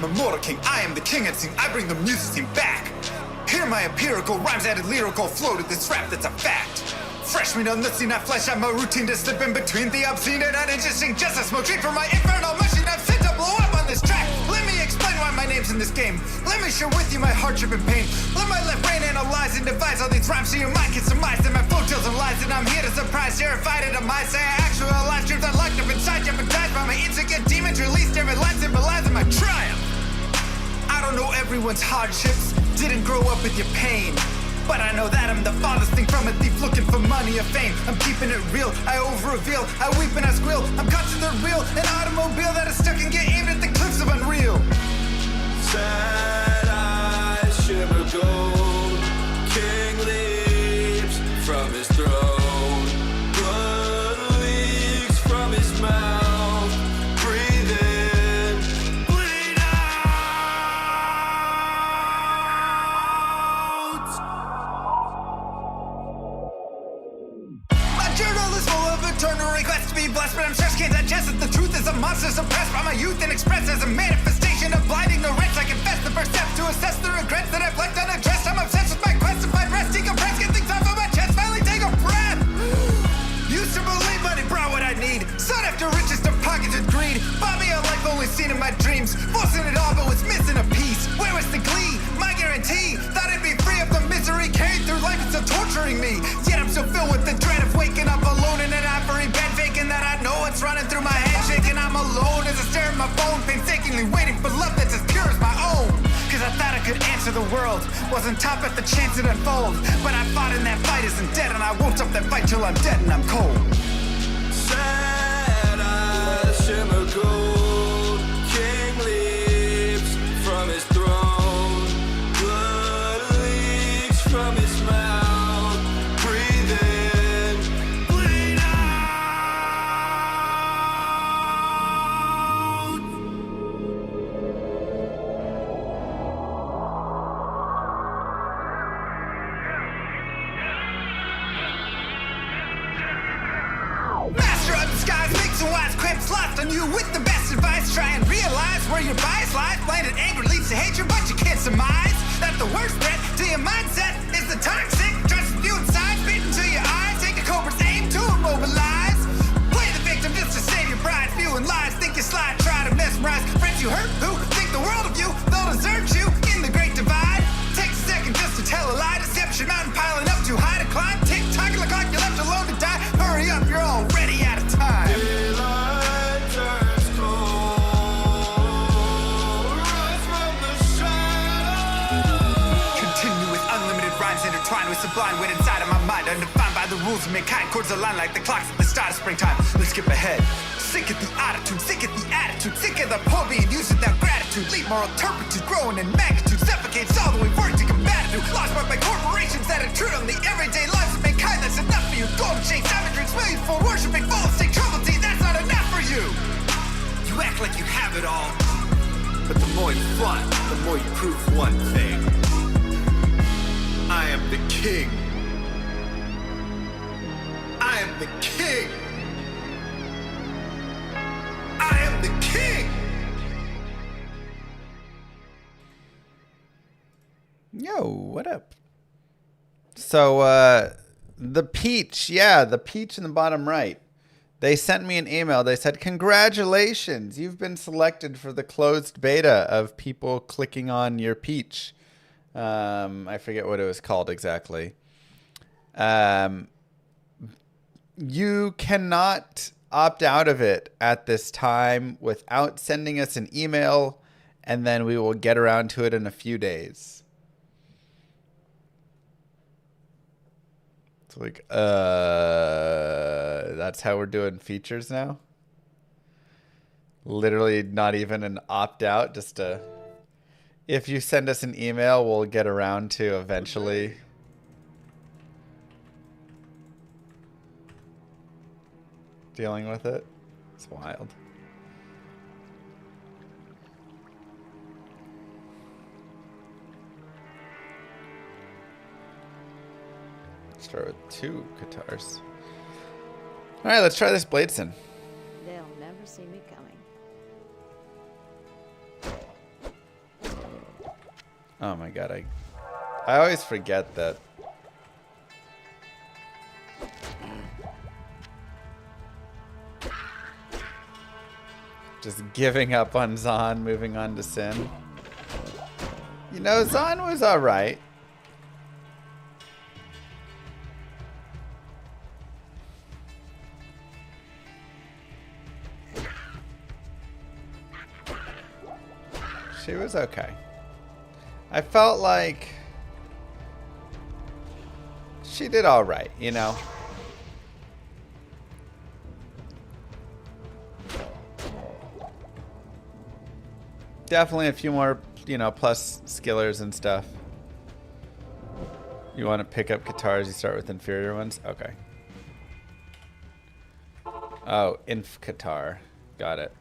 immortal king. I am the king and sing. I bring the music scene back. Hear my empirical rhymes added lyrical flow to this rap that's a fact. Fresh meat on the scene, I flesh out my routine to slip in between the obscene and uninteresting. Just a smoke treat for my infernal machine. I've sent to blow up on this track. Let me explain why my name's in this game. Let me share with you my hardship and pain. Let my left brain analyze and devise all these rhymes so your mind can surmise that my flow tells and lies. And I'm here to surprise, terrified at a mind. Say I actualize truth I locked up inside, jeopardized by my insecure demons. Released every line symbolizing my triumph. I don't know everyone's hardships, didn't grow up with your pain. But I know that I'm the farthest thing from a thief looking for money or fame. I'm keeping it real, I over-reveal, I weep and I squeal. I'm caught to the real, an automobile that is stuck and get aimed at the cliffs of unreal. Sad eyes shimmer gold, king leaps from his throne, blood leaks from his mouth, breathe in, bleed out. My journal is full of eternal requests to be blessed, but I'm stressed, can't digest it. The truth is a monster suppressed by my youth and expressed as a manifestation of blind ignorance. I confess the first step to assess the regrets that I've left unaddressed. I'm obsessed with my quest to find rest, decompress, get things off of my chest, finally take a breath. Used to believe money brought what I need, sought after riches to pockets with greed. Bought me a life only seen in my dreams, forcing it all but was missing a piece. Where was the glee? My guarantee, thought I'd be free of the misery carried through life, it's still torturing me. Yet I'm still filled with the dread of waking up alone in an ivory bed, faking that I know what's running through my head, shaking I'm alone as I stare at my phone, painstakingly waiting for love that's as pure as my own. Cause I thought I could answer the world, wasn't top at the chance it unfold. But I fought in that fight isn't dead, and I won't stop that fight till I'm dead and I'm cold. Sad eyes shimmer gold, king leaps from his throne, blood leaks from his mouth, breathe in, bleed out. Master of disguise, mixing wise quips lost on you with the best advice. Try and realize where your bias lies. Blinded anger leads to hatred, but you can't surmise that the worst threat to your mindset is the toxic trust you inside, beating to your eyes. Take a cobra's aim to immobilize. Play the victim just to save your pride. Spewing lies, think you slide, try to mesmerize friends you hurt who think the world of you. They'll desert you in the great divide. Takes a second just to tell a lie. Deception mountain piling up too high to climb. Tick-tocking the clock, you're left alone to die. Hurry up, you're already out of time. Daylight turns cold, rise from the shadows. Continue with unlimited rhymes intertwined with sublime wit inside of my mind, undefined by the rules of mankind. Chords align like the clocks at the start of springtime. Let's skip ahead. Sick of the attitude, sick of the attitude, sick of the poor being used without gratitude. Leave moral turpitude growing in magnitude, suffocates all the way work to combat it. Lost by corporations that intrude on the everyday lives of mankind. That's enough for you. Golden shades, savageries, millions for worshiping, full of state trouble tea. That's not enough for you. You act like you have it all, but the more you flaunt, the more you prove one thing. I am the king. I am the king. I am the king. Yo, what up? So, the peach, the peach in the bottom right. They sent me an email. They said, congratulations, you've been selected for the closed beta of people clicking on your peach. I forget what it was called exactly. You cannot opt out of it at this time without sending us an email, and then we will get around to it in a few days. It's like, that's how we're doing features now? Literally not even an opt out, just a, if you send us an email, we'll get around to eventually. Dealing with it. It's wild. Start with 2 guitars. All right, let's try this BLADESIN. They'll never see me coming. Oh my god, I always forget that. Just giving up on Zahn, moving on to Sin. You know, Zahn was alright. She was okay. I felt like she did alright, you know? Definitely a few more, you know, plus skillers and stuff. You want to pick up guitars, you start with inferior ones? Okay. Oh, inf guitar. Got it.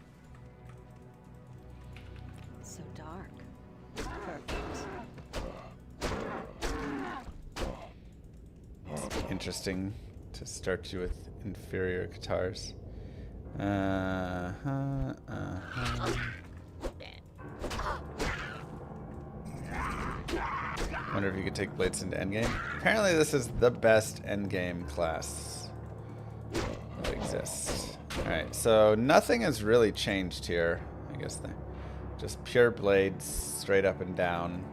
So dark. Perfect. Interesting to start you with inferior guitars. Uh-huh. Wonder if you could take BLADESIN to endgame. Apparently this is the best endgame class that exists. Alright, so nothing has really changed here. I guess just pure blades, straight up and down.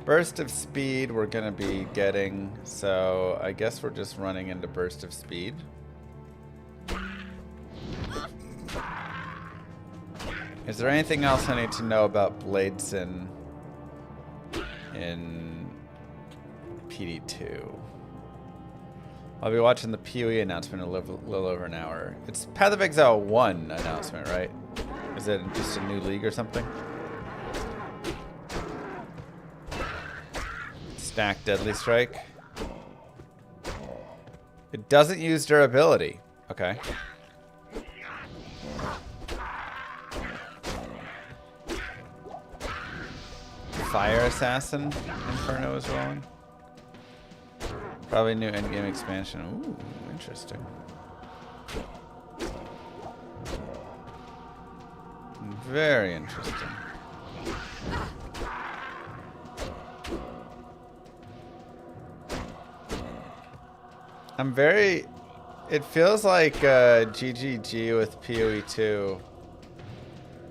Burst of speed we're gonna be getting, so I guess we're just running into burst of speed. Is there anything else I need to know about BLADESIN in PD2? I'll be watching the PoE announcement in a little over an hour. It's Path of Exile 1 announcement, right? Is it just a new league or something? Stack Deadly Strike. It doesn't use durability. Okay. Fire Assassin Inferno is rolling. Probably new endgame expansion. Ooh, interesting. Very interesting. It feels like GGG with PoE 2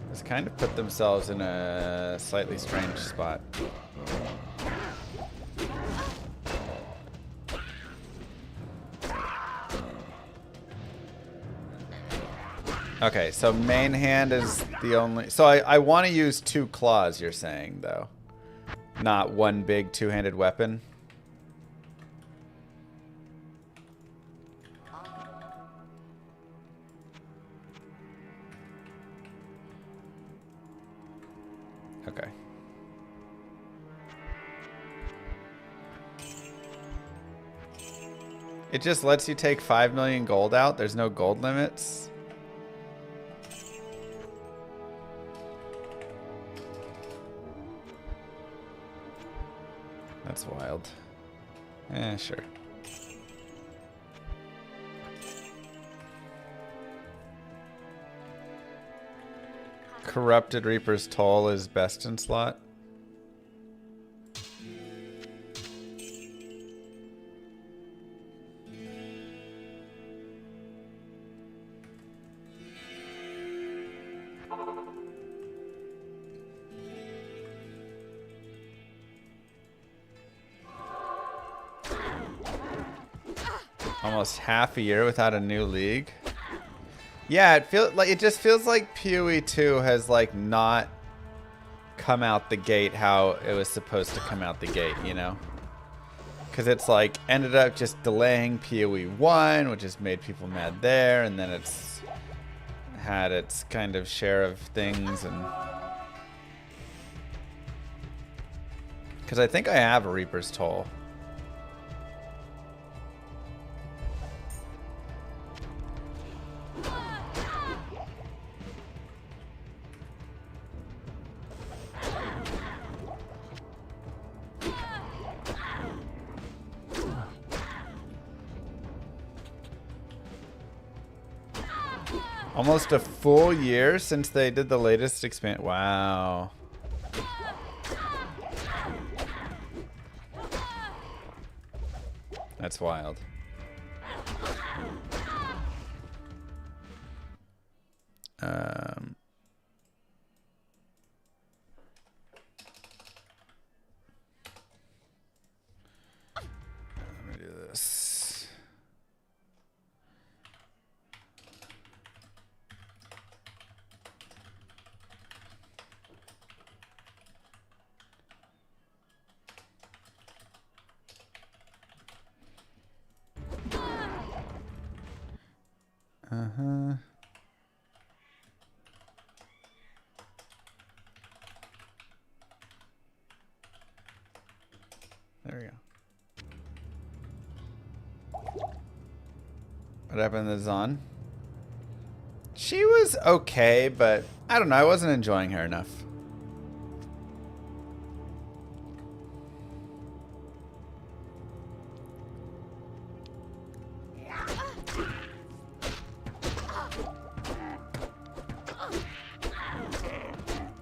has kind of put themselves in a slightly strange spot. Okay, so main hand is the only... So I want to use 2 claws, you're saying, though. Not one big two-handed weapon. Okay. It just lets you take 5 million gold out. There's no gold limits. That's wild. Eh, sure. Corrupted Reaper's Toll is best in slot. Almost half a year without a new league. Yeah, it just feels like PoE 2 has like not come out the gate how it was supposed to come out the gate, you know? Because it's like ended up just delaying PoE 1, which has made people mad there, and then it's had its kind of share of things, and because I think I have a Reaper's Toll. Almost a full year since they did the latest expansion. Wow. That's wild. Let me do this. Uh-huh. There we go. What happened to Zahn? She was okay, but I don't know. I wasn't enjoying her enough.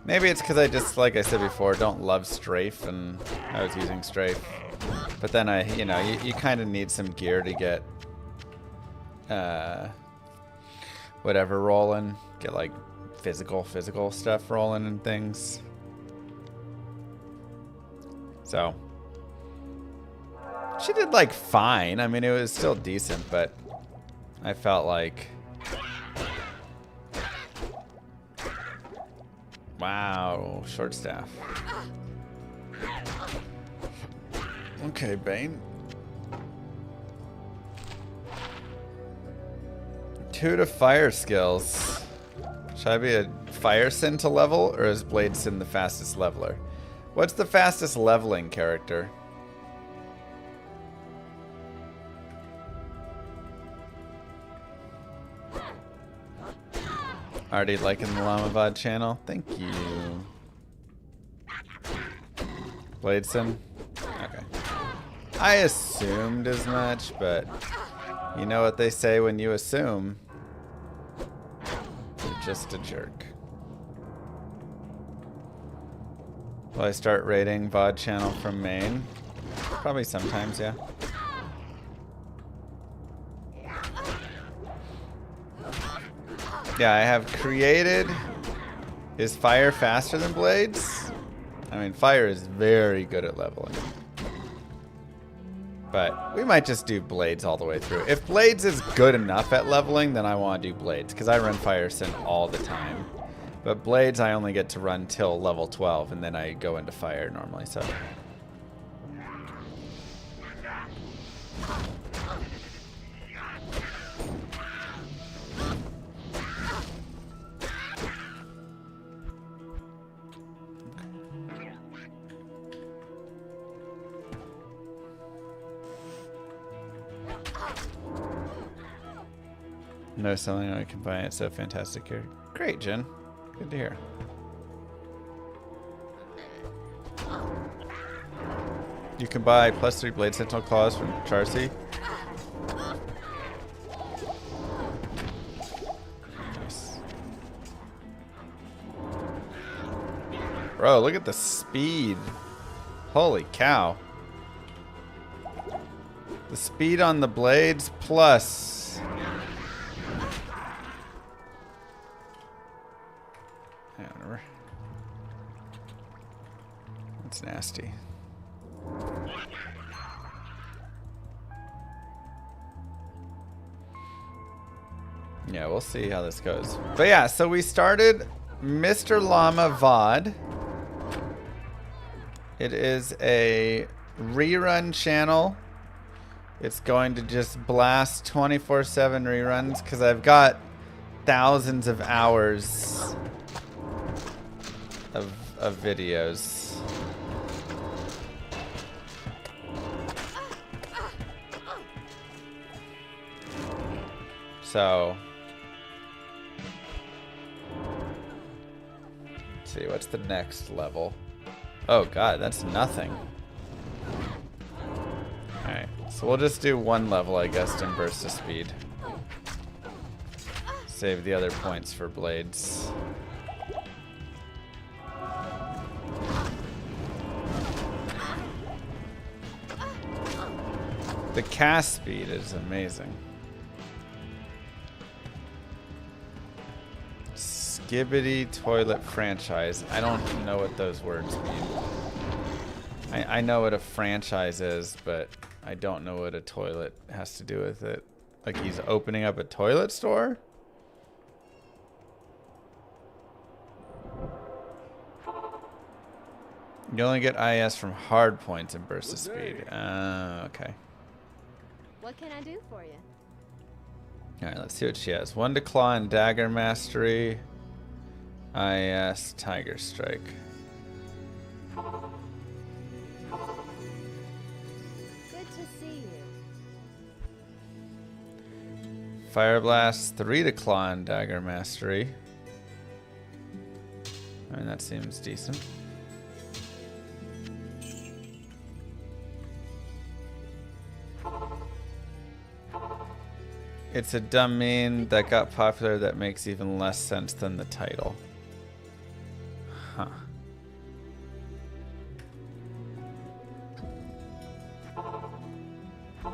Maybe it's because I just, like I said before, don't love strafe, and I was using strafe. But then you know, you kind of need some gear to get whatever rolling. Get like physical stuff rolling and things. So she did like fine. I mean, it was still decent, but I felt like, wow, short staff. Okay, Bane. 2 to fire skills. Should I be a fire sin to level, or is BLADESIN the fastest leveler? What's the fastest leveling character? Already liking the Llama VOD channel? Thank you. BLADESIN? Okay. I assumed as much, but you know what they say when you assume? You're just a jerk. Will I start rating VOD channel from main? Probably sometimes, yeah. Yeah, I have created. Is fire faster than blades? I mean, fire is very good at leveling. But we might just do blades all the way through. If blades is good enough at leveling, then I want to do blades, because I run fire sin all the time. But blades I only get to run till level 12, and then I go into fire normally, so. No selling, I can buy it. So fantastic here. Great, Jen. Good to hear. You can buy +3 Blade Sentinel Claws from Charcy. Nice. Bro, look at the speed. Holy cow. The speed on the blades plus... That's nasty. Yeah, we'll see how this goes. But yeah, so we started Mr. Llama VOD. It is a rerun channel. It's going to just blast 24/7 reruns because I've got thousands of hours of videos. So, let's see, what's the next level? Oh god, that's nothing. Alright, so we'll just do one level, I guess, in burst of speed. Save the other points for blades. The cast speed is amazing. Skibbity toilet franchise. I don't know what those words mean. I know what a franchise is, but I don't know what a toilet has to do with it. Like he's opening up a toilet store? You only get IS from hard points and bursts of speed. Okay. What can I do for you? Alright, let's see what she has. 1 to claw and dagger mastery. IS tiger strike. Good to see you. Fire blast, 3 to claw and dagger mastery. I mean, that seems decent. It's a dumb meme that got popular that makes even less sense than the title. Huh.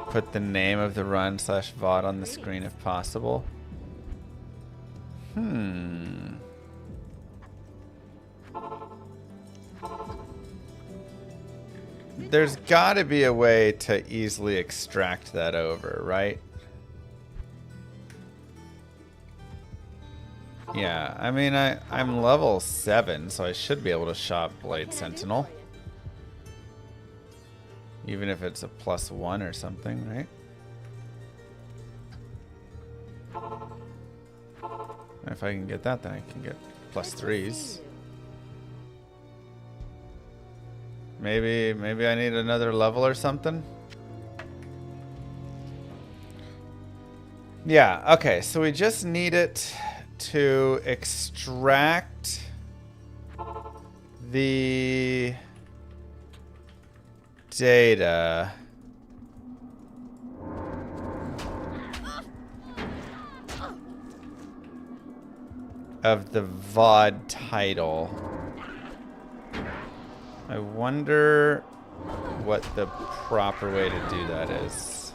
Put the name of the run / VOD on the screen if possible. There's gotta be a way to easily extract that over, right? Yeah, I mean, I'm level 7, so I should be able to shop Blade Sentinel. Even if it's a +1 or something, right? If I can get that, then I can get +3s. Maybe I need another level or something? Yeah, okay, so we just need it to extract the data of the VOD title. I wonder what the proper way to do that is.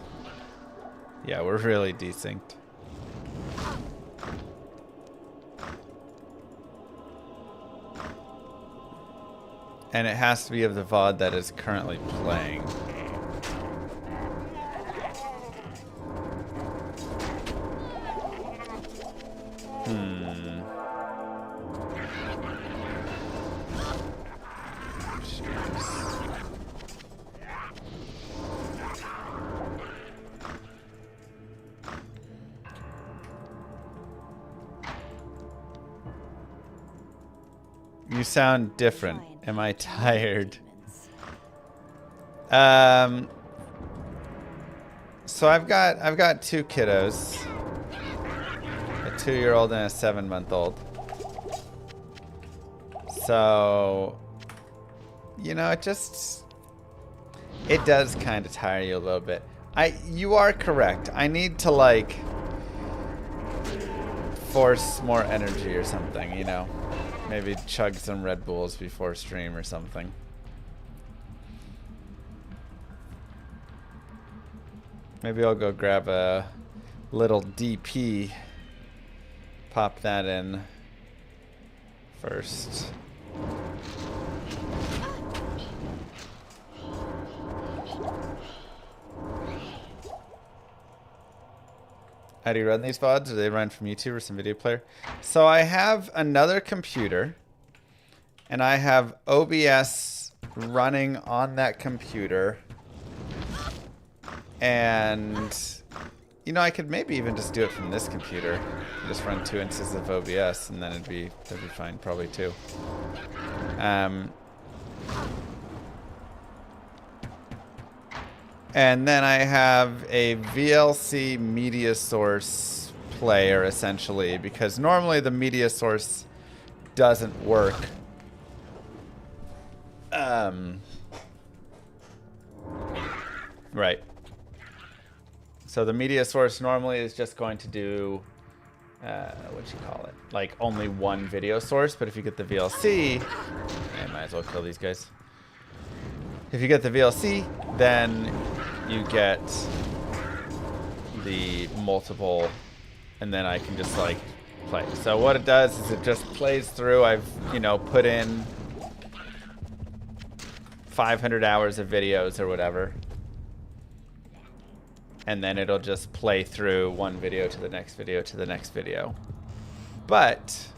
Yeah, we're really desynced. And it has to be of the VOD that is currently playing. You sound different. Am I tired? So I've got 2 kiddos. A 2-year-old and a 7-month-old. So, you know, it does kind of tire you a little bit. You are correct. I need to like force more energy or something, you know. Maybe chug some Red Bulls before stream or something. Maybe I'll go grab a little DP. Pop that in first. How do you run these VODs? Do they run from YouTube or some video player? So I have another computer, and I have OBS running on that computer. And, you know, I could maybe even just do it from this computer. Just run 2 instances of OBS, and then that'd be fine, probably too. And then I have a VLC media source player, essentially, because normally the media source doesn't work. Right. So the media source normally is just going to do, what you call it, like only one video source. But if you get the VLC, I might as well kill these guys. If you get the VLC, then you get the multiple, and then I can just like play. So what it does is it just plays through. I've, you know, put in 500 hours of videos or whatever. And then it'll just play through one video to the next video to the next video. But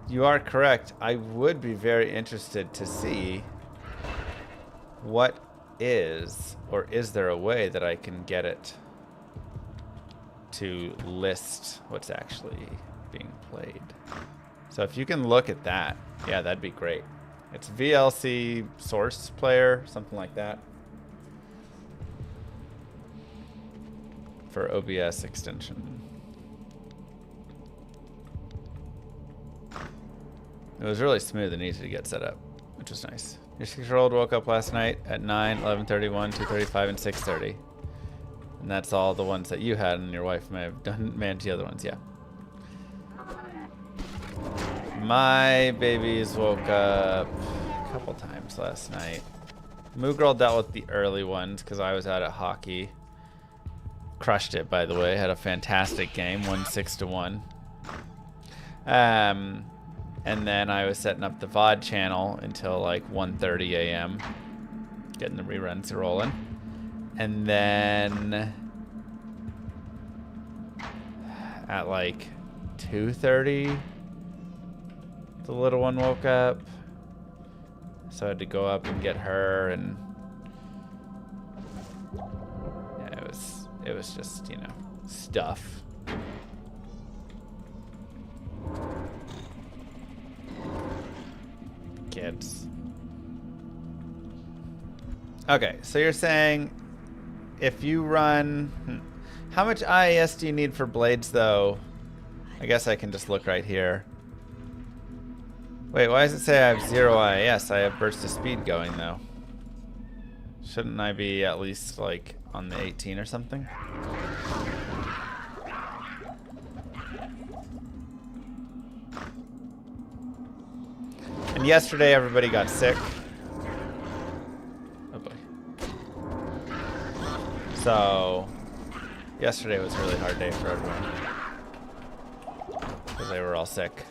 you are correct. I would be very interested to see what is, or is there a way that I can get it to list what's actually being played. So if you can look at that, yeah, that'd be great. It's VLC source player, something like that. For OBS extension. It was really smooth and easy to get set up, which was nice. Your 6-year-old woke up last night at 9, 11:31, 2:35, and 6:30. And that's all the ones that you had, and your wife may have managed the other ones, yeah. My babies woke up a couple times last night. Moo Girl dealt with the early ones because I was out at hockey. Crushed it, by the way. Had a fantastic game, won 6-1. And then I was setting up the VOD channel until like 1:30 a.m. Getting the reruns rolling. And then at like 2:30, the little one woke up. So I had to go up and get her, and yeah, it was just, you know, stuff. Kids. Okay, so you're saying if you run, how much IAS do you need for blades though? I guess I can just look right here. Wait, why does it say I have 0 IAS? I have burst of speed going though. Shouldn't I be at least like on the 18 or something? And yesterday everybody got sick. Oh boy. So yesterday was a really hard day for everyone because they were all sick.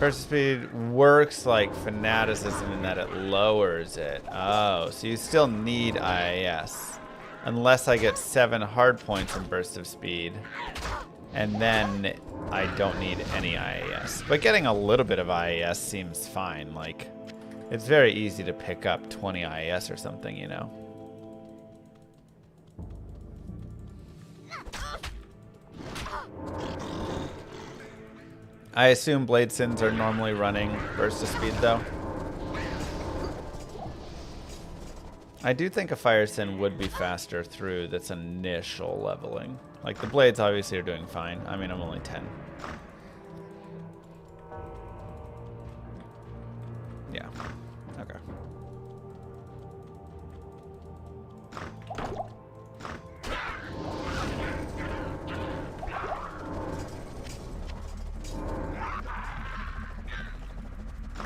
Burst speed works like fanaticism in that it lowers it. Oh, so you still need IAS. Unless I get 7 hard points in burst of speed. And then I don't need any IAS. But getting a little bit of IAS seems fine. Like, it's very easy to pick up 20 IAS or something, you know. I assume Bladesins are normally running burst of speed though. I do think a Fire Sin would be faster through this initial leveling. Like the blades obviously are doing fine. I mean, I'm only 10. Yeah, okay.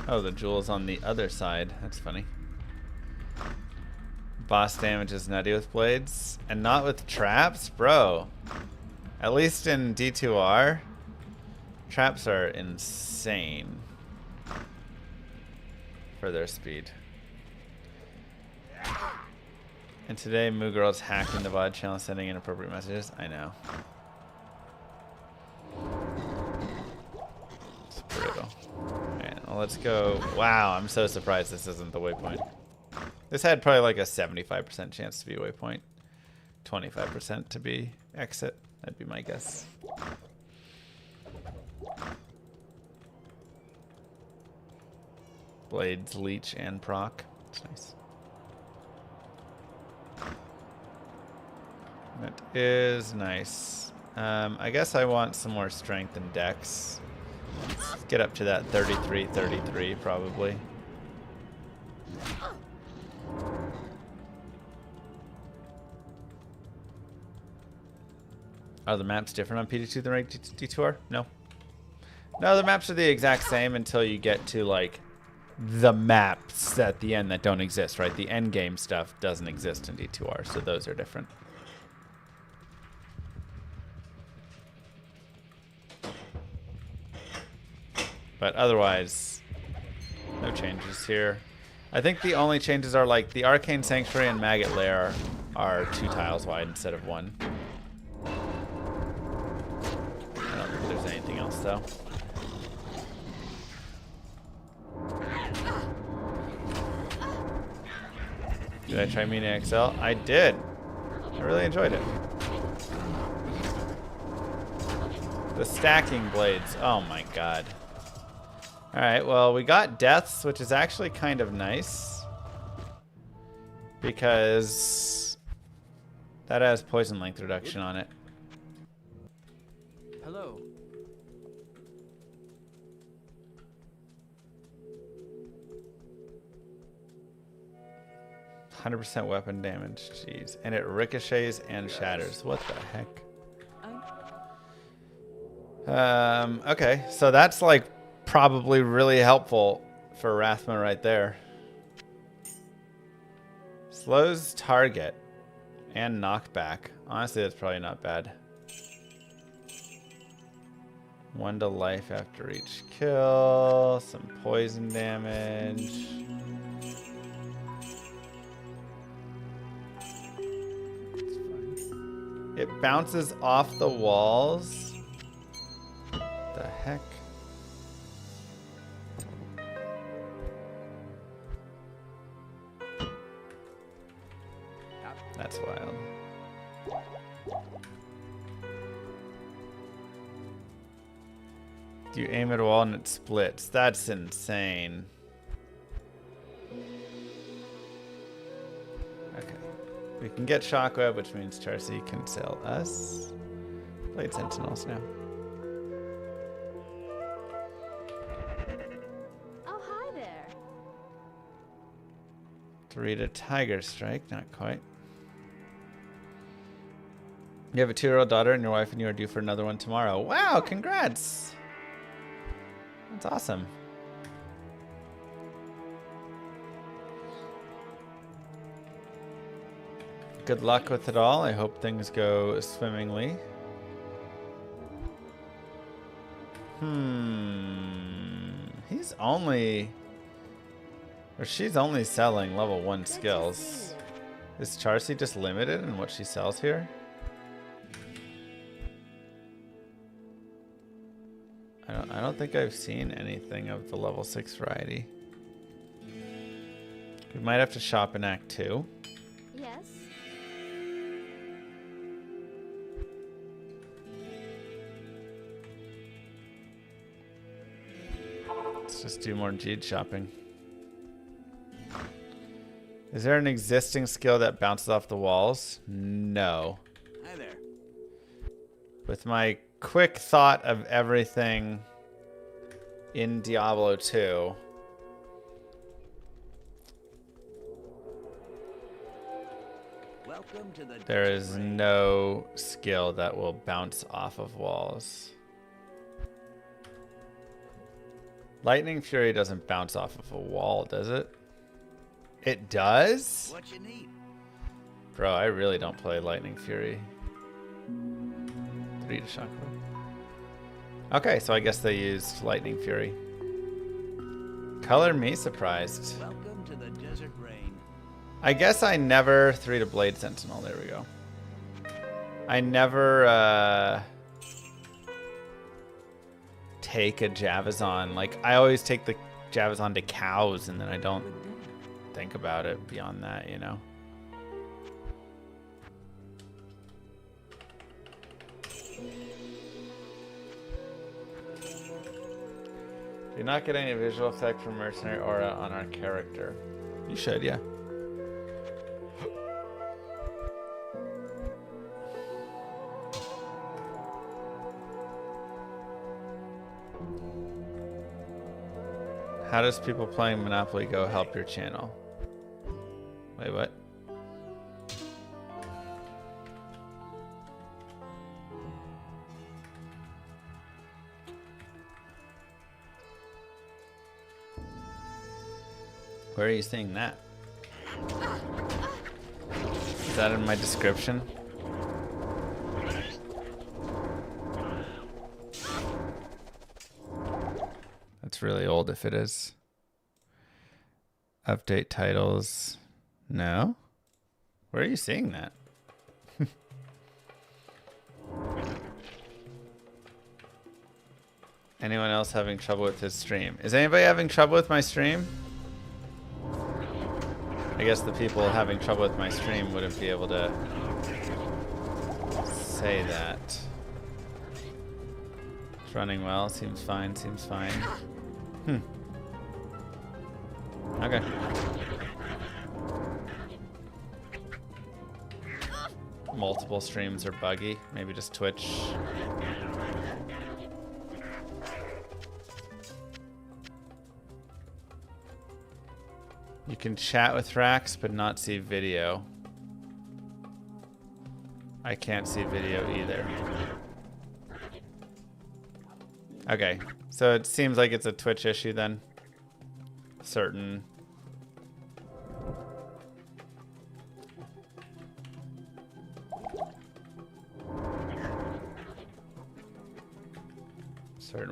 Oh, the jewel's on the other side. That's funny. Boss damage is nutty with blades. And not with traps? Bro. At least in D2R, traps are insane for their speed. And today, Moo Girl's hacking the VOD channel, sending inappropriate messages. I know. It's brutal. Alright, well, let's go. Wow, I'm so surprised this isn't the waypoint. This had probably like a 75% chance to be waypoint. 25% to be exit. That'd be my guess. Blades, leech, and proc. That's nice. That is nice. I guess I want some more strength and dex. Let's get up to that 33, 33 probably. Are the maps different on PD2 than D2R? No. No, the maps are the exact same until you get to like the maps at the end that don't exist, right? The end game stuff doesn't exist in D2R, so those are different. But otherwise, no changes here. I think the only changes are like the Arcane Sanctuary and Maggot Lair are 2 tiles wide instead of 1. I don't think there's anything else though. Did I try Mini XL? I did. I really enjoyed it. The stacking blades. Oh my god. Alright, well, we got deaths, which is actually kind of nice. Because that has poison length reduction on it. Hello. 100% weapon damage. Jeez. And it ricochets and shatters. What the heck? Okay, so that's like probably really helpful for Rathma right there. Slows target and knockback. Honestly, that's probably not bad. 1 to life after each kill. Some poison damage. It's fine. It bounces off the walls. The heck? That's wild. You aim at a wall and it splits. That's insane. Okay. We can get Shockwave, which means Charcy can sell us Blade Sentinels now. Oh, hi there. 3 to Tiger Strike. Not quite. You have a 2-year-old daughter and your wife and you are due for another one tomorrow. Wow, congrats. That's awesome. Good luck with it all. I hope things go swimmingly. He's only... or she's only selling level 1 skills. Is Charcy just limited in what she sells here? I don't think I've seen anything of the level 6 variety. We might have to shop in Act 2. Yes. Let's just do more Jeed shopping. Is there an existing skill that bounces off the walls? No. Hi there. With my quick thought of everything in Diablo II, Welcome to the there desert is rain. no skill that will bounce off of walls. Lightning Fury doesn't bounce off of a wall, does it? It does? What you need? Bro, I really don't play Lightning Fury. 3 to Shockwave. Okay, so I guess they used Lightning Fury. Color me surprised. Welcome to the desert rain. I guess I never 3 to Blade Sentinel. There we go. I never take a Javazon. Like, I always take the Javazon to cows and then I don't think about it beyond that, you know? Do not get any visual effect from Mercenary Aura on our character. You should, yeah. How does people playing Monopoly Go help your channel? Wait, what? Where are you seeing that? Is that in my description? That's really old if it is. Update titles. No? Where are you seeing that? Anyone else having trouble with his stream? Is anybody having trouble with my stream? I guess the people having trouble with my stream wouldn't be able to say that. It's running well. Seems fine. Seems fine. Okay. Multiple streams are buggy. Maybe just Twitch. You can chat with Rax, but not see video. I can't see video either. Okay, so it seems like it's a Twitch issue then. Certain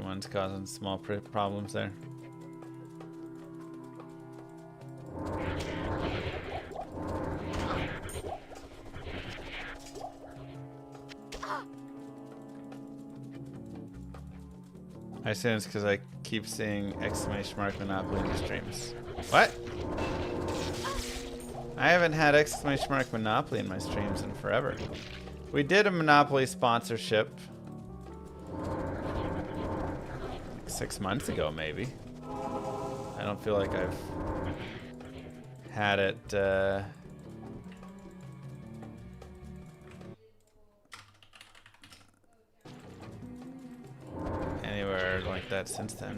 ones causing small problems there. I assume it's because I keep seeing exclamation mark Monopoly in the streams. What? I haven't had exclamation mark Monopoly in my streams in forever. We did a Monopoly sponsorship 6 months ago, maybe. I don't feel like I've had it anywhere like that since then.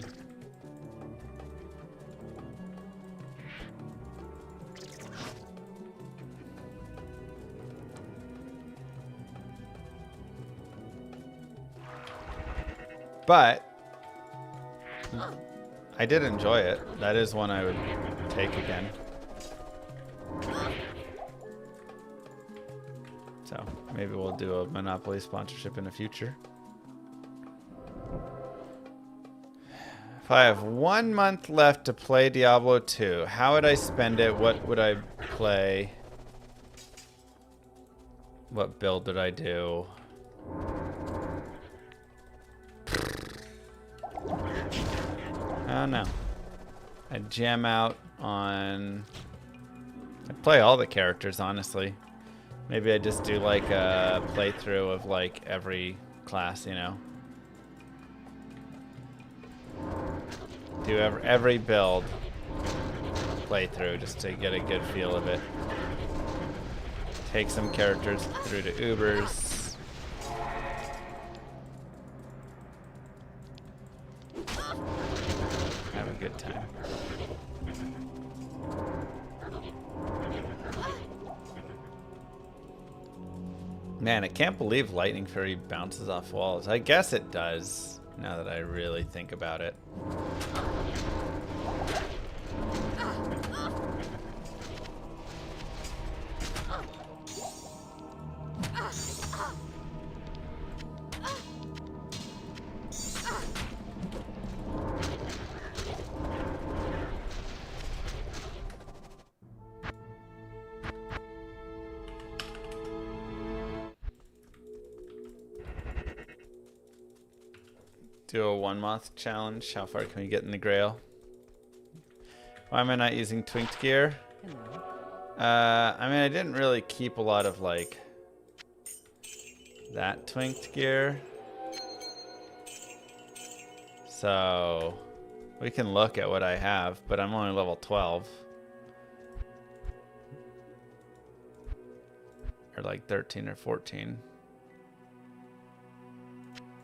But I did enjoy it. That is one I would take again. So maybe we'll do a Monopoly sponsorship in the future. If I have 1 month left to play Diablo 2, how would I spend it? What would I play? What build would I do? I don't know. I'd jam out on... I'd play all the characters, honestly. Maybe I'd just do like a playthrough of like every class, you know? Do every build playthrough just to get a good feel of it. Take some characters through to Ubers. Have a good time. Man, I can't believe Lightning Fury bounces off walls. I guess it does, now that I really think about it. Do a 1 month challenge. How far can we get in the Grail? Why am I not using twinked gear? I mean, I didn't really keep a lot of like that twinked gear. So we can look at what I have, but I'm only level 12. Or like 13 or 14.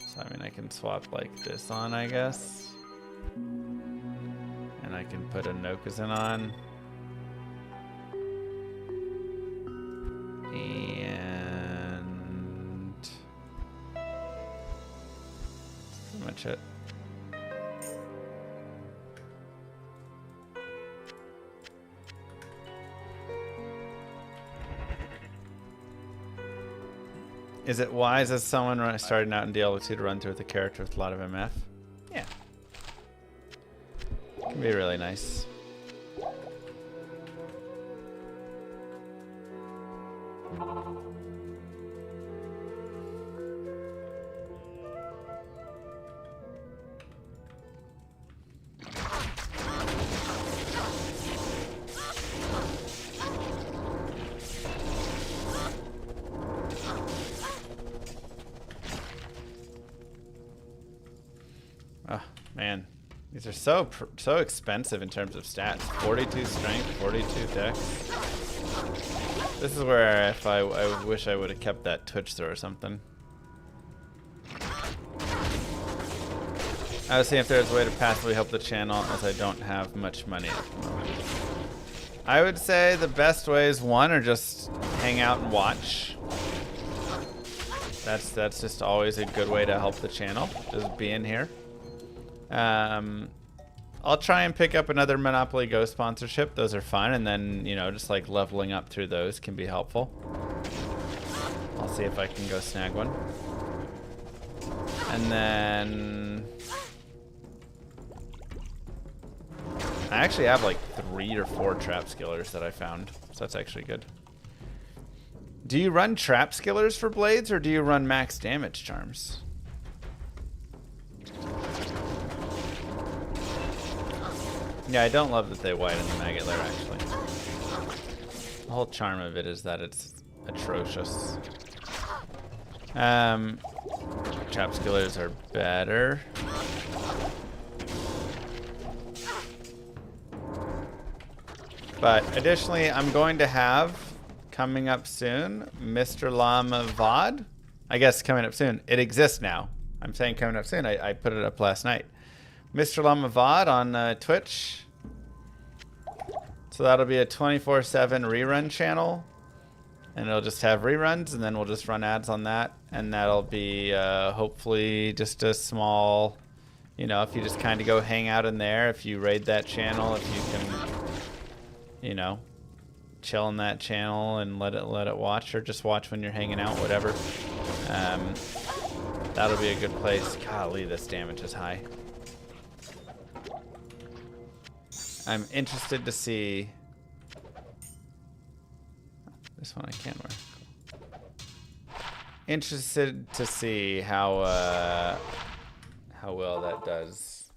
So, I mean, I can swap like this on, I guess. And I can put a Nokazin on. And that's pretty much it. Is it wise as someone starting out in Diablo 2 to run through with a character with a lot of MF? Yeah. It can be really nice. Oh, man. These are so expensive in terms of stats. 42 strength, 42 dex. This is where if I wish I would have kept that Twitch throw or something. I was seeing if there's a way to passively help the channel as I don't have much money at the moment. I would say the best ways, one, are just hang out and watch. That's just always a good way to help the channel. Just be in here. I'll try and pick up another Monopoly Go sponsorship. Those are fun, and then, you know, just like leveling up through those can be helpful. I'll see if I can go snag one. And then I actually have like 3 or 4 trap skillers that I found, so that's actually good. Do you run trap skillers for blades, or do you run max damage charms? Yeah, I don't love that they widen the maggot lair, actually. The whole charm of it is that it's atrocious. Trap skillers are better. But additionally, I'm going to have, coming up soon, Mr. Llama VOD. I guess coming up soon. It exists now. I'm saying coming up soon. I put it up last night. Mr. Llama VOD on Twitch. So that'll be a 24/7 rerun channel. And it'll just have reruns, and then we'll just run ads on that. And that'll be hopefully just a small, you know, if you just kind of go hang out in there, if you raid that channel, if you can, you know, chill in that channel and let it watch, or just watch when you're hanging out, whatever. That'll be a good place. Golly, this damage is high. I'm interested to see. This one I can wear. Interested to see how well that does.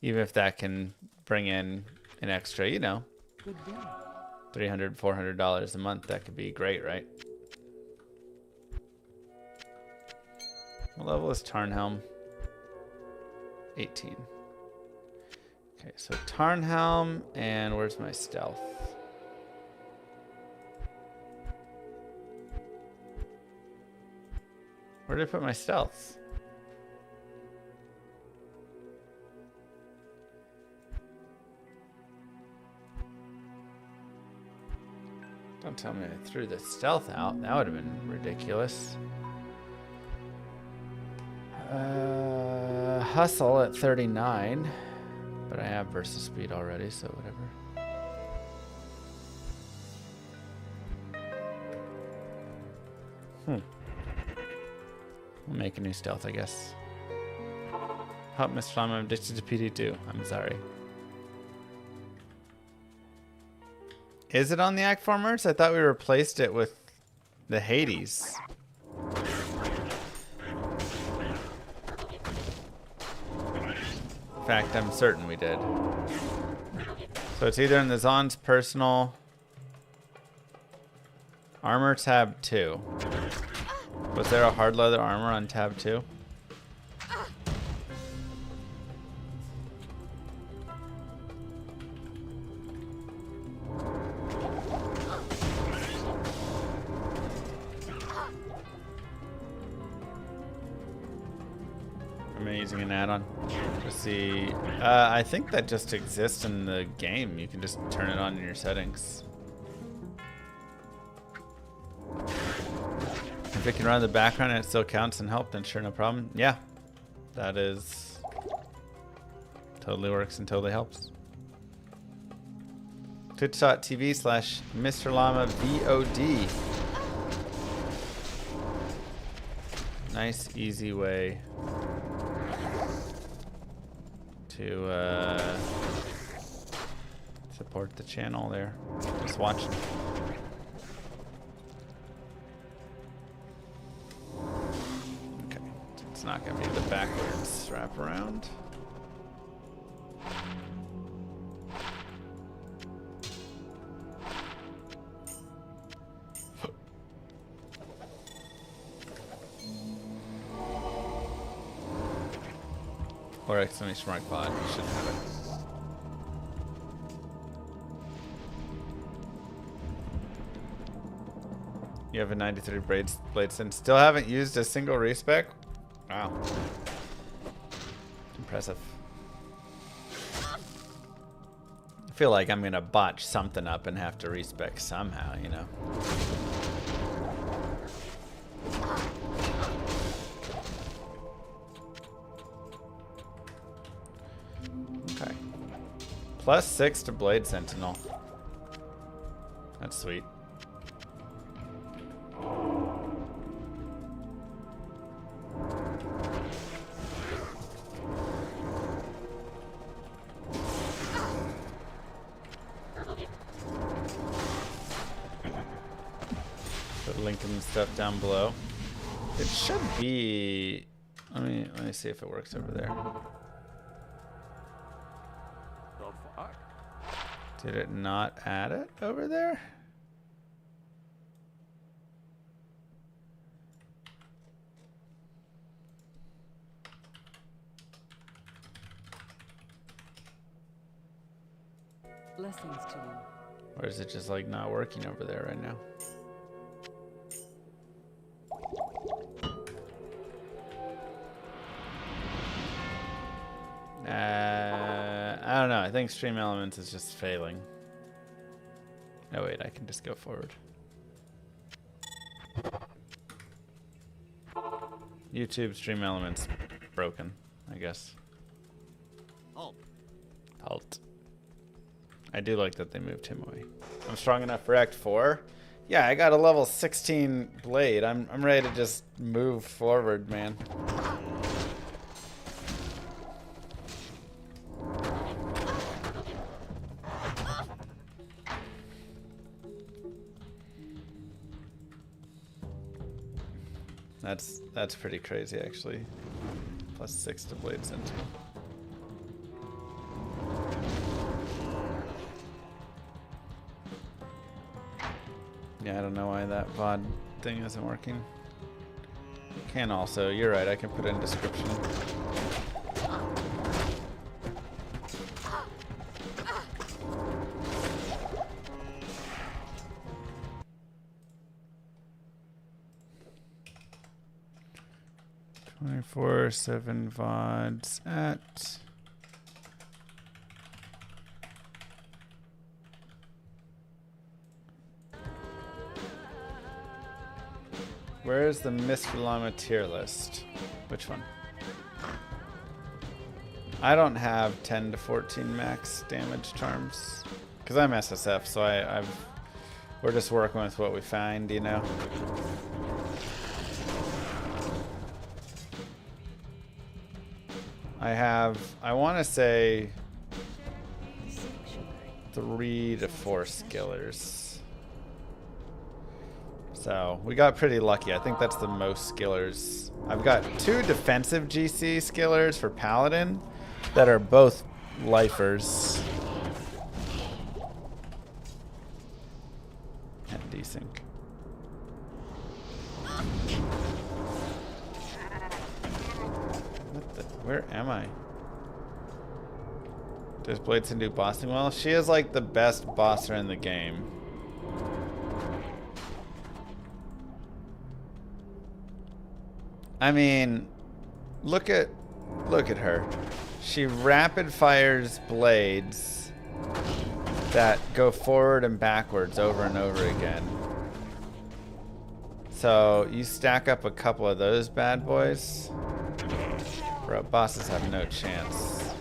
Even if that can bring in an extra, you know, $300, $400 a month, that could be great, right? What level is Tarnhelm? 18. Okay, so Tarnhelm, and where's my stealth? Where did I put my stealths? Don't tell me I threw the stealth out. That would have been ridiculous. Hustle at 39. But I have versus speed already, so whatever. We'll make a new stealth, I guess. Help, Mr. Llama, I'm addicted to PD2. I'm sorry. Is it on the Act 4 merch? I thought we replaced it with the Hades. In fact, I'm certain we did. So it's either in the Zon's personal armor tab 2. Was there a hard leather armor on tab 2? Am I using an add-on? Let's see. I think that just exists in the game. You can just turn it on in your settings. If it can run in the background and it still counts and help, then sure, no problem. Yeah, that is totally works and totally helps. Twitch.tv/Mr. Llama VOD. Nice, easy way to support the channel there. Just watching. Okay, so it's not gonna be the backwards wrap around. Or exclamation mark pod, you should have it. You have a 93 BLADESIN. Still haven't used a single respec? Wow. Impressive. I feel like I'm gonna botch something up and have to respec somehow, you know. Okay. +6 to Blade Sentinel. That's sweet. Put link and stuff down below. It should be. Let me see if it works over there. The fuck? Did it not add it over there? Blessings to you. Or is it just like not working over there right now? I don't know. I think Stream Elements is just failing. Oh wait, I can just go forward. YouTube Stream Elements broken, I guess. Halt. Halt. I do like that they moved him away. I'm strong enough for Act 4. Yeah, I got a level 16 blade. I'm ready to just move forward, man. That's pretty crazy, actually. +6 to Blade Sentinel. Yeah, I don't know why that VOD thing isn't working. Can also, you're right, I can put it in description. .7 VODs at where is the Mr. Llama tier list? Which one? I don't have 10 to 14 max damage charms because I'm SSF, so we're just working with what we find, you know. I want to say 3 to 4 skillers. So we got pretty lucky. I think that's the most skillers. I've got 2 defensive GC skillers for Paladin that are both lifers. And desync. Where am I? Does BLADESIN do bossing well? She is like the best bosser in the game. I mean, look at her. She rapid fires blades that go forward and backwards over and over again. So you stack up a couple of those bad boys. Bro, bosses have no chance.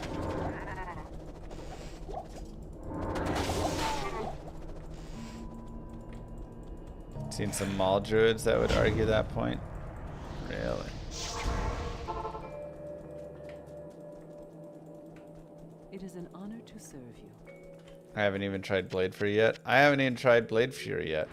Seen some Maul druids that would argue that point. Really? to serve you. I haven't even tried Blade Fury yet. I haven't even tried Blade Fury yet.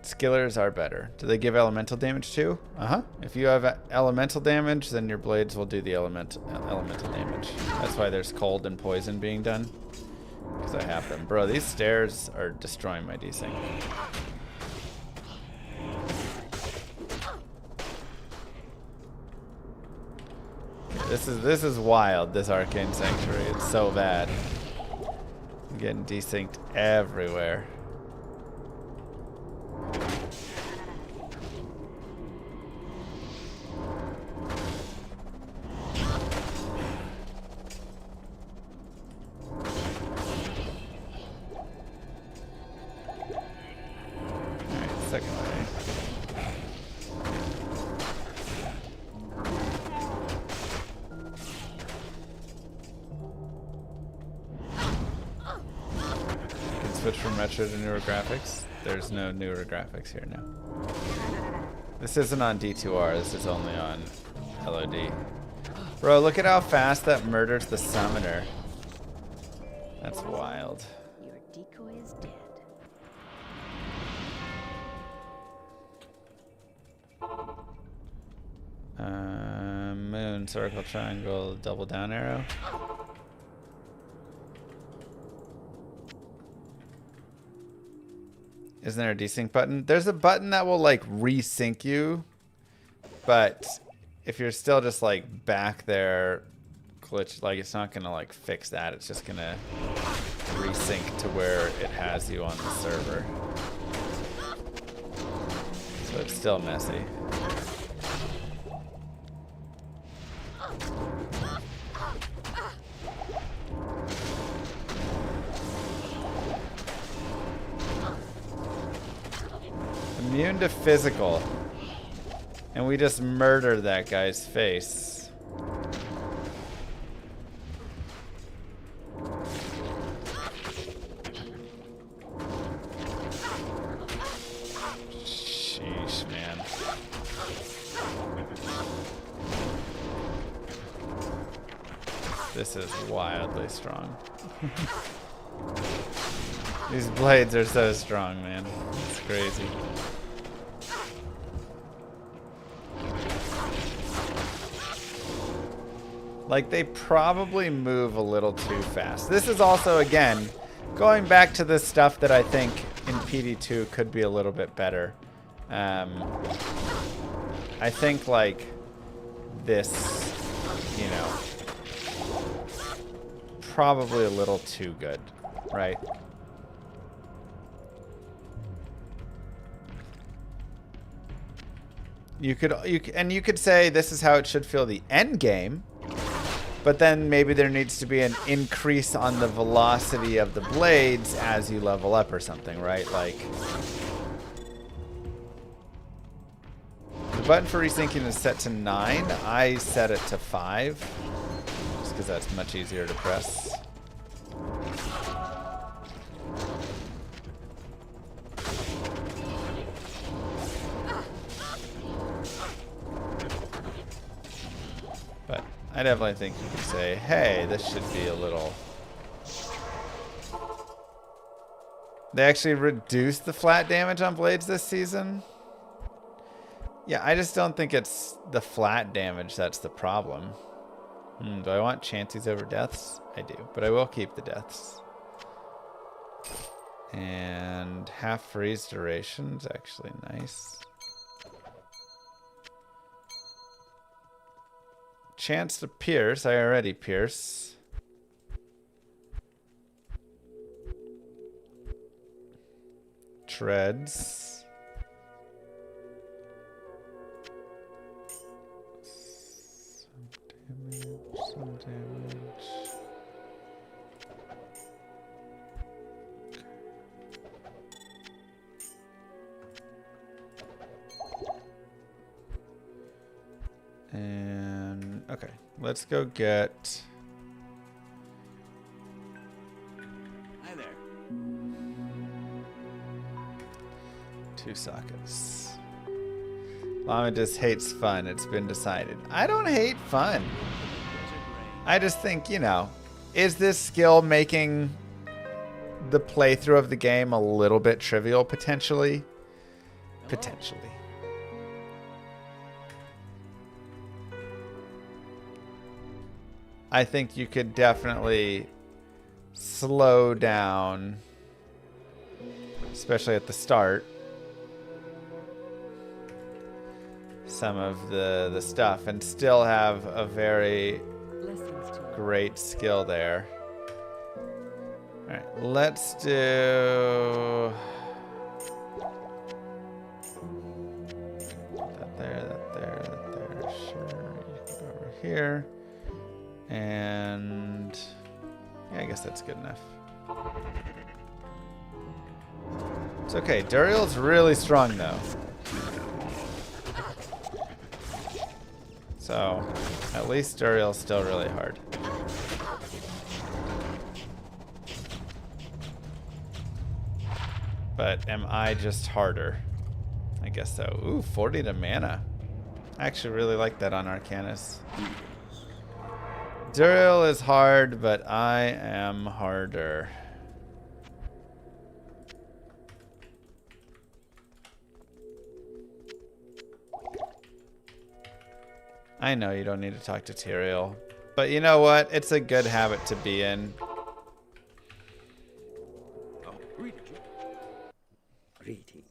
Skillers are better. Do they give elemental damage too? Uh-huh. If you have elemental damage, then your blades will do the elemental damage. That's why there's cold and poison being done. Because I have them. Bro, these stairs are destroying my desync. This is wild, this Arcane Sanctuary. It's so bad. I'm getting desynced everywhere. Second way. You can switch from retro to newer graphics. There's no newer graphics here now. This isn't on D2R, this is only on LOD. Bro, look at how fast that murders the summoner. That's wild. Your decoy is dead. Moon, circle, triangle, double down arrow. Isn't there a desync button? There's a button that will like resync you, but if you're still just like back there glitch, like it's not gonna like fix that. It's just gonna resync to where it has you on the server. So it's still messy. Immune to physical. And we just murdered that guy's face. Sheesh, man. This is wildly strong. These blades are so strong, man. It's crazy. Like, they probably move a little too fast. This is also, again, going back to the stuff that I think in PD2 could be a little bit better. I think, like, this, you know, probably a little too good, right? You could say this is how it should feel the end game. But then maybe there needs to be an increase on the velocity of the blades as you level up or something, right? Like, the button for resyncing is set to 9. I set it to 5, just because that's much easier to press. But I definitely think you could say, hey, this should be a little... They actually reduced the flat damage on blades this season? Yeah, I just don't think it's the flat damage that's the problem. Do I want chances over deaths? I do, but I will keep the deaths. And half freeze duration is actually nice. Chance to pierce. I already pierce. Treads. Some damage. And okay, let's go get. Hi there. 2 sockets. Llama just hates fun. It's been decided. I don't hate fun. I just think, you know, is this skill making the playthrough of the game a little bit trivial, potentially? Potentially. I think you could definitely slow down, especially at the start, some of the stuff and still have a very Blessings to you. great skill there. All right, let's do that there, that there, that there. Sure, you can go over here. And yeah, I guess that's good enough. It's okay. Duriel's really strong though. So at least Duriel's still really hard. But am I just harder? I guess so. Ooh, 40 to mana. I actually really like that on Arcanus. Duriel is hard, but I am harder. I know you don't need to talk to Tyrael, but you know what? It's a good habit to be in. Oh, greetings.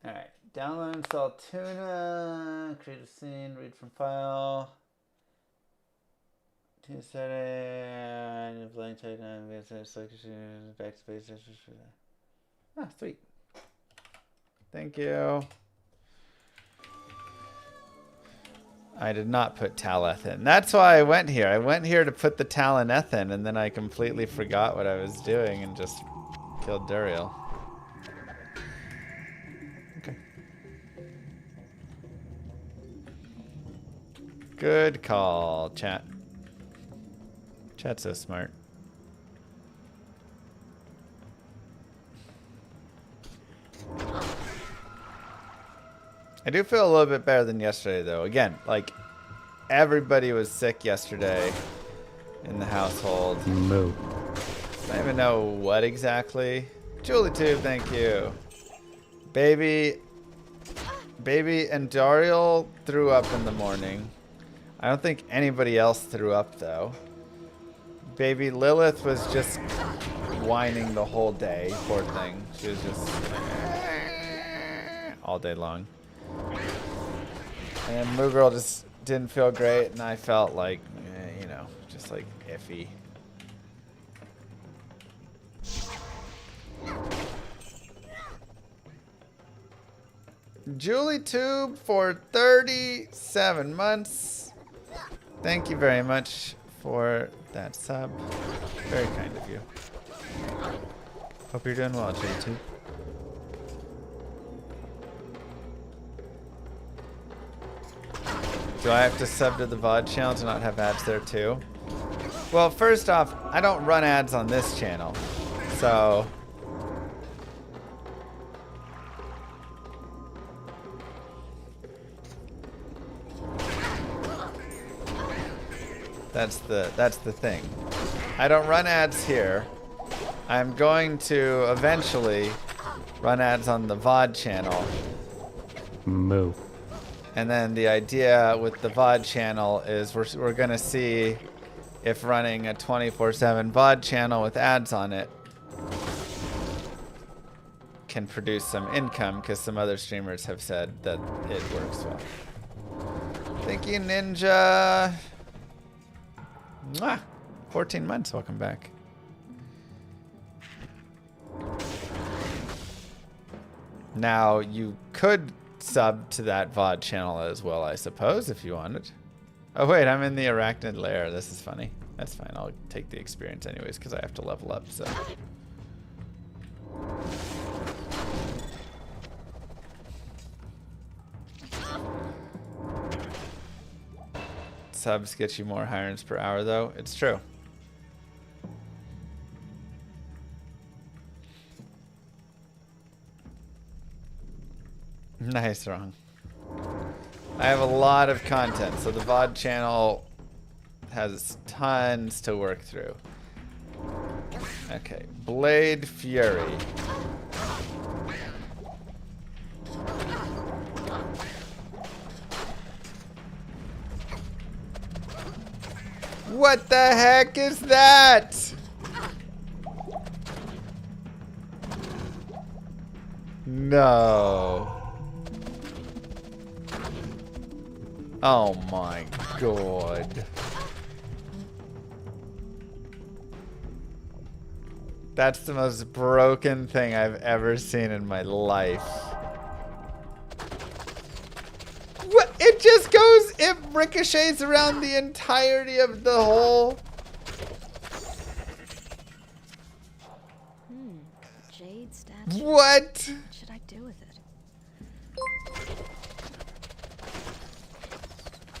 Alright, download, install Tuna, create a scene, read from file. Tuna setting, blank type, selection, backspace. Ah, sweet. Thank you. I did not put Taleth in. That's why I went here. I went here to put the Taloneth in, and then I completely forgot what I was doing and just killed Duriel. Good call, chat. Chat's so smart. I do feel a little bit better than yesterday, though. Again, like, everybody was sick yesterday in the household. Moo. I don't even know what exactly. JulieTube, thank you. Baby and Dariel threw up in the morning. I don't think anybody else threw up, though. Baby Lilith was just whining the whole day. Poor thing. She was just all day long. And Moo Girl just didn't feel great, and I felt like, you know, just like iffy. JulieTube for 37 months. Thank you very much for that sub. Very kind of you. Hope you're doing well, JulieTube. Do I have to sub to the VOD channel to not have ads there too? Well, first off, I don't run ads on this channel. So that's the thing. I don't run ads here. I'm going to eventually run ads on the VOD channel. Moo. And then the idea with the VOD channel is we're going to see if running a 24/7 VOD channel with ads on it can produce some income, because some other streamers have said that it works well. Thank you, Ninja. Mwah. 14 months. Welcome back. Now, you could sub to that VOD channel as well, I suppose, if you wanted. Oh, wait, I'm in the arachnid lair. This is funny. That's fine. I'll take the experience anyways, because I have to level up, so. Subs get you more hirings per hour, though. It's true. Nice, wrong. I have a lot of content, so the VOD channel has tons to work through. Okay, Blade Fury. What the heck is that? No. Oh my god. That's the most broken thing I've ever seen in my life. What? It just goes, it ricochets around the entirety of the hole. Jade statue. What? What should I do with it?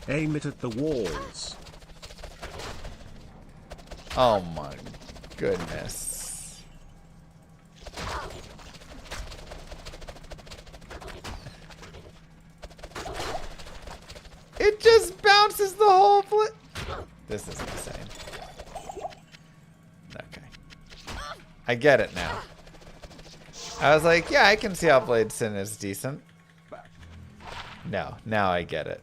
Aim it at the walls. Oh my goodness. It just bounces the whole place. This is insane. Okay. I get it now. I was like, yeah, I can see how BLADESIN is decent. No, now I get it.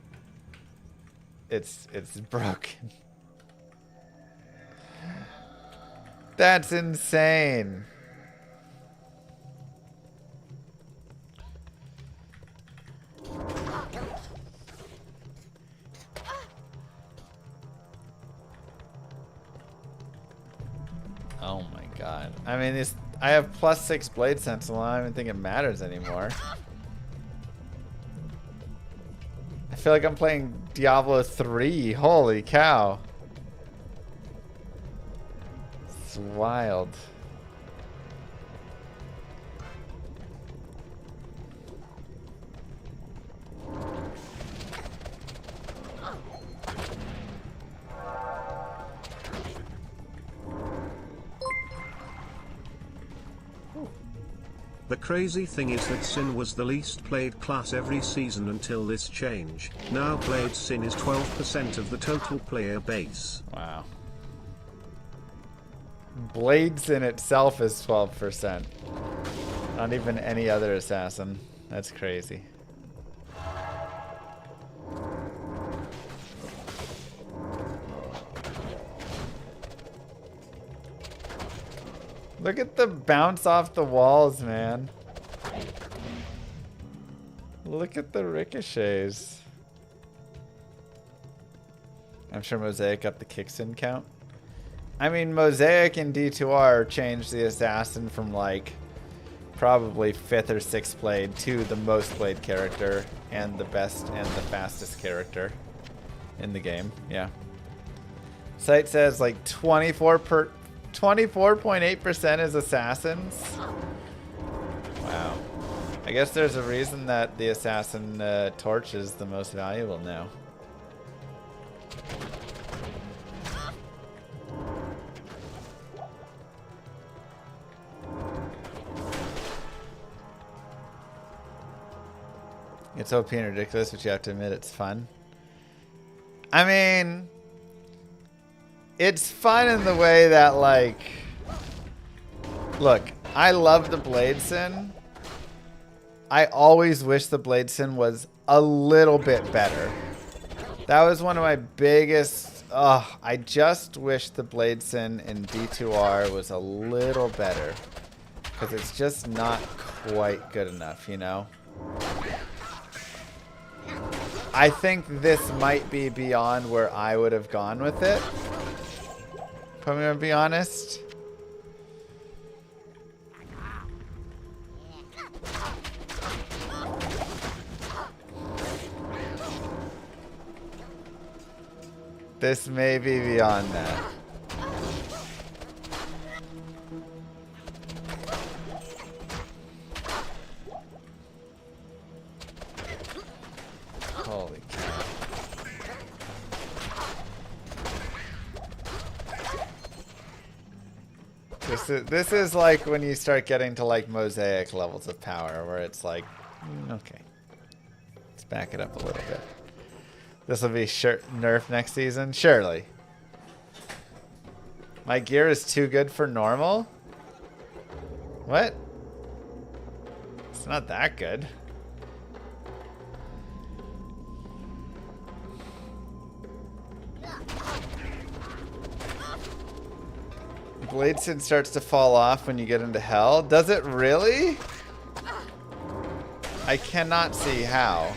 It's broken. That's insane. Oh my god. I mean, I have +6 blade sense, and I don't even think it matters anymore. I feel like I'm playing Diablo 3. Holy cow. It's wild. The crazy thing is that Sin was the least played class every season until this change. Now BLADESIN is 12% of the total player base. Wow. BLADESIN itself is 12%. Not even any other assassin. That's crazy. Look at the bounce off the walls, man. Look at the ricochets. I'm sure Mosaic up the kicks-in count. I mean, Mosaic and D2R changed the assassin from like probably 5th or 6th played to the most played character and the best and the fastest character in the game. Yeah. Site says like 24.8% is assassins. Wow. I guess there's a reason that the assassin torch is the most valuable now. It's OP and ridiculous, but you have to admit it's fun. I mean, it's fun in the way that, like, look, I love the BLADESIN. I always wish the BLADESIN was a little bit better. That was one of my biggest, I just wish the BLADESIN in D2R was a little better. Because it's just not quite good enough, you know? I think this might be beyond where I would have gone with it. If I'm gonna be honest. This may be beyond that. Holy cow. This is like when you start getting to like Mosaic levels of power where it's like, okay. back it up a little bit. This will be nerf next season? Surely. My gear is too good for normal? What? It's not that good. BLADESIN starts to fall off when you get into hell. Does it really? I cannot see how.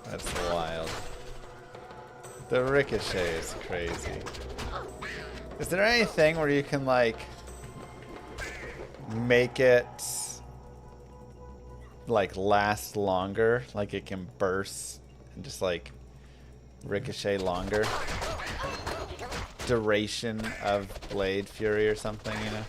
That's wild. The ricochet is crazy. Is there anything where you can like make it like last longer? Like it can burst and just like ricochet longer? Duration of blade fury or something, you know?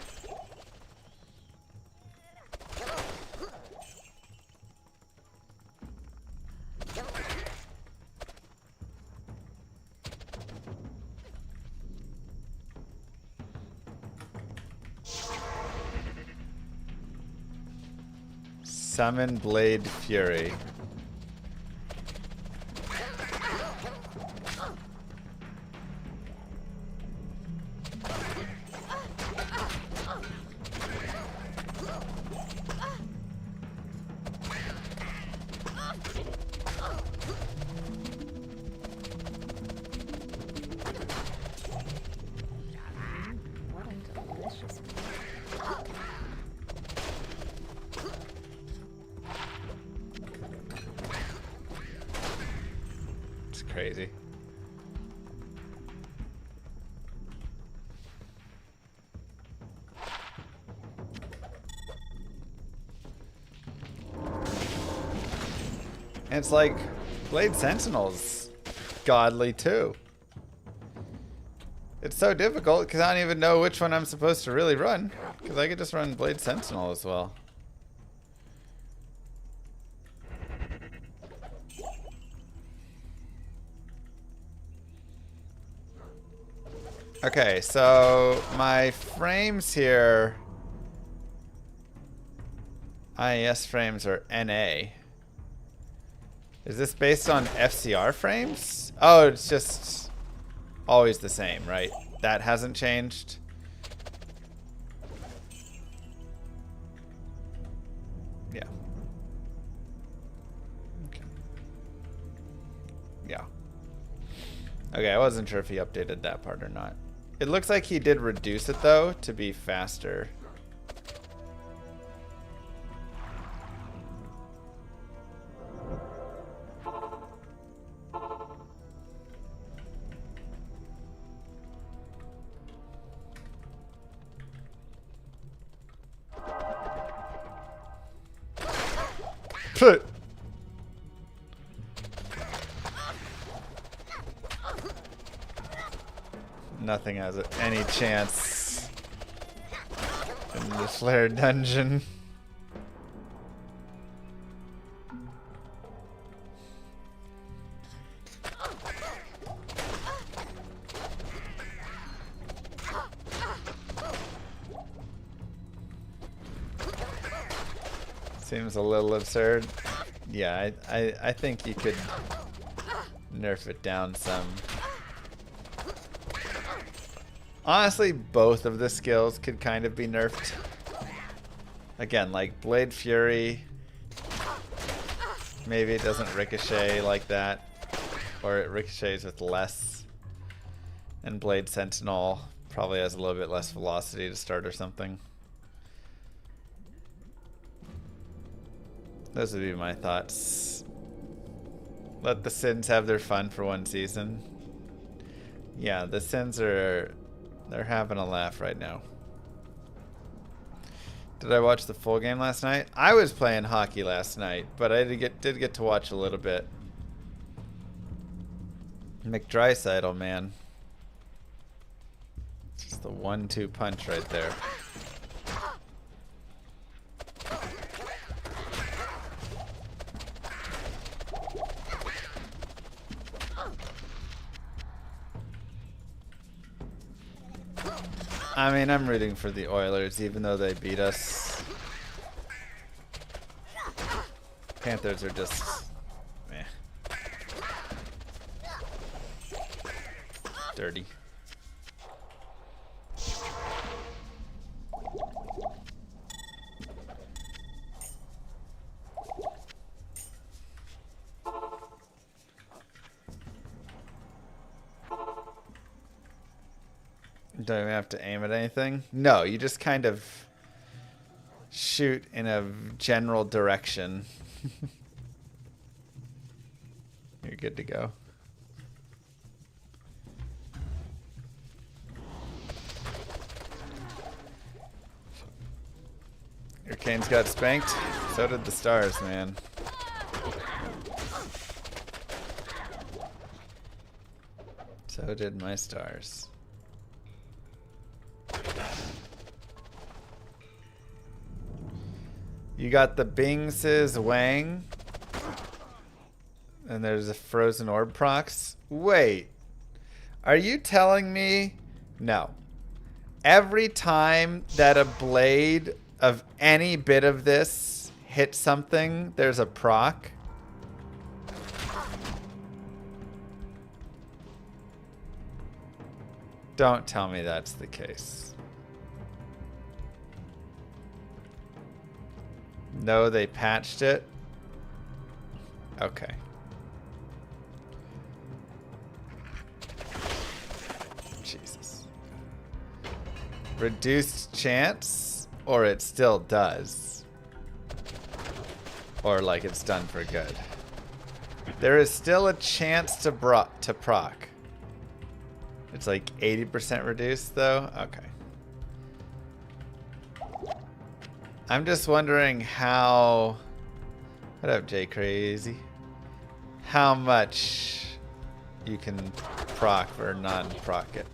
Summon Blade Fury. What a delicious It's crazy. And it's like Blade Sentinel's godly too. It's so difficult because I don't even know which one I'm supposed to really run. Because I could just run Blade Sentinel as well. Okay, so my frames here, IES frames are NA. Is this based on FCR frames? Oh, it's just always the same, right? That hasn't changed. Yeah. Okay. Yeah. Okay, I wasn't sure if he updated that part or not. It looks like he did reduce it though to be faster. Put. Nothing has any chance in the Flare dungeon. Seems a little absurd. Yeah, I think you could nerf it down some. Honestly, both of the skills could kind of be nerfed. Again, like Blade Fury, maybe it doesn't ricochet like that, or it ricochets with less. And Blade Sentinel probably has a little bit less velocity to start or something. Those would be my thoughts. Let the Sins have their fun for one season. Yeah, the Sins are... they're having a laugh right now. Did I watch the full game last night? I was playing hockey last night, but I did get to watch a little bit. McDrysaddle, man. Just the 1-2 punch right there. I mean, I'm rooting for the Oilers, even though they beat us. Panthers are just... meh. Dirty. Don't even have to aim at anything. No, you just kind of shoot in a general direction. You're good to go. Your Canes got spanked. So did the Stars, man. So did my Stars. You got the Bing's Wang. And there's a Frozen Orb procs. Wait. Are you telling me? No. Every time that a blade of any bit of this hits something, there's a proc? Don't tell me that's the case. No, they patched it. Okay. Jesus. Reduced chance, or it still does. Or like it's done for good. There is still a chance to proc. It's like 80% reduced though? Okay. I'm just wondering how... What up, Jay Crazy? How much you can proc or non-proc it.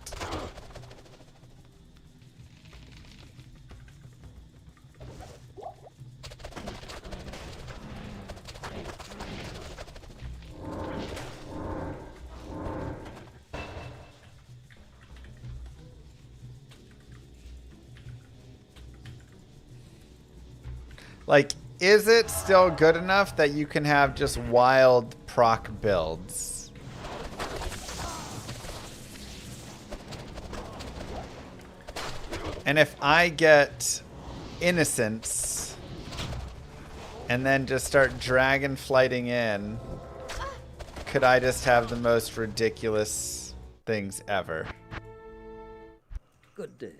Like, is it still good enough that you can have just wild proc builds? And if I get Innocence and then just start dragon flighting in, could I just have the most ridiculous things ever? Good day.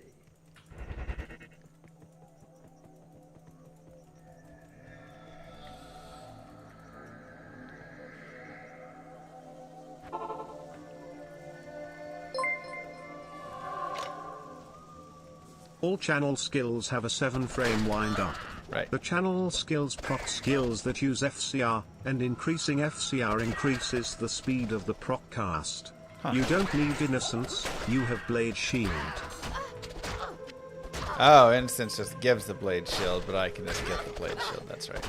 All channel skills have a 7-frame wind-up. Right. The channel skills proc skills that use FCR, and increasing FCR increases the speed of the proc cast. Huh. You don't need Innocence, you have Blade Shield. Oh, Innocence just gives the Blade Shield, but I can just get the Blade Shield, that's right.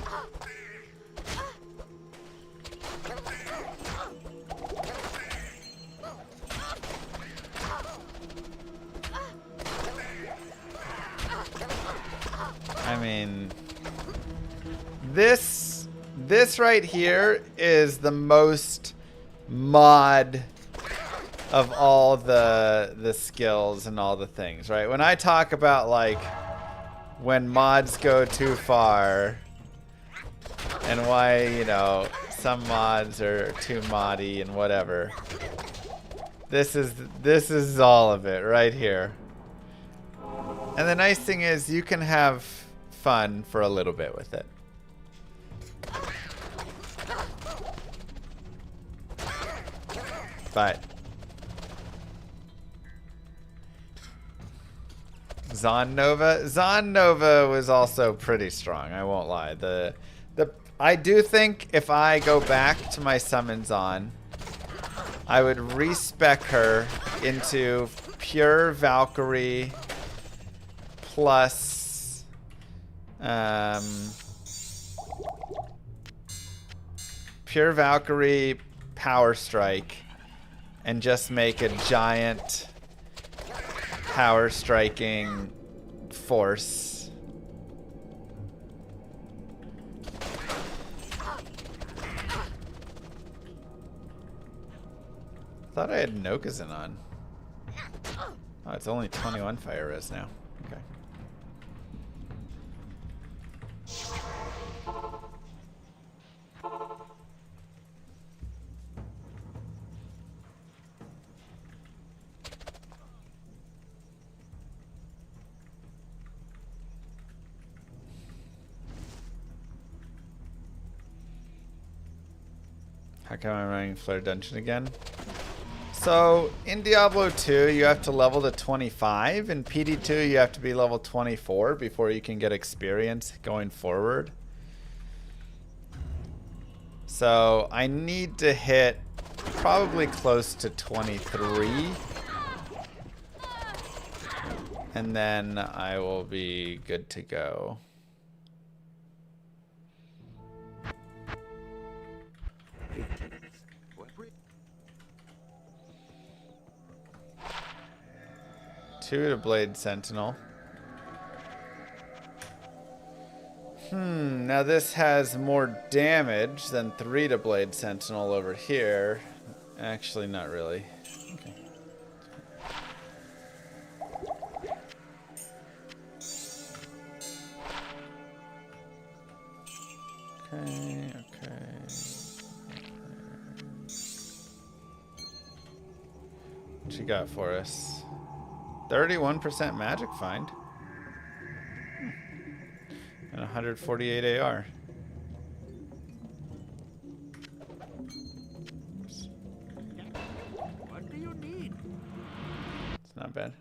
I mean, this right here is the most mod of all the skills and all the things, right? When I talk about like when mods go too far and why, you know, some mods are too moddy and whatever. This is all of it right here. And the nice thing is you can have fun for a little bit with it. But Zon Nova was also pretty strong, I won't lie. I do think if I go back to my summons on, I would respec her into pure Valkyrie plus pure Valkyrie power strike and just make a giant power striking force. Thought I had Nokazin on. Oh, it's only 21 fire res now. Okay. How come I'm running Flare Dungeon again? So, in Diablo 2, you have to level to 25. In PD2, you have to be level 24 before you can get experience going forward. So, I need to hit probably close to 23. And then I will be good to go. Two to Blade Sentinel. Now this has more damage than 3 to Blade Sentinel over here. Actually, not really. Okay. Okay. What you got for us? 31% magic find. And 148 AR. What do you need? It's not bad.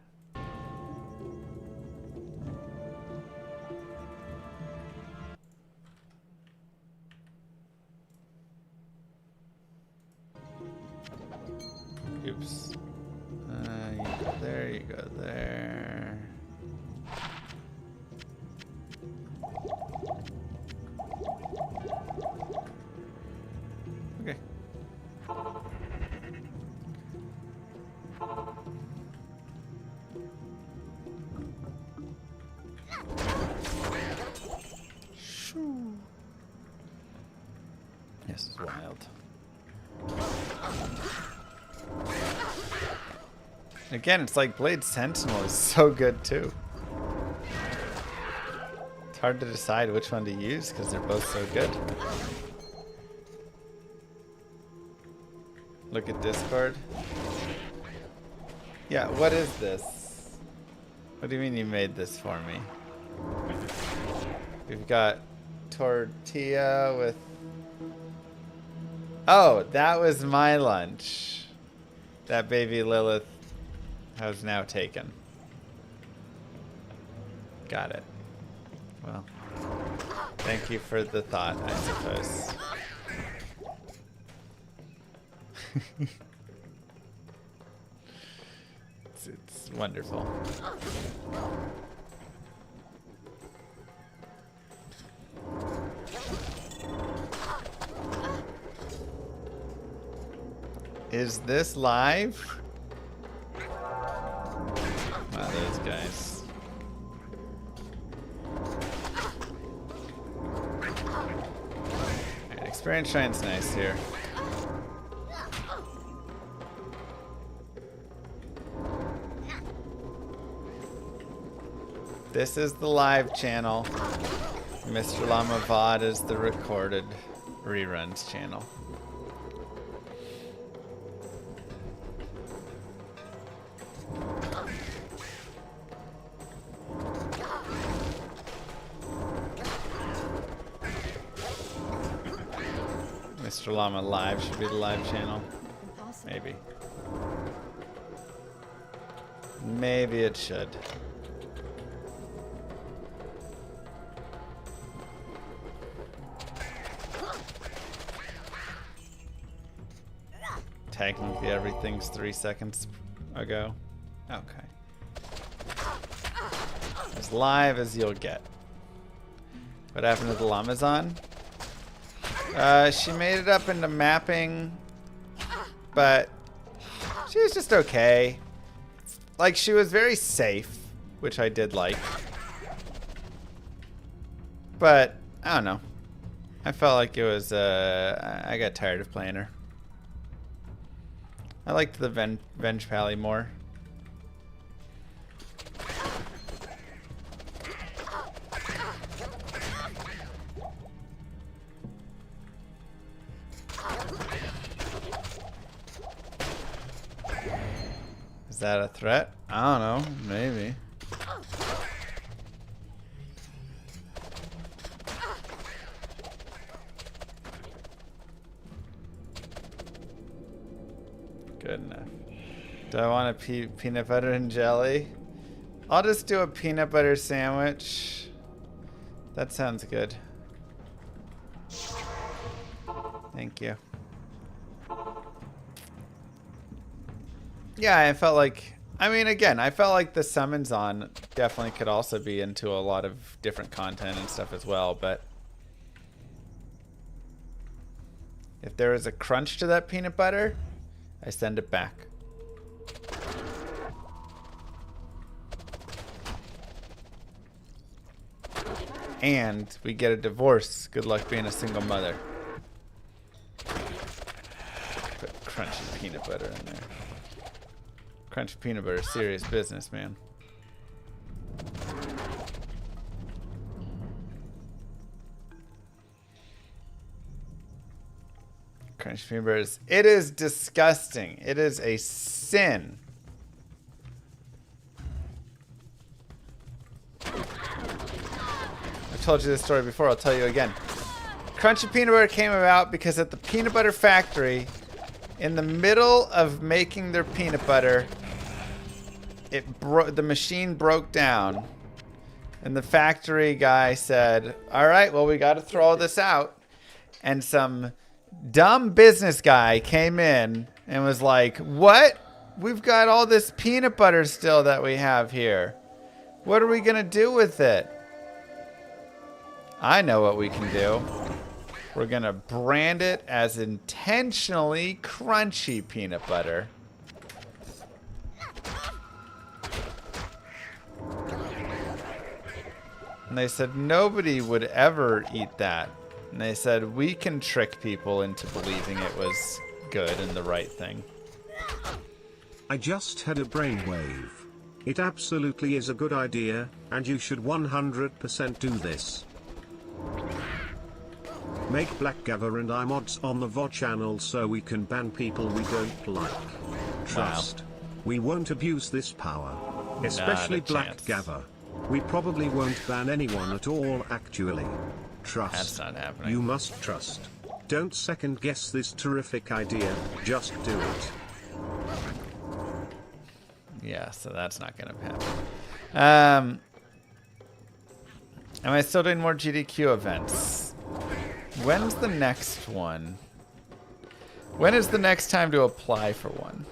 Oops. You go there, you go there. Okay. Shoo. This is wild. Again, it's like Blade Sentinel is so good too. It's hard to decide which one to use because they're both so good. Look at Discord. Yeah, what is this? What do you mean you made this for me? We've got tortilla with... Oh, that was my lunch. That baby Lilith has now taken. Got it. Well, thank you for the thought, I suppose. It's wonderful. Is this live? Wow, those guys. Alright, experience shine's nice here. This is the live channel. Mr. Llama VOD is the recorded reruns channel. Mr. Llama Live should be the live channel. Maybe. Maybe it should. technically everything's 3 seconds ago. Okay. As live as you'll get. What happened to the Lamazon? She made it up into mapping, but she was just okay. Like, she was very safe, which I did like. But, I don't know. I felt like it was, I got tired of playing her. I liked the Venge Pally more. Is that a threat? I don't know. Maybe. Good enough. Do I want a peanut butter and jelly? I'll just do a peanut butter sandwich. That sounds good. Thank you. Yeah, I felt like, I mean, again, I felt like the summons on definitely could also be into a lot of different content and stuff as well, but if there is a crunch to that peanut butter, I send it back. And we get a divorce. Good luck being a single mother. Put crunchy peanut butter in there. Crunchy peanut butter, serious business, man. Crunchy peanut butter it is disgusting. It is a sin. I've told you this story before, I'll tell you again. Crunchy peanut butter came about because at the peanut butter factory, in the middle of making their peanut butter, the machine broke down, and the factory guy said, "All right, well, we got to throw this out." And some dumb business guy came in and was like, "What? We've got all this peanut butter still that we have here. What are we gonna do with it?" I know what we can do. We're gonna brand it as intentionally crunchy peanut butter. And they said nobody would ever eat that. And they said we can trick people into believing it was good and the right thing. I just had a brainwave. It absolutely is a good idea, and you should 100% do this. Make Blackgather and I mods on the VOD channel so we can ban people we don't like. Trust. We won't abuse this power. Especially Blackgather. We probably won't ban anyone at all actually. Trust. That's not happening. You must trust. Don't second guess this terrific idea, just do it. Yeah, so that's not gonna happen. Am I still doing more GDQ events? When's the next one? When is the next time to apply for one?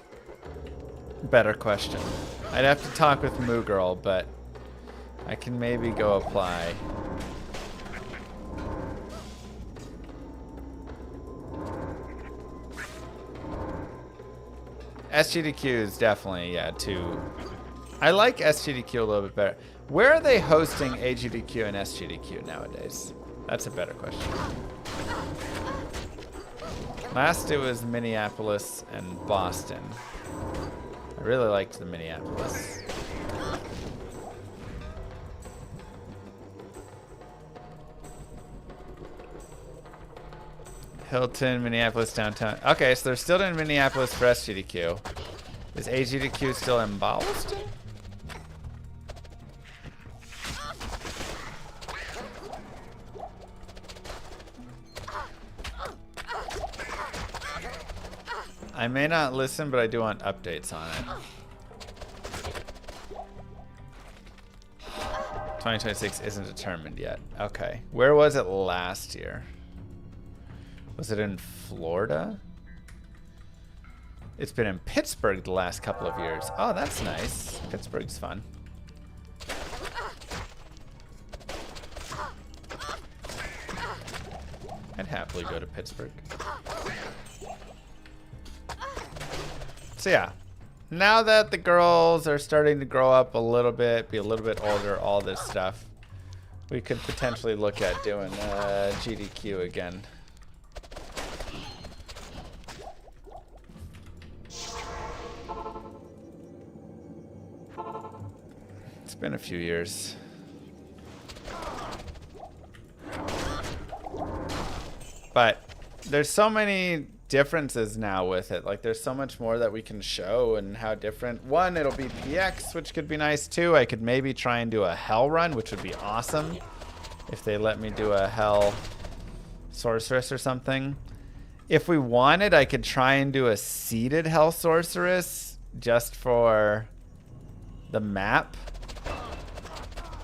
Better question. I'd have to talk with Moo Girl, but I can maybe go apply. SGDQ is definitely, yeah, too. I like SGDQ a little bit better. Where are they hosting AGDQ and SGDQ nowadays? That's a better question. Last it was Minneapolis and Boston. I really liked the Minneapolis. Hilton, Minneapolis, downtown. Okay, so they're still in Minneapolis for SGDQ. Is AGDQ still in Boston? I may not listen, but I do want updates on it. 2026 isn't determined yet. Okay. Where was it last year? Was it in Florida? It's been in Pittsburgh the last couple of years. Oh, that's nice. Pittsburgh's fun. I'd happily go to Pittsburgh. So yeah, now that the girls are starting to grow up a little bit, be a little bit older, all this stuff, we could potentially look at doing GDQ again. It's been a few years. But there's so many differences now with it. Like, there's so much more that we can show and how different. One, it'll be PX, which could be nice too. I could maybe try and do a Hell run, which would be awesome if they let me do a Hell Sorceress or something. If we wanted, I could try and do a seeded Hell Sorceress just for the map,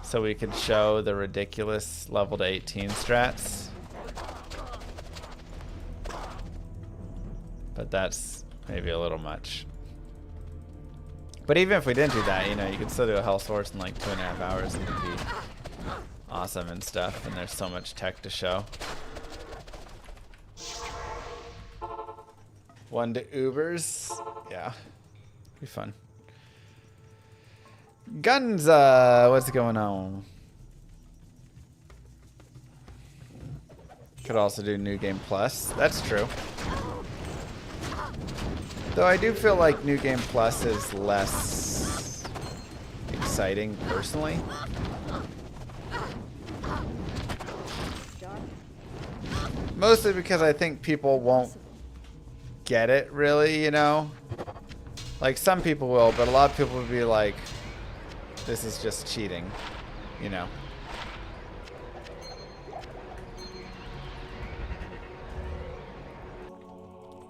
so we could show the ridiculous level to 18 strats. But that's maybe a little much. But even if we didn't do that, you know, you could still do a Hell Source in like 2.5 hours and it'd be awesome and stuff. And there's so much tech to show. One to Ubers. Yeah. Be fun. Gunza, what's going on? Could also do New Game Plus. That's true. Though I do feel like New Game Plus is less exciting personally. Mostly because I think people won't get it really, you know? Like, some people will, but a lot of people will be like, this is just cheating, you know?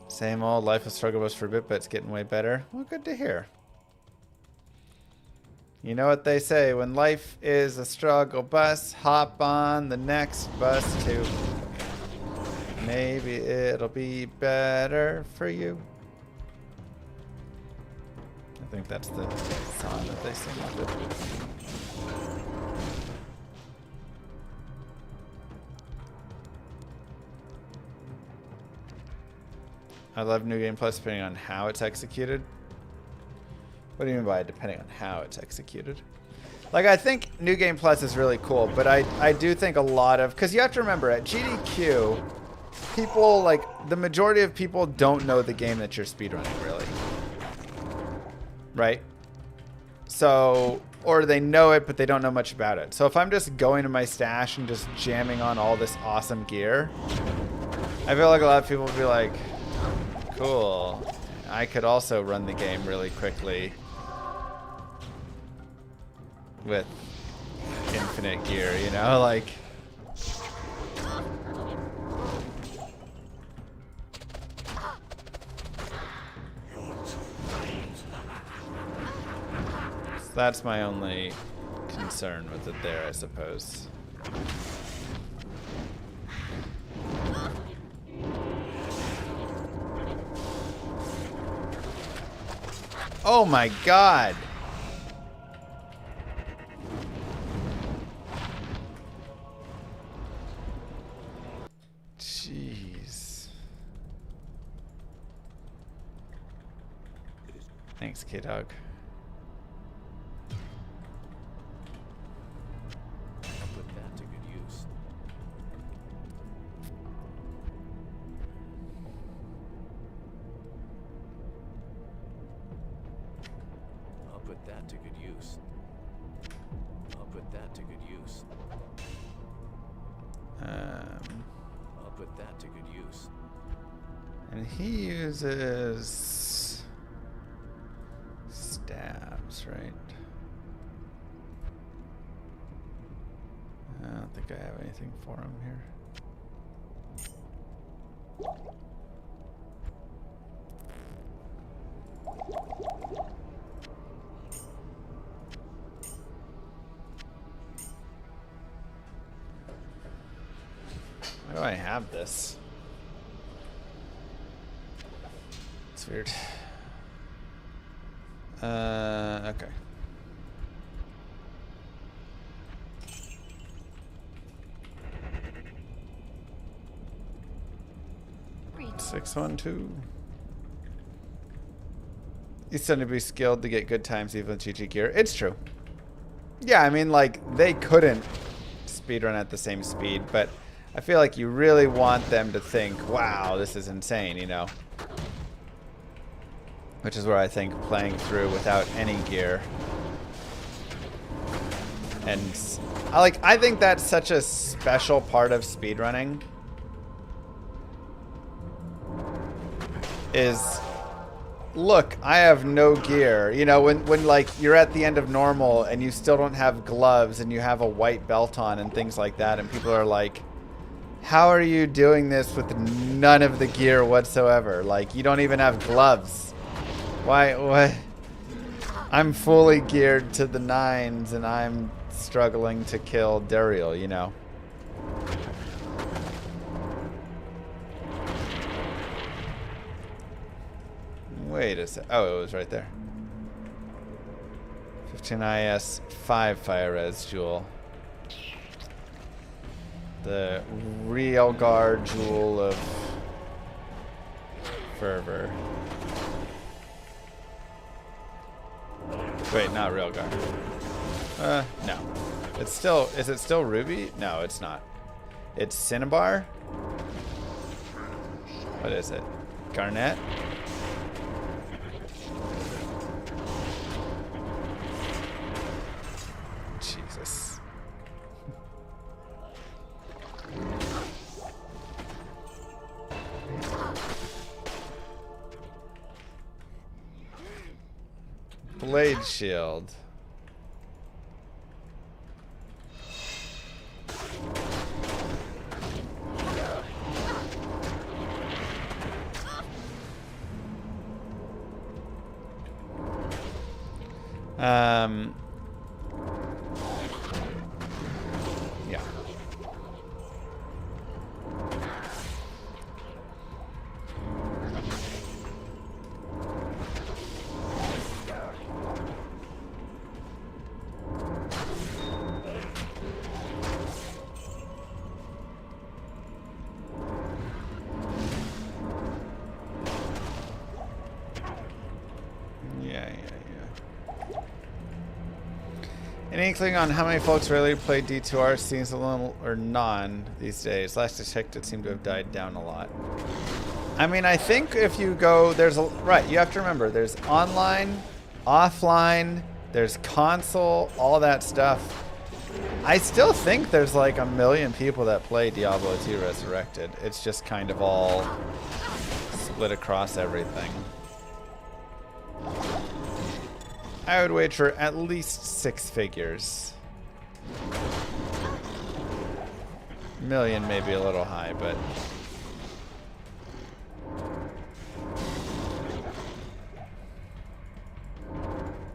Same old life of struggle bus for a bit, but it's getting way better. Well, good to hear. You know what they say, when life is a struggle bus, hop on the next bus too. Maybe it'll be better for you. I think that's the song that they sing with it. I love New Game Plus depending on how it's executed. What do you mean by depending on how it's executed? Like, I think New Game Plus is really cool, but I do think a lot of, because you have to remember, at GDQ, people, like, the majority of people don't know the game that you're speedrunning, really. Right? So, or they know it, but they don't know much about it. So if I'm just going to my stash and just jamming on all this awesome gear, I feel like a lot of people would be like, cool. I could also run the game really quickly with infinite gear, you know, like. So that's my only concern with it there, I suppose. Oh my god. Jeez. Thanks, K-Dog. I'll put that to good use. I'll put that to good use. I'll put that to good use. I'll put that to good use. And he uses stabs, right? I don't think I have anything for him here. Why do I have this? It's weird. Okay. Read. 612. You still need to be skilled to get good times even with GG gear. It's true. Yeah, I mean, like, they couldn't speedrun at the same speed, but I feel like you really want them to think, wow, this is insane, you know? Which is where I think playing through without any gear. And I think that's such a special part of speedrunning. Is, look, I have no gear. You know, when like you're at the end of normal and you still don't have gloves and you have a white belt on and things like that, and people are like, how are you doing this with none of the gear whatsoever? Like, you don't even have gloves. Why? What? I'm fully geared to the nines and I'm struggling to kill Duriel, you know. Wait a sec. Oh, it was right there. 15 IS 5 fire res jewel. The real guard jewel of fervor. Wait, not real guard. No. It's still, is it still ruby? No, it's not. It's cinnabar? What is it? Garnet? Jesus. Blade shield. Yeah. Any inkling on how many folks really play D2R? Seems a little or none these days. Last I checked, it seemed to have died down a lot. I mean, I think if you go, there's a, right, you have to remember, there's online, offline, there's console, all that stuff. I still think there's like 1 million people that play Diablo II Resurrected. It's just kind of all split across everything. I would wager at least 6 figures. 1 million may be a little high, but...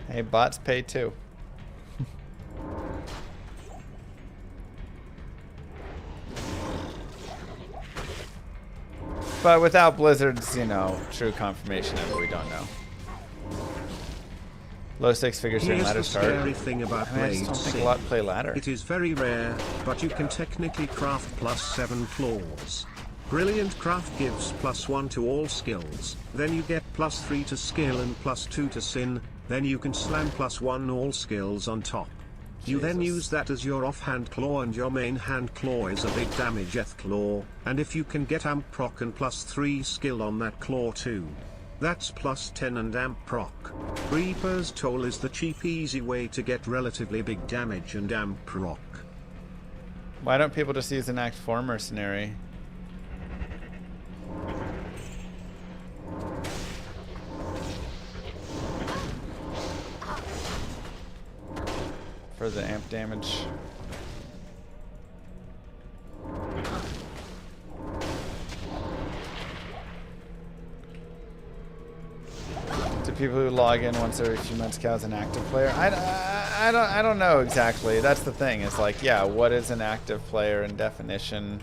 Hey, bots pay too. But without Blizzard's, you know, true confirmation of it, we don't know. Low 6 figures during ladder start. Here's the scary thing about I just don't think a lot play ladder. It is very rare, but you can technically craft +7 floors. Brilliant craft gives +1 to all skills, then you get +3 to skill and +2 to sin, then you can slam +1 all skills on top. You then use that as your offhand claw, and your main hand claw is a big damage claw, and if you can get amp proc and +3 skill on that claw too. That's +10 and amp proc. Reaper's Toll is the cheap easy way to get relatively big damage and amp proc. Why don't people just use an Act 4 mercenary? For the amp damage. Do people who log in once every few months count as an active player? I don't know exactly. That's the thing. It's like, yeah, what is an active player in definition?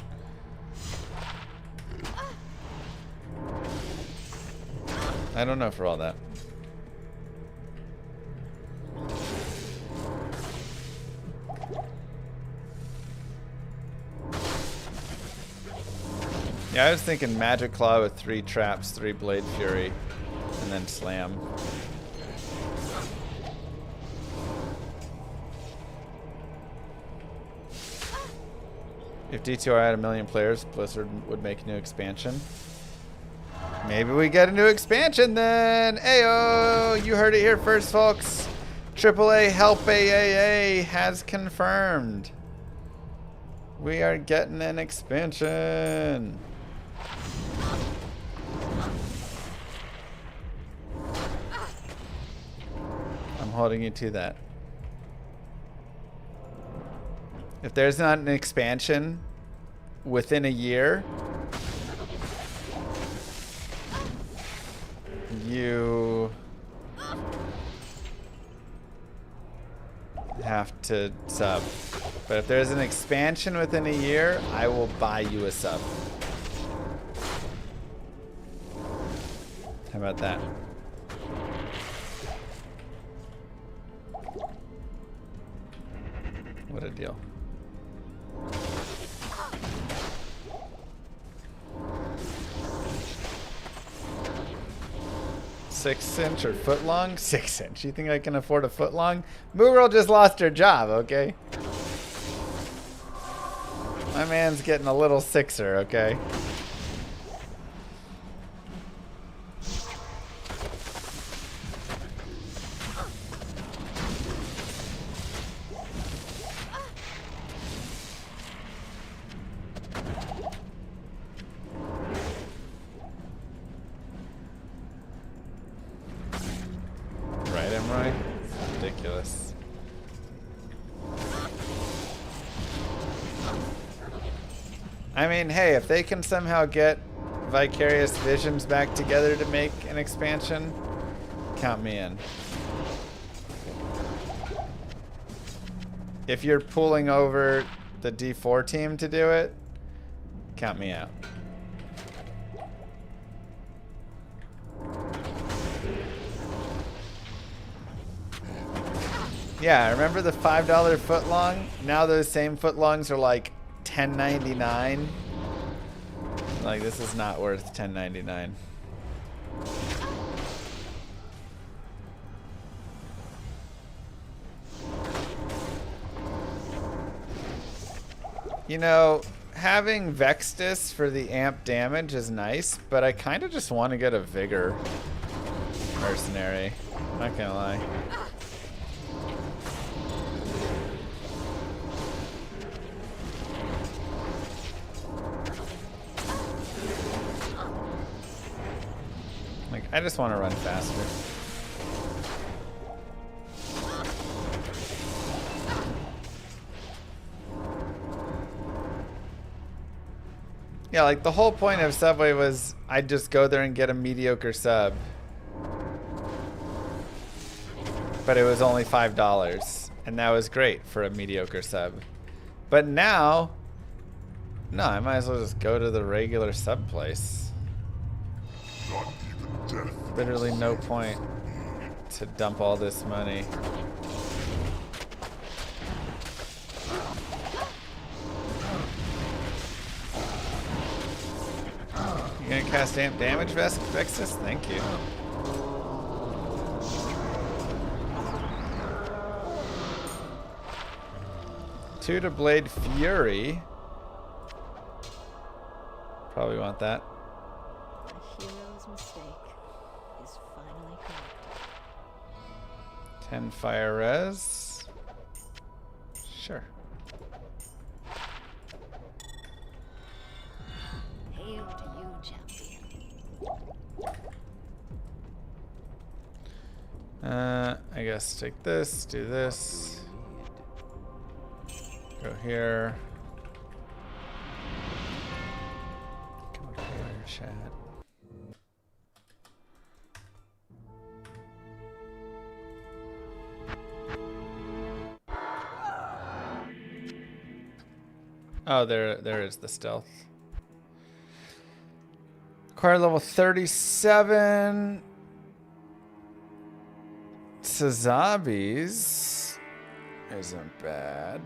I don't know for all that. Yeah, I was thinking Magic Claw with 3 traps, 3 Blade Fury, and then Slam. If D2R had 1 million players, Blizzard would make a new expansion. Maybe we get a new expansion then. Ayo, you heard it here first, folks. AAA Help AAA has confirmed. We are getting an expansion. I'm holding you to that. If there's not an expansion within a year, you have to sub. But if there's an expansion within a year, I will buy you a sub. How about that? What a deal. 6-inch or foot long? 6-inch. You think I can afford a foot long? Moo Girl just lost her job, okay? My man's getting a little 6er, okay? Ridiculous. I mean, hey, if they can somehow get Vicarious Visions back together to make an expansion, count me in. If you're pulling over the D4 team to do it, count me out. Yeah, remember the $5 footlong? Now those same footlongs are like $10.99. Like, this is not worth $10.99. You know, having Vextus for the amp damage is nice, but I kind of just want to get a Vigor mercenary. Not gonna lie. Like, I just want to run faster. Yeah, like the whole point of Subway was I'd just go there and get a mediocre sub. But it was only $5. And that was great for a mediocre sub. But now, no, I might as well just go to the regular sub place. Literally no point to dump all this money. You gonna cast amp damage, Vexus? Thank you. Two to Blade Fury. Probably want that. A hero's mistake is finally corrected. 10 fire res. Sure. Hail to you, champion. I guess take this, do this. Go here. Come over here, chat. Oh, there is the stealth. Acquired level 37. Sazabi's isn't bad.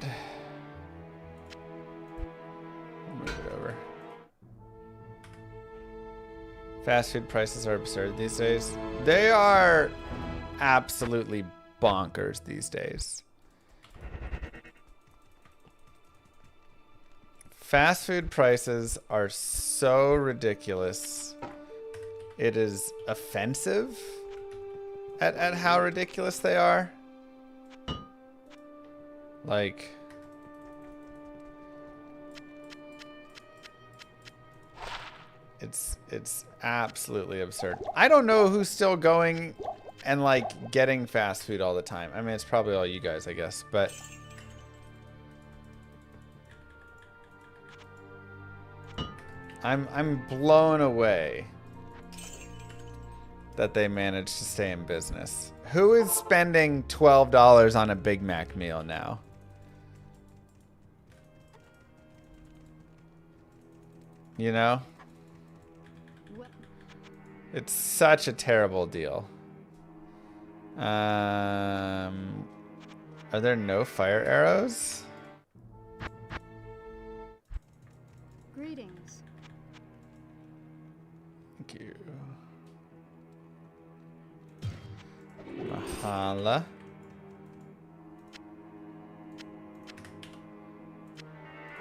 I'll move it over. Fast food prices are absurd these days. They are absolutely bonkers these days. Fast food prices are so ridiculous. It is offensive at how ridiculous they are. Like, it's absolutely absurd. I don't know who's still going and like getting fast food all the time. I mean, it's probably all you guys, I guess, but I'm blown away that they managed to stay in business. Who is spending $12 on a Big Mac meal now? You know? It's such a terrible deal. Are there no fire arrows? Greetings. Thank you. Mahala.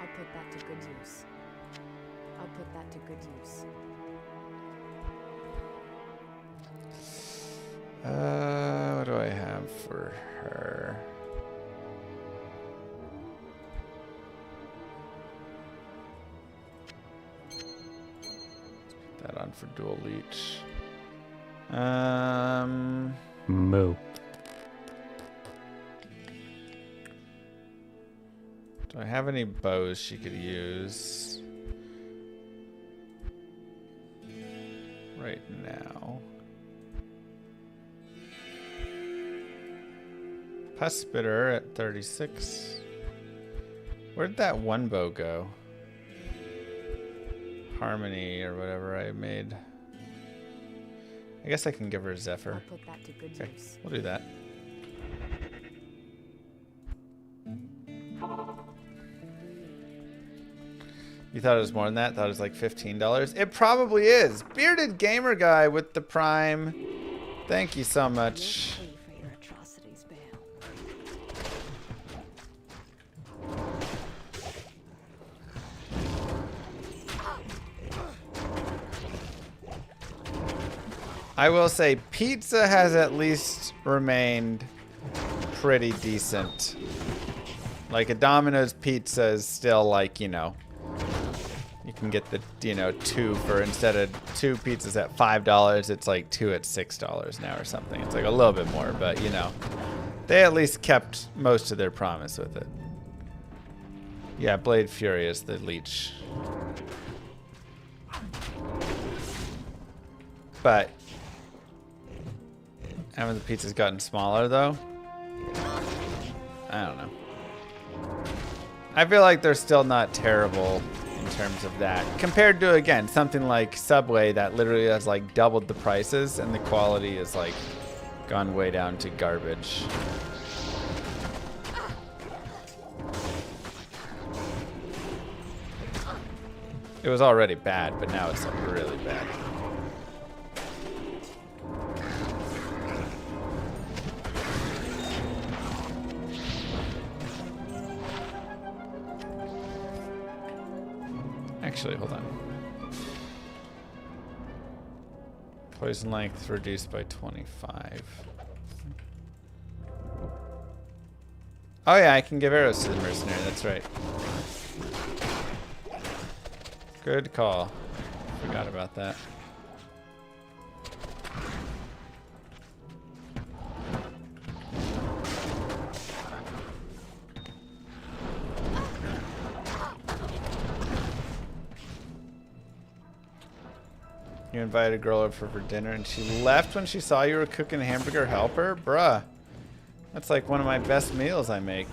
I'll put that to good use. I'll put that to good use. What do I have for her? Put that on for dual leech. Moo. Do I have any bows she could use right now? Pus Spitter at 36. Where'd that one bow go? Harmony or whatever I made. I guess I can give her a Zephyr. I'll put that to good Okay, use. we'll do that. You thought it was more than that? Thought it was like $15? It probably is. Bearded Gamer Guy with the Prime. Thank you so much. Pay for your atrocities, Bale. I will say pizza has at least remained pretty decent. Like a Domino's pizza is still like, you know, you can get the, you know, two for, instead of two pizzas at $5, it's like two at $6 now or something. It's like a little bit more, but you know, they at least kept most of their promise with it. Yeah, Blade Fury is the leech. But haven't the pizzas gotten smaller though? I don't know. I feel like they're still not terrible in terms of that. Compared to, again, something like Subway that literally has like doubled the prices and the quality is like gone way down to garbage. It was already bad, but now it's like really bad. Actually, hold on. Poison length reduced by 25. Oh yeah, I can give arrows to the mercenary, that's right. Good call. Forgot about that. You invited a girl over for dinner and she left when she saw you were cooking hamburger helper? Bruh. That's like one of my best meals I make.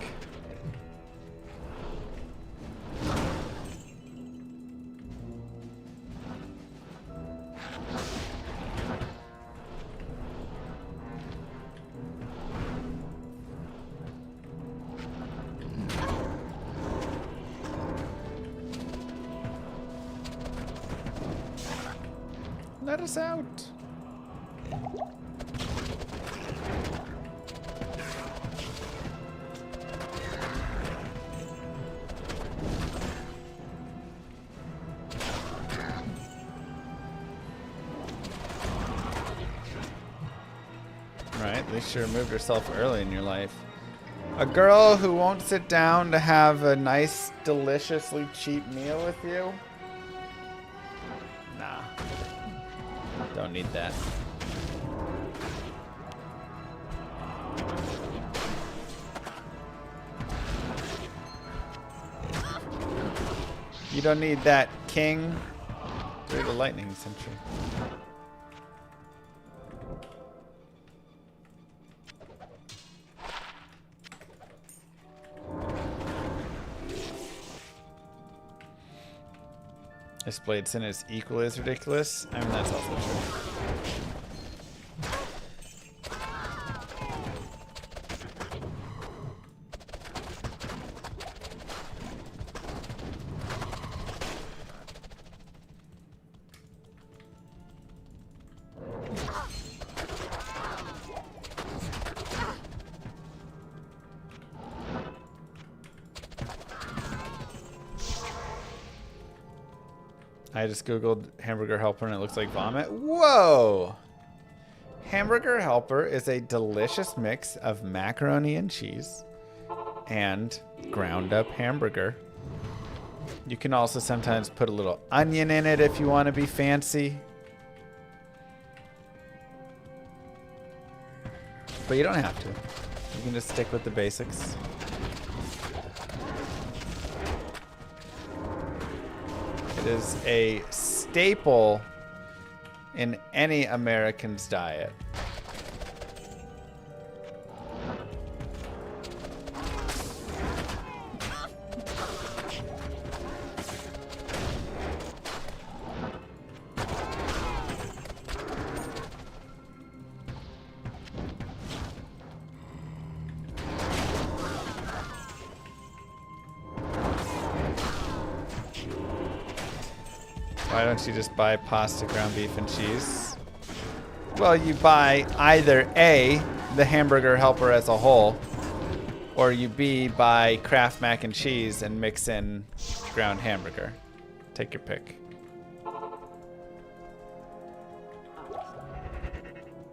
Let us out. Right, at least you removed yourself early in your life. A girl who won't sit down to have a nice, deliciously cheap meal with you? Nah. Don't need that. You don't need that, king. Through the lightning sentry. This BLADESIN is equally as ridiculous. I mean, that's also true. I just googled hamburger helper and it looks like vomit. Whoa! Hamburger helper is a delicious mix of macaroni and cheese and ground up hamburger. You can also sometimes put a little onion in it if you want to be fancy. But you don't have to. You can just stick with the basics. It is a staple in any American's diet. Why don't you just buy pasta, ground beef, and cheese? Well, you buy either A, the hamburger helper as a whole, or you B, buy Kraft mac and cheese and mix in ground hamburger. Take your pick.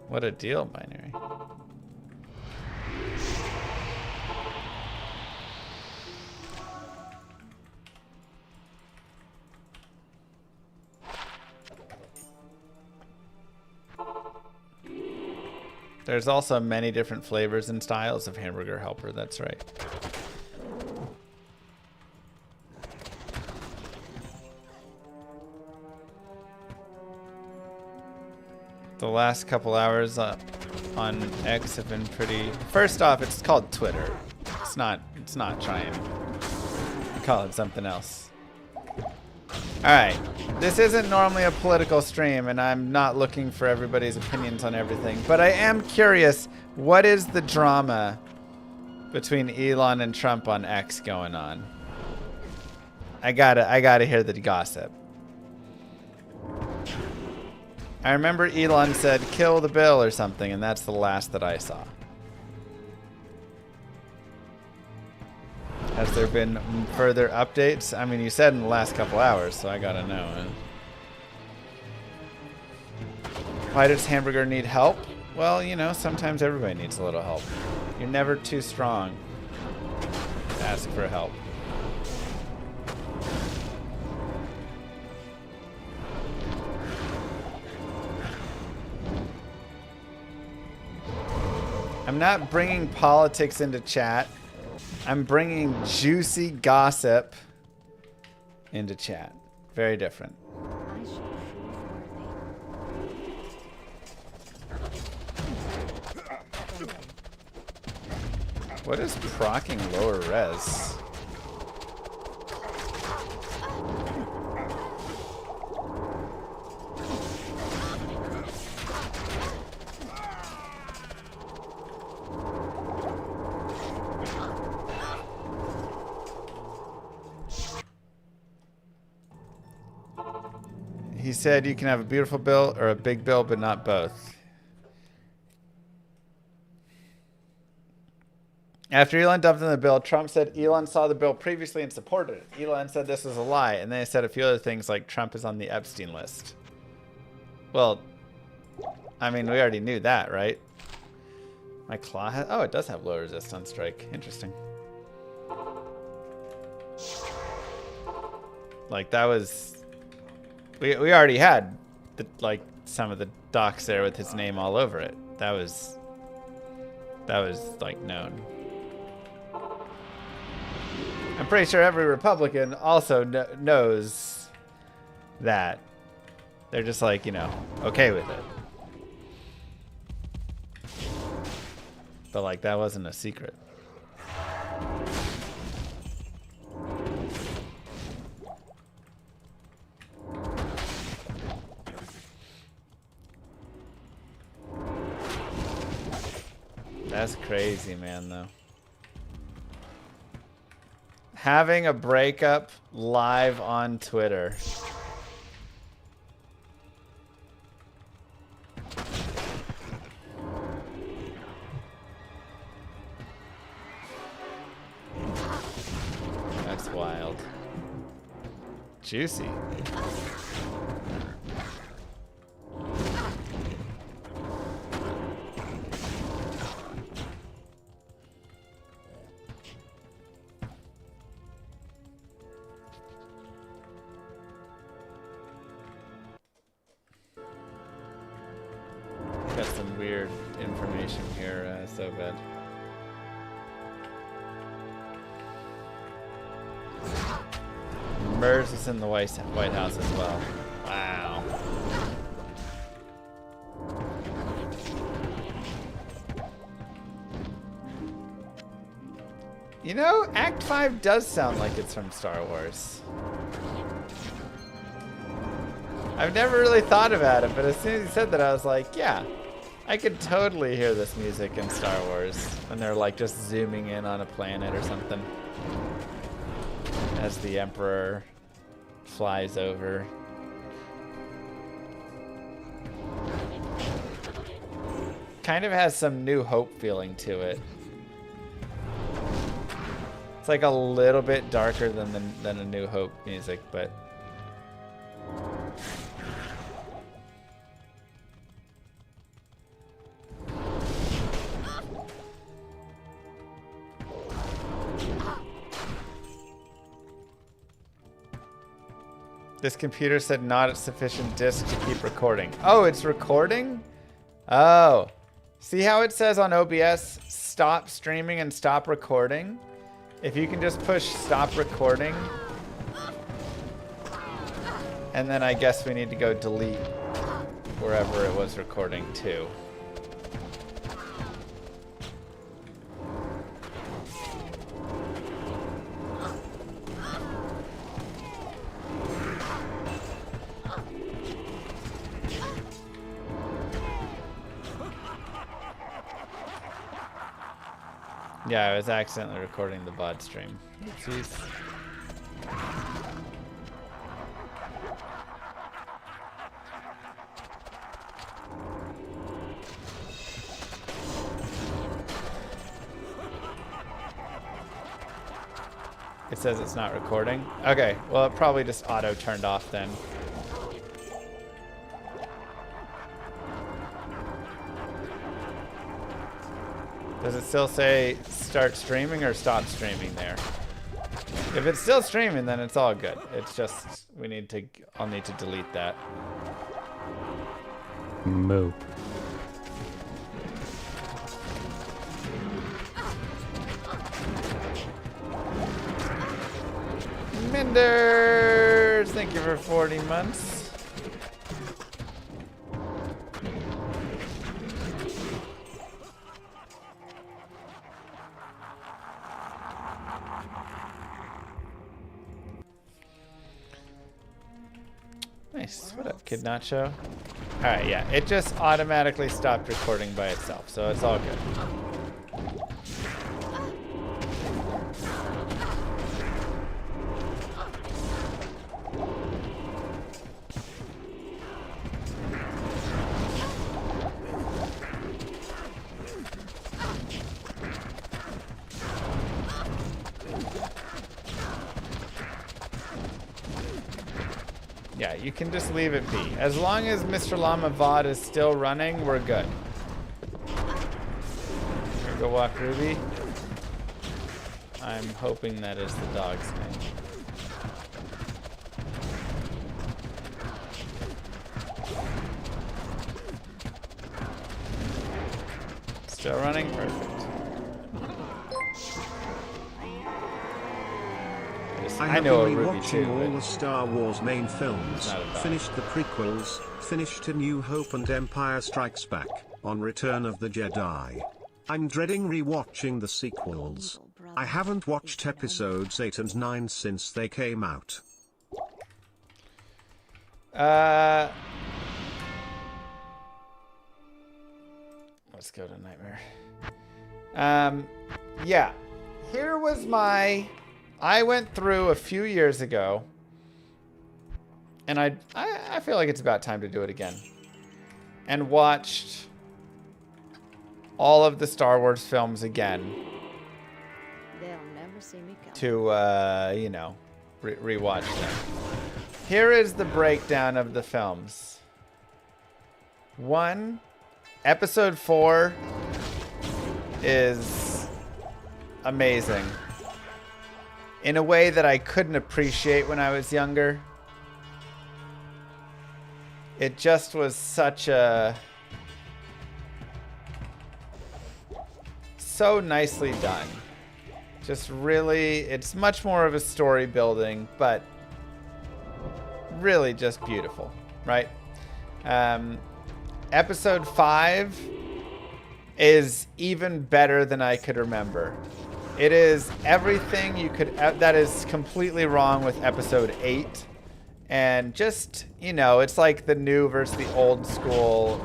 What a deal, binary. There's also many different flavors and styles of hamburger helper, that's right. The last couple hours on X have been pretty... First off, it's called Twitter. It's not trying to call it something else. Alright, this isn't normally a political stream, and I'm not looking for everybody's opinions on everything, but I am curious, what is the drama between Elon and Trump on X going on? I gotta hear the gossip. I remember Elon said, kill the bill or something, and that's the last that I saw. Has there been further updates? I mean, you said in the last couple hours, so I gotta know. Why does hamburger need help? Well, you know, sometimes everybody needs a little help. You're never too strong to ask for help. I'm not bringing politics into chat. I'm bringing juicy gossip into chat. Very different. I should What is proccing lower res? He said you can have a beautiful bill or a big bill, but not both. After Elon dumped in the bill, Trump said Elon saw the bill previously and supported it. Elon said this was a lie, and then he said a few other things like Trump is on the Epstein list. Well, I mean, we already knew that, right? My claw has... Oh, it does have low resist on strike. Interesting. Like, that was... We already had, like, some of the docs there with his name all over it. That was, like, known. I'm pretty sure every Republican also knows that. They're just like, you know, okay with it. But, like, that wasn't a secret. That's crazy, man, though. Having a breakup live on Twitter. That's wild. Juicy. Got some weird information here, so bad. MERS is in the White House as well. Wow. You know, Act 5 does sound like it's from Star Wars. I've never really thought about it, but as soon as you said that, I was like, yeah, I could totally hear this music in Star Wars when they're like just zooming in on a planet or something as the Emperor flies over. Kind of has some New Hope feeling to it. It's like a little bit darker than a New Hope music, but this computer said not a sufficient disk to keep recording. Oh, it's recording? Oh. See how it says on OBS, stop streaming and stop recording? If you can just push stop recording, and then I guess we need to go delete wherever it was recording to. Yeah, I was accidentally recording the VOD stream. Oopsies. It says it's not recording. Okay, well, it probably just auto turned off then. Does it still say start streaming or stop streaming there? If it's still streaming, then it's all good. It's just I'll need to delete that. Moo. Minders, thank you for 40 months. Nice. What up, Kid Nacho? Alright, yeah. It just automatically stopped recording by itself, so it's all good. Yeah, you can just leave it be. As long as Mr. Llama VOD is still running, we're good. Here, go walk Ruby. I'm hoping that is the dog's name. Still running? Perfect. I know a been Ruby rewatching too. all the Star Wars main films, finished the prequels, finished A New Hope and Empire Strikes Back, on Return of the Jedi. I'm dreading rewatching the sequels. I haven't watched episodes 8 and 9 since they came out. Let's go to Nightmare. Yeah. Here was my... I went through a few years ago, and I feel like it's about time to do it again, and watched all of the Star Wars films again. They'll never see me coming. To, you know, rewatch them. Here is the breakdown of the films. 1, Episode 4 is amazing. In a way that I couldn't appreciate when I was younger. It just was such a... so nicely done. Just really, it's much more of a story building, but really just beautiful, right? Episode 5 is even better than I could remember. It is everything you could... that is completely wrong with episode 8. And just, you know, it's like the new versus the old school,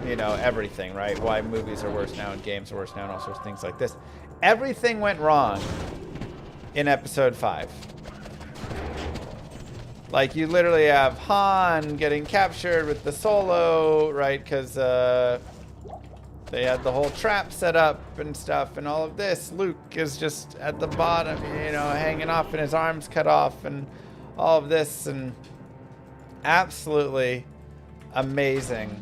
you know, everything, right? Why movies are worse now and games are worse now and all sorts of things like this. Everything went wrong in episode 5. Like, you literally have Han getting captured with the Solo, right? Because, they had the whole trap set up and stuff and all of this. Luke is just at the bottom, you know, hanging off and his arms cut off and all of this, and absolutely amazing.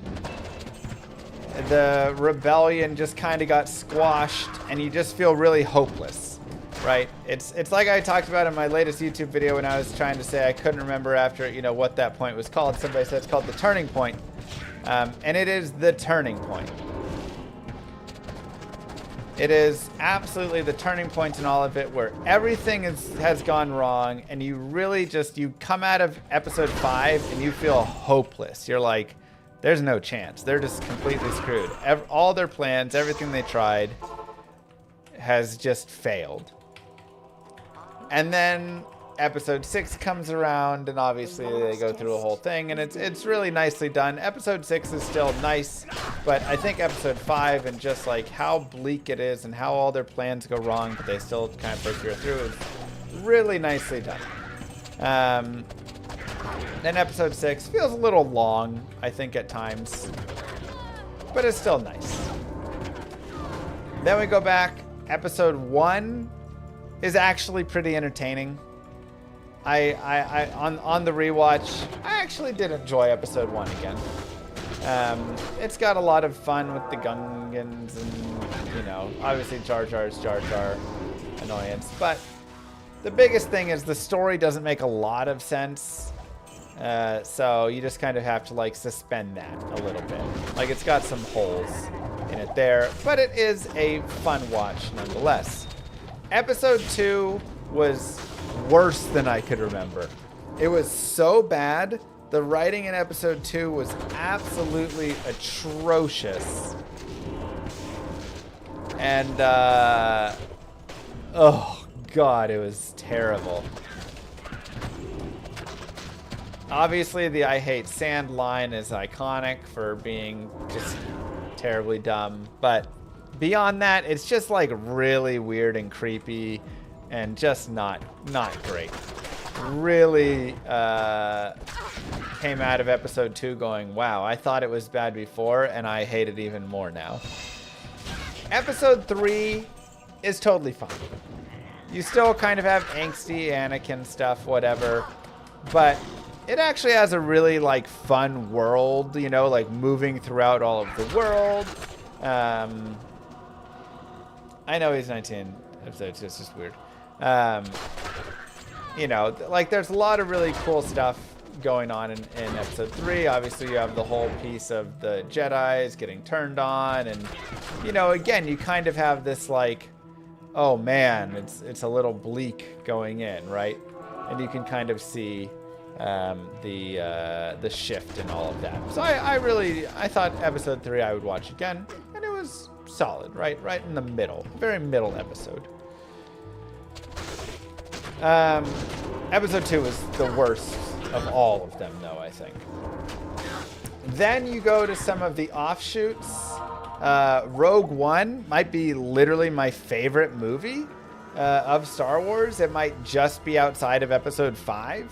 The rebellion just kind of got squashed and you just feel really hopeless, right? It's like I talked about in my latest YouTube video when I was trying to say I couldn't remember after, you know, what that point was called. Somebody said it's called the turning point. And it is the turning point. It is absolutely the turning point in all of it where everything has gone wrong and you really just, you come out of episode 5 and you feel hopeless. You're like, there's no chance. They're just completely screwed. All their plans, everything they tried has just failed. And then episode 6 comes around and obviously they go through a whole thing and it's really nicely done. Episode 6 is still nice, but I think episode 5 and just like how bleak it is and how all their plans go wrong but they still kind of persevere through is really nicely done. Then episode 6 feels a little long, I think, at times, but it's still nice. Then we go back. Episode 1 is actually pretty entertaining. On the rewatch, I actually did enjoy episode 1 again. It's got a lot of fun with the Gungans and, you know, obviously Jar Jar's Jar Jar annoyance. But the biggest thing is the story doesn't make a lot of sense. So you just kind of have to like suspend that a little bit. Like it's got some holes in it there, but it is a fun watch nonetheless. Episode 2 was worse than I could remember. It was so bad. The writing in episode 2 was absolutely atrocious. And, oh God, it was terrible. Obviously, the I hate sand line is iconic for being just terribly dumb. But beyond that, it's just like really weird and creepy and just not great. Really came out of episode 2 going, wow, I thought it was bad before and I hate it even more now. Episode 3 is totally fine. You still kind of have angsty Anakin stuff, whatever, but it actually has a really like fun world, you know, like moving throughout all of the world. I know he's 19 episodes, it's just weird. You know, like there's a lot of really cool stuff going on in episode 3. Obviously you have the whole piece of the Jedis getting turned on, and you know, again, you kind of have this like, oh man, it's a little bleak going in, right? And you can kind of see the shift and all of that. So I thought episode 3 I would watch again, and it was solid, right in the middle, very middle episode. Episode 2 was the worst of all of them, though, I think. Then you go to some of the offshoots. Rogue One might be literally my favorite movie of Star Wars. It might just be outside of episode 5.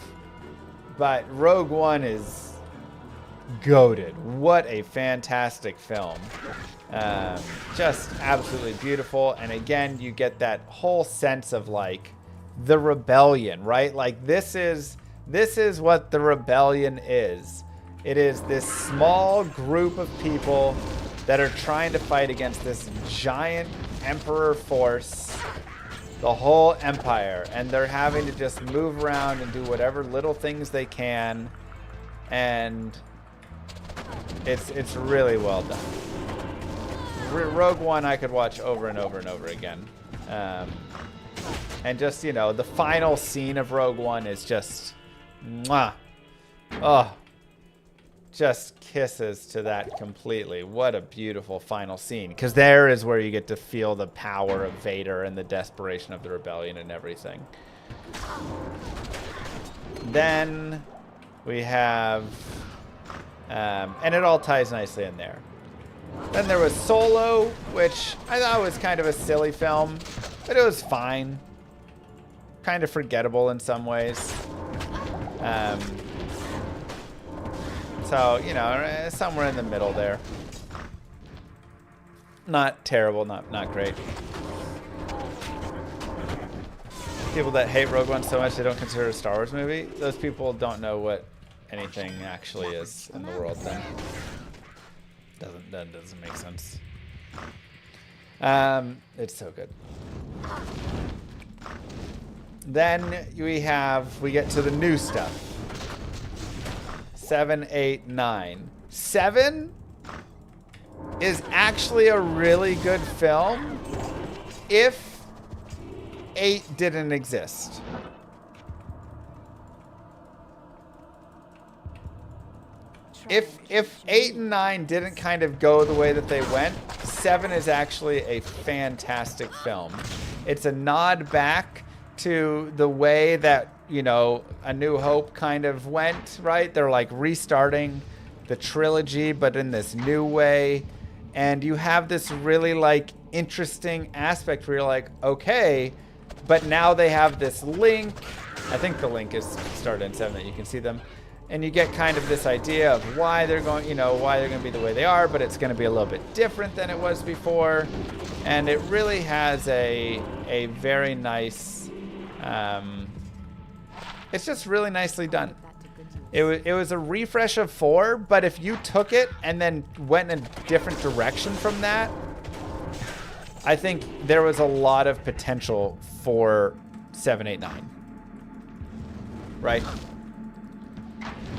But Rogue One is goated. What a fantastic film. Just absolutely beautiful. And again, you get that whole sense of like the rebellion, right? Like this is what the rebellion is. It is this small group of people that are trying to fight against this giant emperor force, the whole empire, and they're having to just move around and do whatever little things they can, and it's really well done. Rogue One I could watch over and over and over again. And just, you know, the final scene of Rogue One is just mwah. Oh, just kisses to that completely. What a beautiful final scene. Because there is where you get to feel the power of Vader and the desperation of the rebellion and everything. Then we have... and it all ties nicely in there. Then there was Solo, which I thought was kind of a silly film, but it was fine. Kind of forgettable in some ways. So, you know, somewhere in the middle there. Not terrible, not great. People that hate Rogue One so much they don't consider it a Star Wars movie, those people don't know what anything actually is in the world then. That doesn't make sense. It's so good. Then we get to the new stuff. 7, 8, 9. 7 is actually a really good film if 8 didn't exist. If 8 and 9 didn't kind of go the way that they went, 7 is actually a fantastic film. It's a nod back to the way that, you know, A New Hope kind of went, right? They're like restarting the trilogy, but in this new way. And you have this really like interesting aspect where you're like, okay, but now they have this link. I think the link is started in 7 that you can see them. And you get kind of this idea of why they're going, you know, why they're going to be the way they are, but it's going to be a little bit different than it was before. And it really has a very nice, it's just really nicely done. It was a refresh of 4, but if you took it and then went in a different direction from that, I think there was a lot of potential for 7, 8, 9. Right?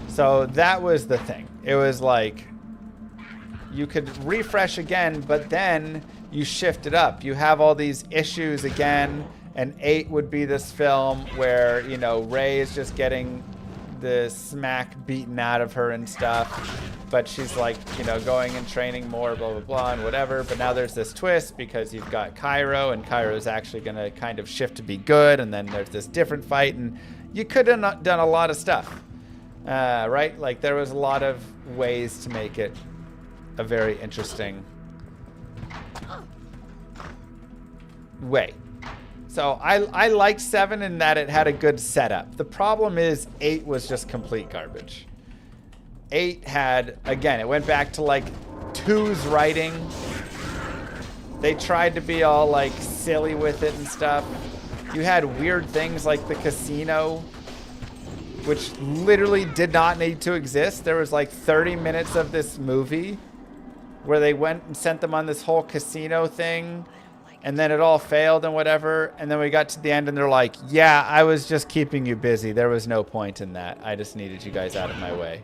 So that was the thing. It was like you could refresh again, but then you shift it up. You have all these issues again, and 8 would be this film where, you know, Rey is just getting the smack beaten out of her and stuff, but she's like, you know, going and training more, blah, blah, blah, and whatever. But now there's this twist because you've got Cairo, and Cairo's actually going to kind of shift to be good, and then there's this different fight, and you could have done a lot of stuff. Right? Like there was a lot of ways to make it a very interesting way. So I liked 7 in that it had a good setup. The problem is 8 was just complete garbage. 8 had, again, it went back to like 2's writing. They tried to be all like silly with it and stuff. You had weird things like the casino which literally did not need to exist. There was like 30 minutes of this movie where they went and sent them on this whole casino thing, and then it all failed and whatever. And then we got to the end and they're like, yeah, I was just keeping you busy. There was no point in that. I just needed you guys out of my way.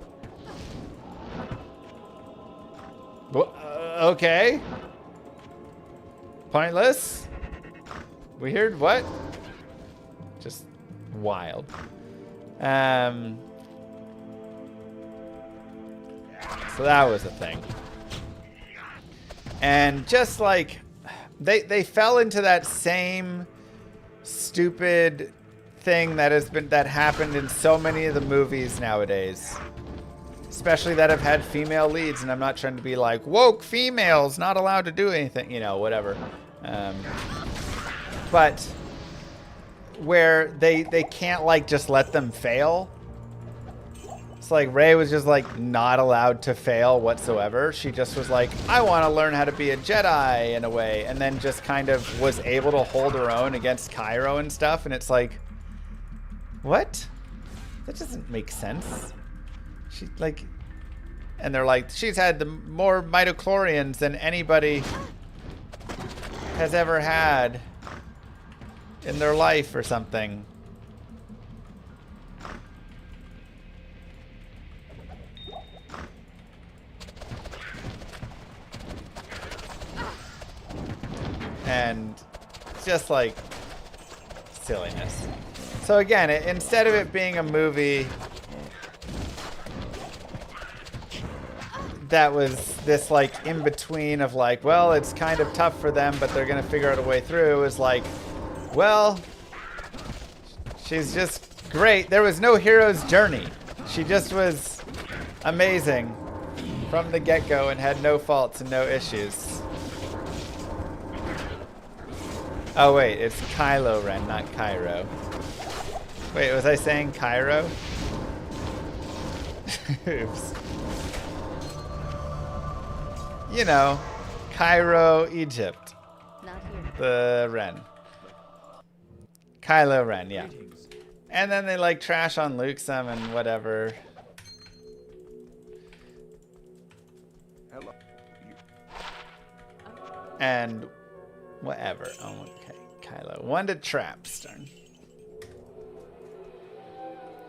Okay. Pointless. Weird. What? Just wild. So that was a thing. And just like they fell into that same stupid thing that happened in so many of the movies nowadays. Especially that have had female leads, and I'm not trying to be like, woke females, not allowed to do anything, you know, whatever. But where they can't, like, just let them fail. It's like Rey was just, like, not allowed to fail whatsoever. She just was like, I want to learn how to be a Jedi in a way, and then just kind of was able to hold her own against Cairo and stuff, and it's like, what? That doesn't make sense. She, like, and they're like, she's had the more midichlorians than anybody has ever had in their life or something. And just like silliness. So again, instead of it being a movie that was this like in between of like, well, it's kind of tough for them, but they're gonna figure out a way through, is like, well, she's just great. There was no hero's journey. She just was amazing from the get-go and had no faults and no issues. Oh wait, it's Kylo Ren, not Cairo. Wait, was I saying Cairo? Oops. You know, Cairo, Egypt. Not here. The Ren. Kylo Ren, yeah. And then they like trash on Luke some and whatever. And whatever. Oh, okay. Kylo. One to traps, darn.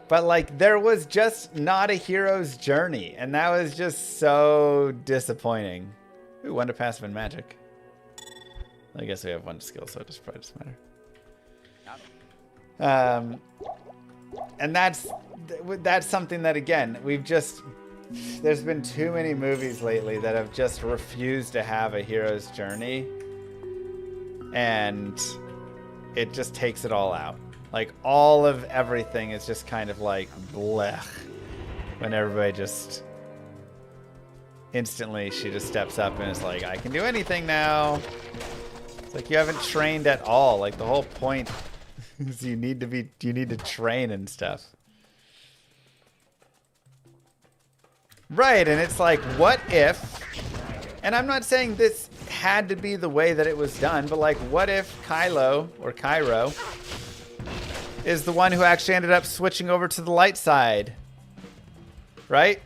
But like there was just not a hero's journey, and that was just so disappointing. Ooh, one to passive and magic. I guess we have one skill, so it probably doesn't matter. And that's something that, again, there's been too many movies lately that have just refused to have a hero's journey, and it just takes it all out. Like, all of everything is just kind of like, blech. When everybody just instantly, she just steps up and is like, I can do anything now. It's like, you haven't trained at all. Like, the whole point is you need to train and stuff. Right, and it's like, what if, and I'm not saying this had to be the way that it was done, but like, what if Kylo, or Cairo, is the one who actually ended up switching over to the light side, right?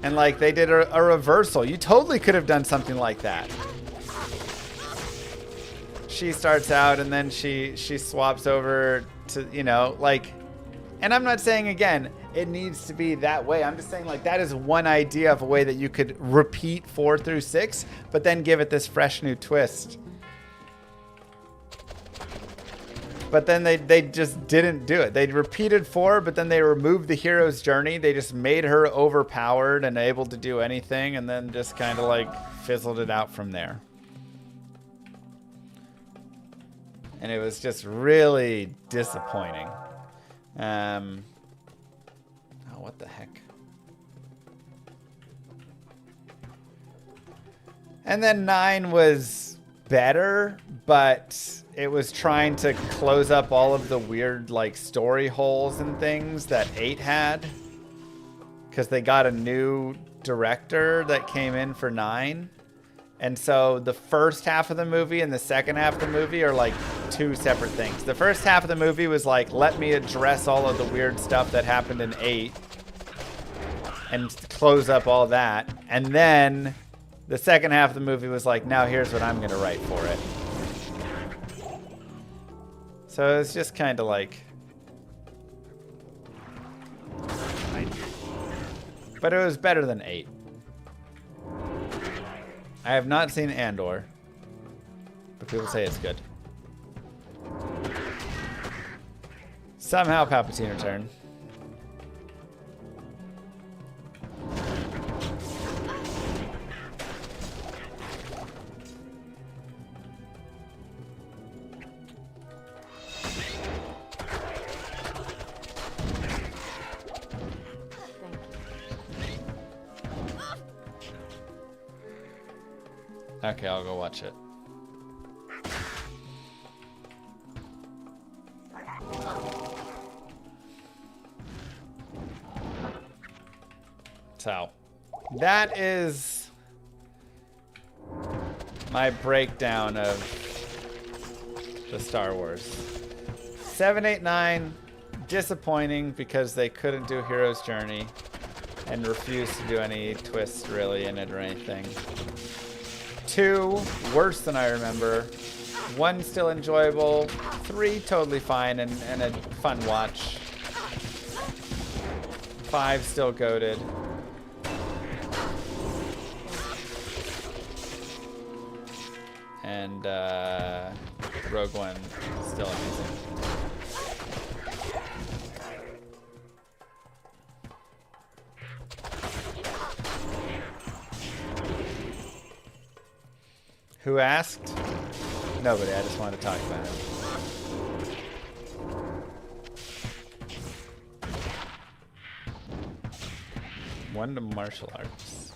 And like they did a reversal. You totally could have done something like that. She starts out and then she swaps over to, you know, like, and I'm not saying, again, it needs to be that way. I'm just saying, like, that is one idea of a way that you could repeat 4 through 6, but then give it this fresh new twist. But then they just didn't do it. They repeated 4, but then they removed the hero's journey. They just made her overpowered and able to do anything, and then just kind of like fizzled it out from there. And it was just really disappointing. Oh, what the heck? And then 9 was better, but it was trying to close up all of the weird like story holes and things that 8 had, because they got a new director that came in for 9, And so the first half of the movie and the second half of the movie are like two separate things. The first half of the movie was like, let me address all of the weird stuff that happened in 8 and close up all that. And then the second half of the movie was like, now here's what I'm going to write for it. So it's just kind of like... But it was better than 8. I have not seen Andor, but people say it's good. Somehow Palpatine returned. Okay, I'll go watch it. So, that is my breakdown of the Star Wars. 7, 8, 9, disappointing because they couldn't do Hero's Journey and refused to do any twists really in it or anything. 2, worse than I remember. 1, still enjoyable. 3, totally fine and a fun watch. 5, still goated. And Rogue One, still amazing. Who asked? Nobody, I just wanted to talk about it. One to martial arts.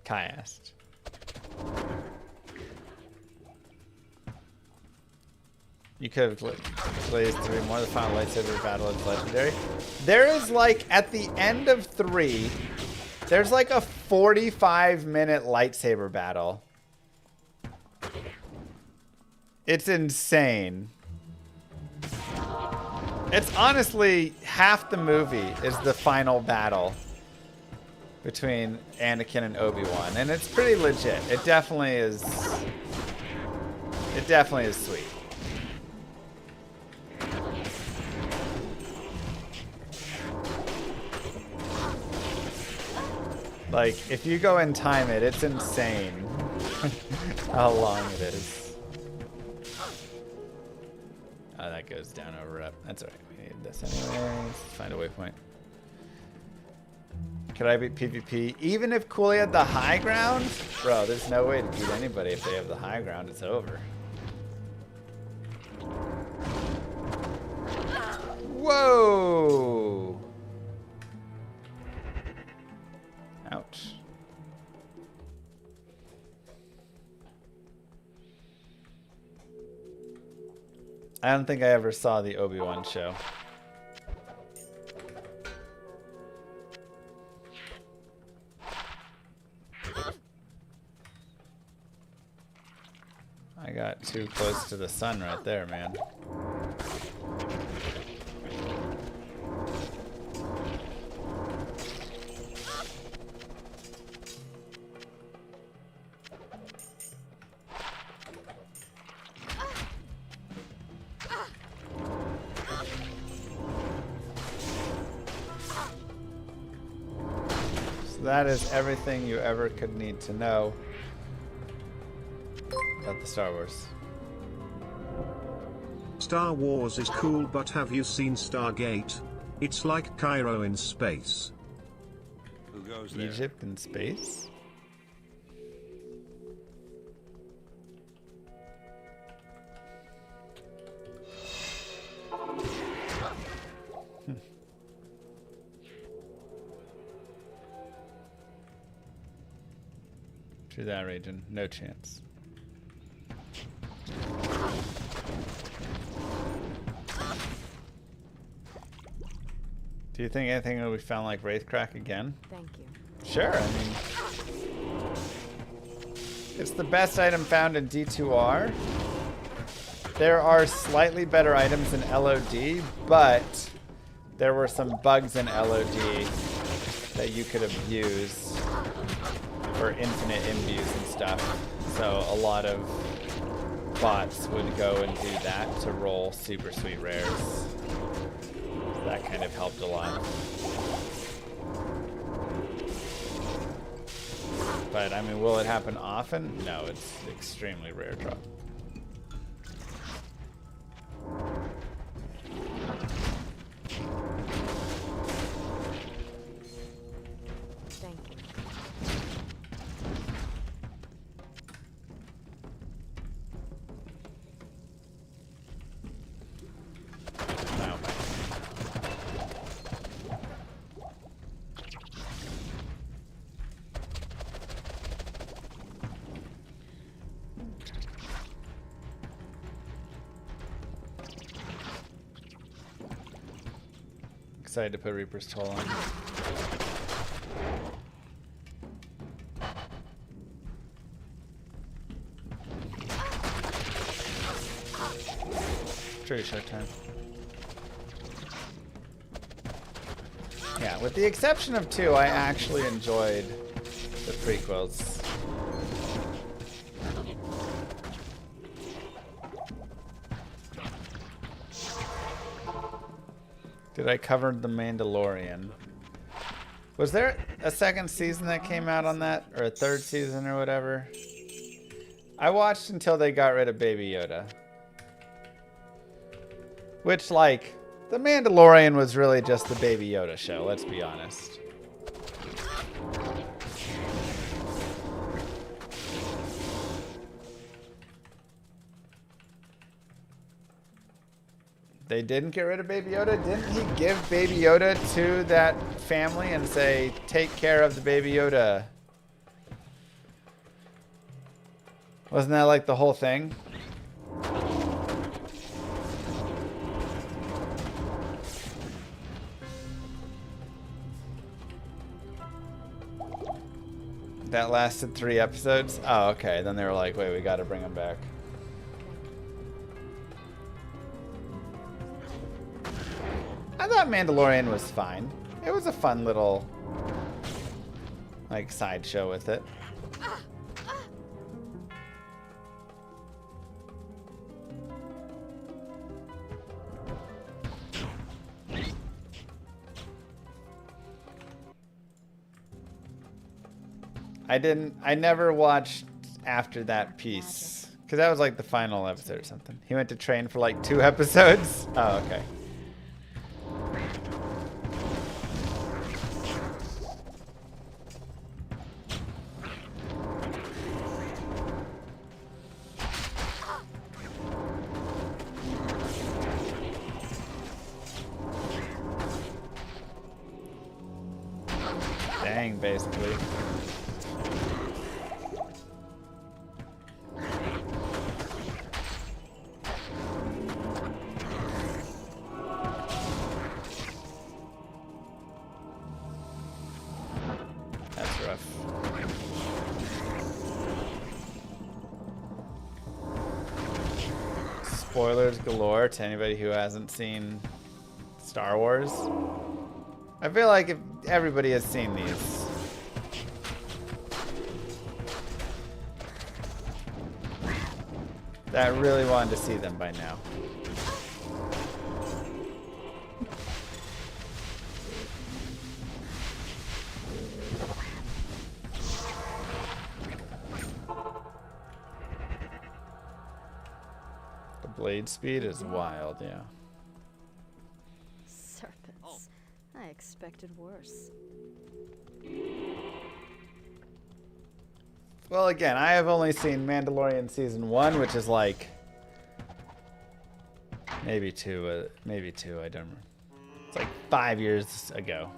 Kai asked. You could have blazed 3 more. The final lightsaber battle is legendary. There is like, at the end of 3, there's like a 45-minute lightsaber battle. It's insane. It's honestly half the movie is the final battle between Anakin and Obi-Wan, and it's pretty legit. It definitely is. It definitely is sweet. Like, if you go and time it, it's insane how long it is. Oh, that goes down over up. That's alright. We need this anyway. Let's find a waypoint. Could I beat PvP? Even if Cooley had the high ground? Bro, there's no way to beat anybody if they have the high ground. It's over. Whoa! Ouch. I don't think I ever saw the Obi-Wan show. I got too close to the sun right there, man. That is everything you ever could need to know about the Star Wars. Star Wars is cool, but have you seen Stargate? It's like Cairo in space. Who goes there? Egypt in space? To that region, no chance. Do you think anything will be found like Wraithcrack again? Thank you. Sure, I mean... It's the best item found in D2R. There are slightly better items in LOD, but there were some bugs in LOD that you could abuse for infinite imbues and stuff. So a lot of bots would go and do that to roll super sweet rares. That kind of helped a lot. But I mean, will it happen often? No, it's extremely rare drop. Thank you. No. Excited to put Reaper's Toll on. Pretty short time. Yeah, with the exception of 2, I actually enjoyed the prequels. Did I cover The Mandalorian? Was there a second season that came out on that? Or a third season or whatever? I watched until they got rid of Baby Yoda. Which, like, The Mandalorian was really just the Baby Yoda show, let's be honest. They didn't get rid of Baby Yoda? Didn't he give Baby Yoda to that family and say, take care of the Baby Yoda? Wasn't that like the whole thing? That lasted 3 episodes? Oh, okay. Then they were like, wait, we gotta bring him back. I thought Mandalorian was fine. It was a fun little, like, sideshow with it. I never watched after that piece. Because that was like the final episode or something. He went to train for like 2 episodes? Oh, okay. Dang, basically. That's rough. Spoilers galore to anybody who hasn't seen Star Wars. I feel like if everybody has seen these. That really wanted to see them by now. The blade speed is wild, yeah. Serpents. I expected worse. Well, again, I have only seen Mandalorian Season 1, which is like... maybe 2, I don't remember. It's like 5 years ago.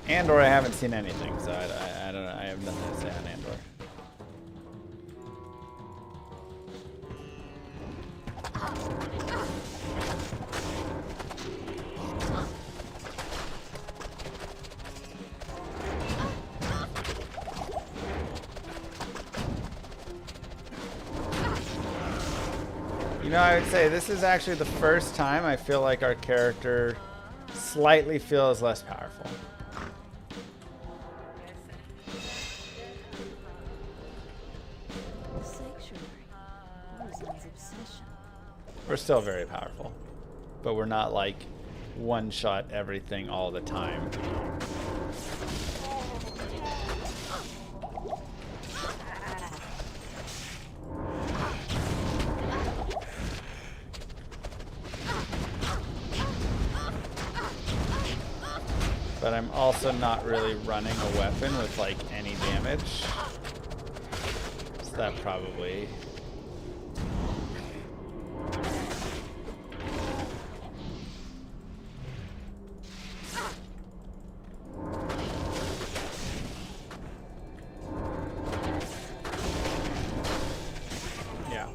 Andor, I haven't seen anything, so I don't know. I have nothing to say on Andor. You know, I would say this is actually the first time I feel like our character slightly feels less powerful. The sanctuary. Horizon's obsession. We're still very powerful, but we're not like one-shot everything all the time. But I'm also not really running a weapon with like any damage. So that probably... Yeah.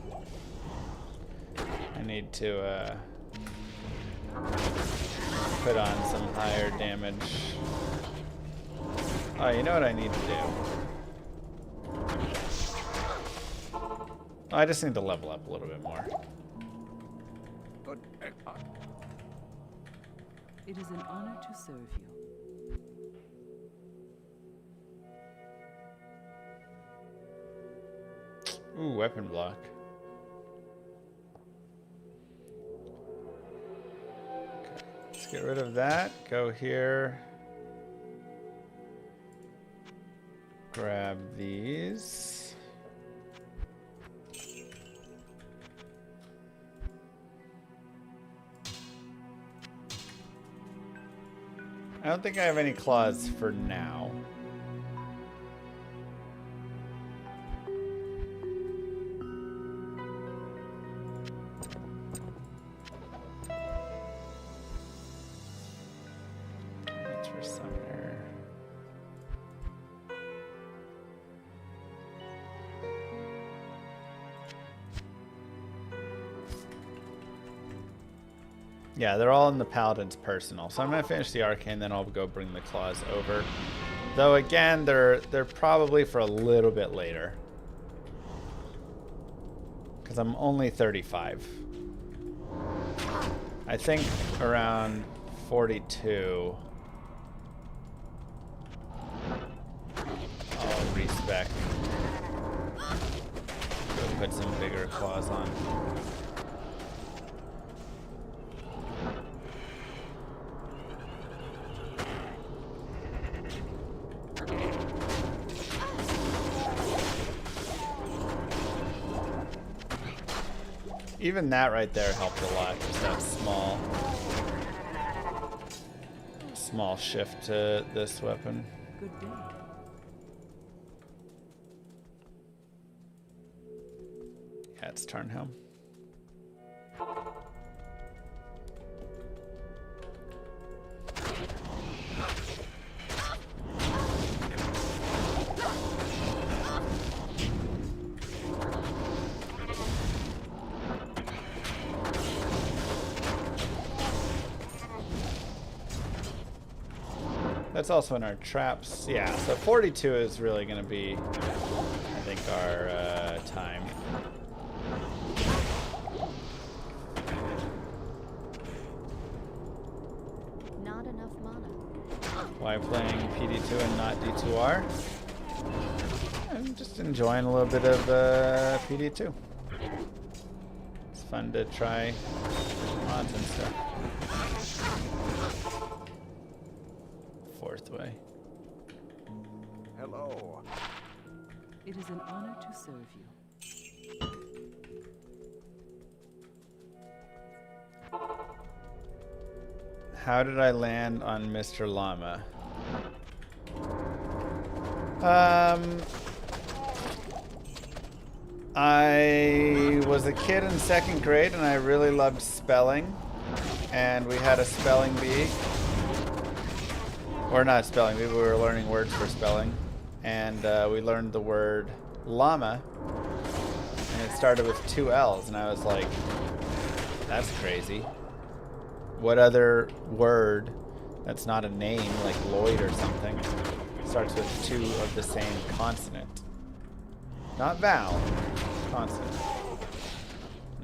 I need to put on some higher damage. Oh, you know what I need to do? I just need to level up a little bit more. It is an honor to serve you. Ooh, weapon block. Okay, let's get rid of that. Go here. Grab these. I don't think I have any claws for now. That's for summoner. Yeah, they're all in the Paladin's personal. So I'm going to finish the Arcane, then I'll go bring the claws over. Though again, they're probably for a little bit later. Because I'm only 35. I think around 42. I'll respec. Go put some bigger claws on. Even that right there helped a lot. Just that small shift to this weapon. Good day. Yeah, it's Tarnhelm. That's also in our traps. Yeah, so 42 is really going to be, I think, our time. Not enough mana. Why playing PD2 and not D2R? I'm just enjoying a little bit of PD2. It's fun to try mods and stuff. Fourth way. Hello. It is an honor to serve you. How did I land on Mr. Llama? I was a kid in 2nd grade and I really loved spelling. And we had a spelling bee. Or not spelling bee, we were learning words for spelling. And we learned the word llama. And it started with 2 L's. And I was like, that's crazy. What other word that's not a name, like Lloyd or something, starts with 2 of the same consonant? Not vowel, consonant.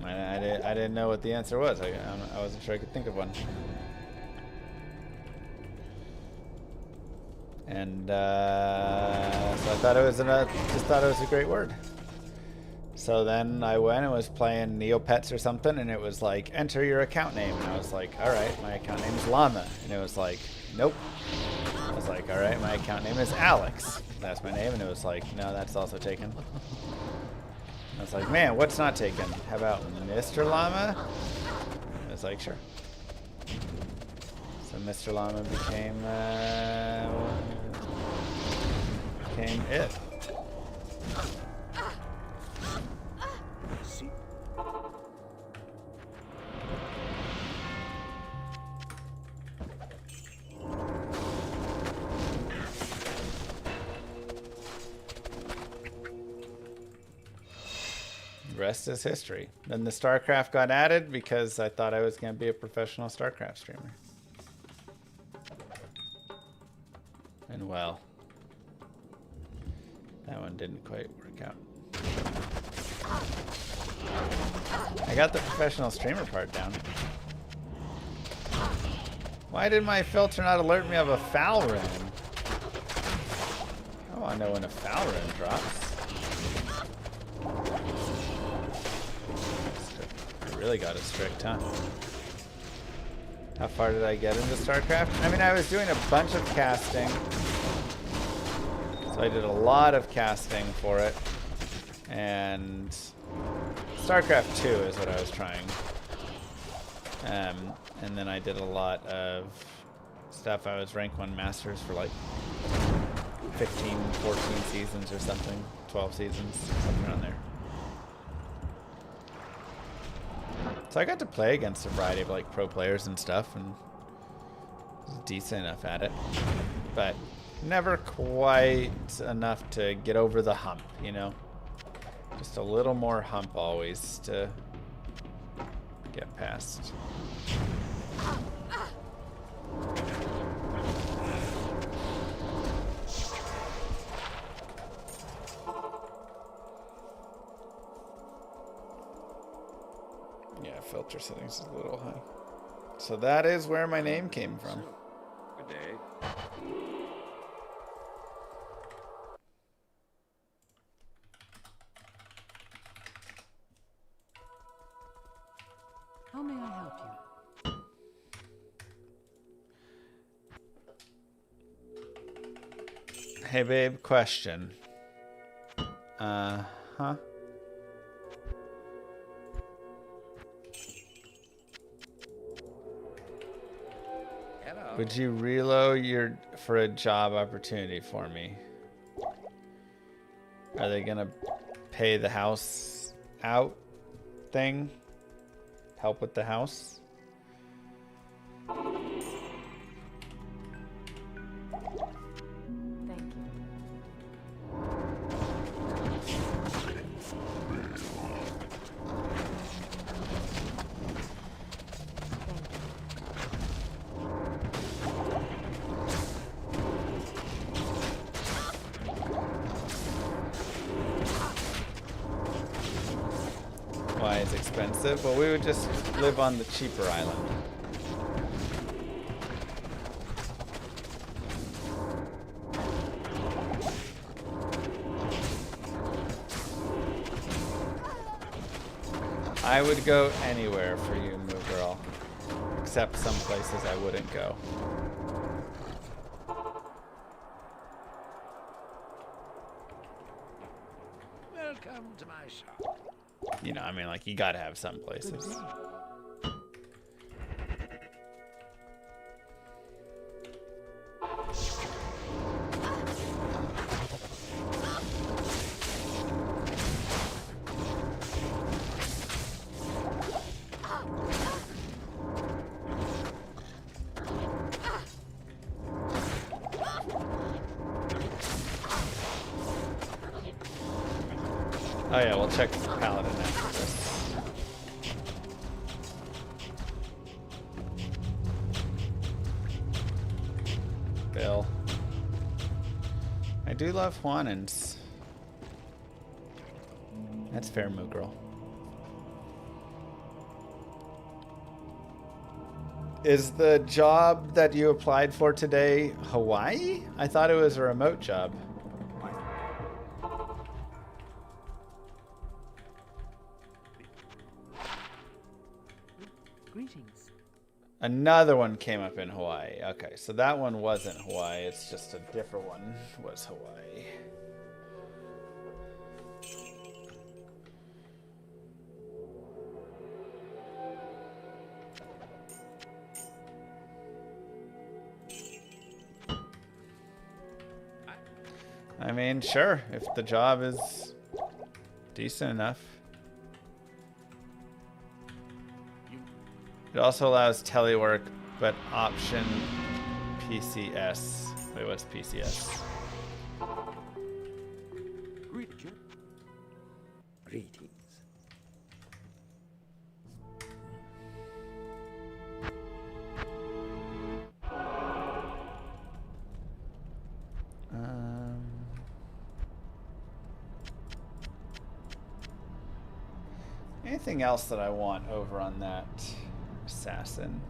And I didn't know what the answer was. I wasn't sure I could think of one. And so I thought it was just thought it was a great word. So then I went and was playing Neopets or something, and it was like, enter your account name. And I was like, all right, my account name is Llama. And it was like, nope. I was like, all right, my account name is Alex. That's my name. And it was like, no, that's also taken. I was like, man, what's not taken? How about Mr. Llama? I was like, sure. So Mr. Llama became it. Rest is history. Then the StarCraft got added because I thought I was going to be a professional StarCraft streamer. And well, that one didn't quite work out. I got the professional streamer part down. Why did my filter not alert me of a foul run? I want to know when a foul run drops. Really got it strict, huh? How far did I get into StarCraft? I mean, I was doing a bunch of casting. So I did a lot of casting for it. And StarCraft 2 is what I was trying. And then I did a lot of stuff. I was rank 1 masters for like 15, 14 seasons or something. 12 seasons, something around there. So I got to play against a variety of like pro players and stuff, and was decent enough at it, but never quite enough to get over the hump, you know? Just a little more hump always to get past. Filter settings is a little high. So that is where my name came from. Good day. How may I help you? Hey babe, question. Huh? Would you reload for a job opportunity for me? Are they gonna pay the house out thing? Help with the house? Thank you. Why it's expensive? Well, we would just live on the cheaper island. I would go anywhere for you, Moo Girl. Except some places I wouldn't go. Welcome to my shop. You know, I mean, like, you gotta have some places. Oh yeah, we'll check the paladin after this. Bill. I do love Juanins. That's fair, Moo Girl. Is the job that you applied for today Hawaii? I thought it was a remote job. Greetings. Another one came up in Hawaii. Okay, so that one wasn't Hawaii. It's just a different one was Hawaii. I mean, sure, if the job is decent enough. It also allows telework, but option PCS. Wait, what's PCS? Greetings. Anything else that I want over on that assassin?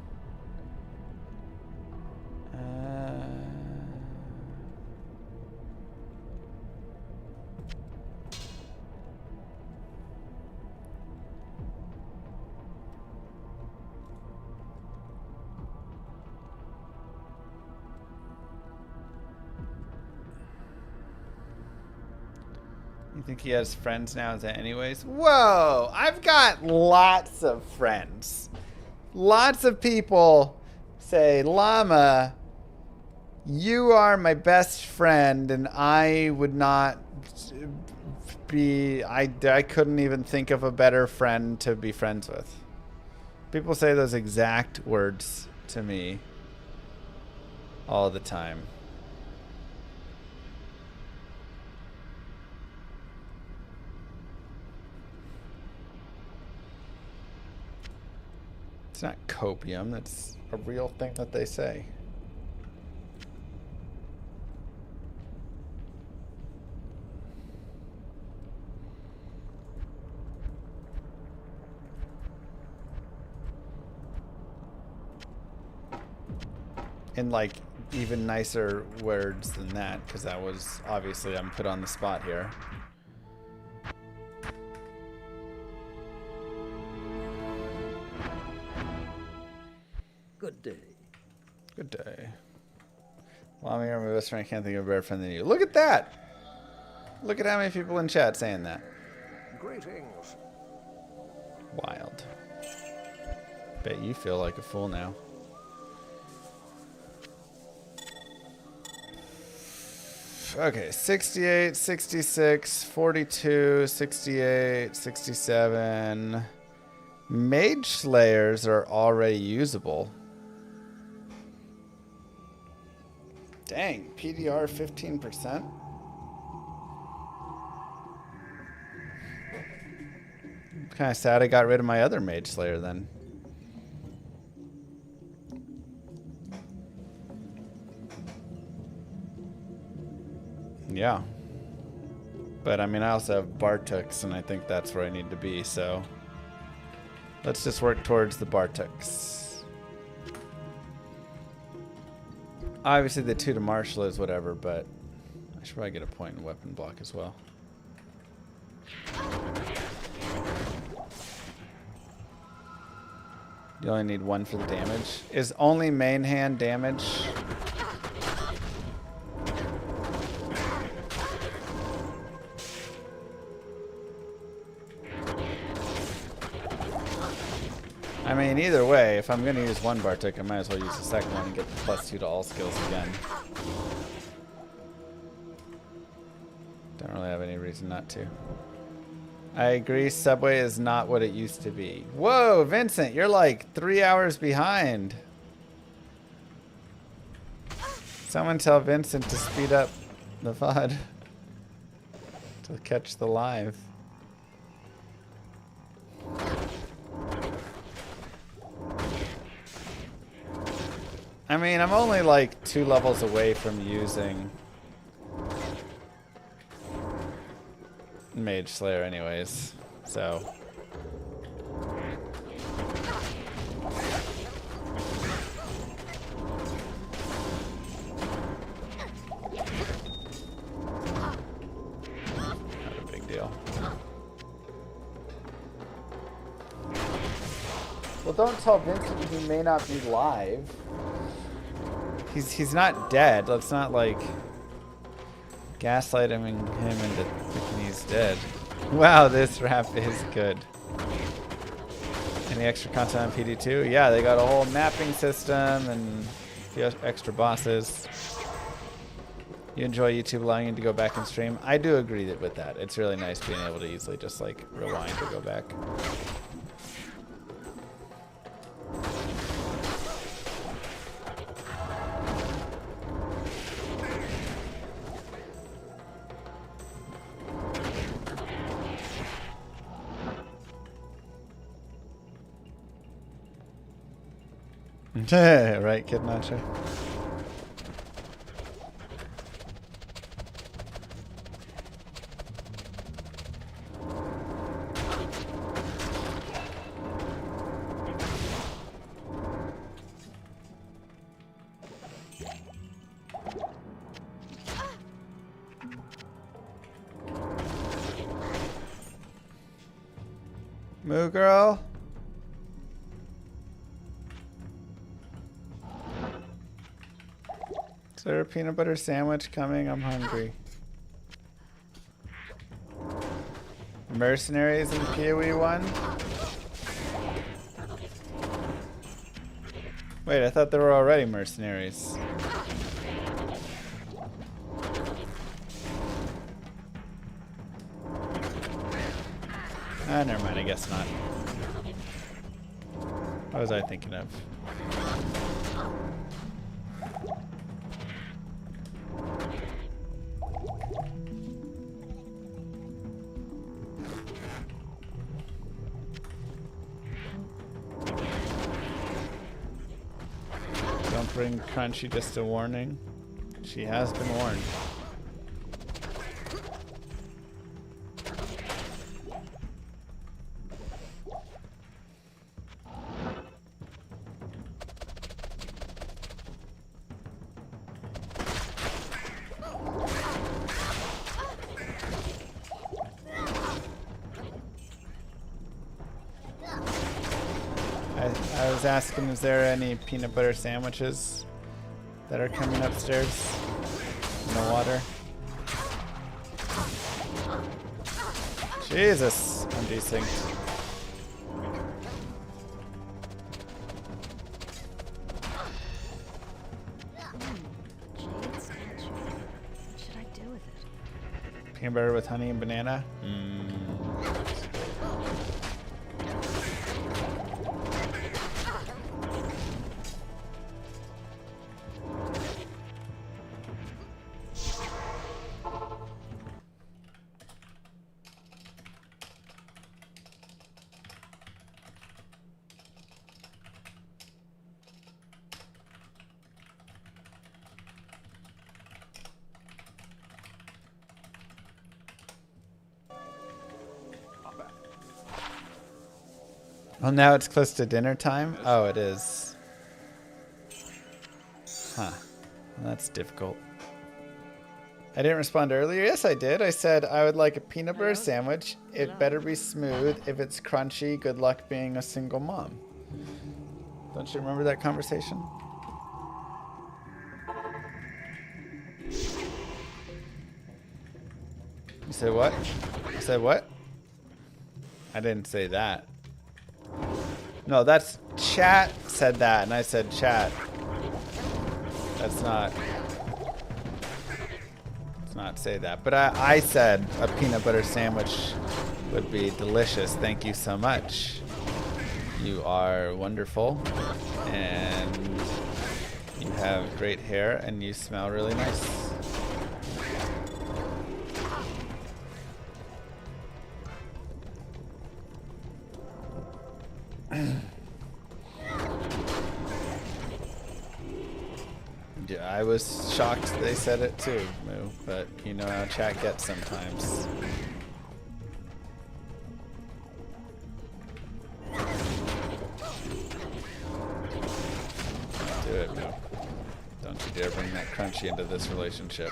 You think he has friends now? Is that anyways? Whoa! I've got lots of friends. Lots of people say, Llama, you are my best friend, and I would not be... I couldn't even think of a better friend to be friends with. People say those exact words to me all the time. It's not copium, that's a real thing that they say. In like even nicer words than that, because that was obviously I'm put on the spot here. Good day. Good day. Well, I'm here, my best friend. I can't think of a better friend than you. Look at that! Look at how many people in chat saying that. Greetings. Wild. Bet you feel like a fool now. Okay, 68, 66, 42, 68, 67. Mage Slayers are already usable. Dang, PDR 15%? Kind of sad I got rid of my other Mage Slayer then. Yeah. But I mean, I also have Bartux, and I think that's where I need to be, so let's just work towards the Bartux. Obviously, the 2 to Marshal is whatever, but I should probably get a point in weapon block as well. You only need 1 for the damage. Is only main hand damage? I mean, either way, if I'm going to use 1 Bartik, I might as well use the second one and get the +2 to all skills again. Don't really have any reason not to. I agree, Subway is not what it used to be. Whoa, Vincent, you're like 3 hours behind. Someone tell Vincent to speed up the VOD to catch the live. I mean, I'm only like 2 levels away from using Mage Slayer anyways, so. Well, don't tell Vincent he may not be live. He's not dead. Let's not like gaslight him into thinking he's dead. Wow, this rap is good. Any extra content on PD2? Yeah, they got a whole mapping system and a few extra bosses. You enjoy YouTube allowing you to go back and stream? I do agree with that. It's really nice being able to easily just like rewind to go back. Right, Kid Nacho. Moo girl. Is there a peanut butter sandwich coming? I'm hungry. Mercenaries in PoE 1? Wait, I thought there were already mercenaries. Ah, never mind, I guess not. What was I thinking of? Don't bring Crunchy, just a warning. She has been warned. I was asking, is there any peanut butter sandwiches that are coming upstairs in the water? Jesus, I'm desynced. Jade statue. What should I do with it? Peanut butter with honey and banana? Well, now it's close to dinner time? Oh, it is. Huh. Well, that's difficult. I didn't respond earlier. Yes, I did. I said I would like a peanut butter sandwich. It better be smooth. If it's crunchy, good luck being a single mom. Don't you remember that conversation? You said what? You said what? I didn't say that. No, that's chat said that, and I said chat. That's not. Let's not say that. But I said a peanut butter sandwich would be delicious. Thank you so much. You are wonderful, and you have great hair, and you smell really nice. Yeah, I was shocked they said it too, Moo, but you know how chat gets sometimes. Do it, Moo. Don't you dare bring that crunchy into this relationship.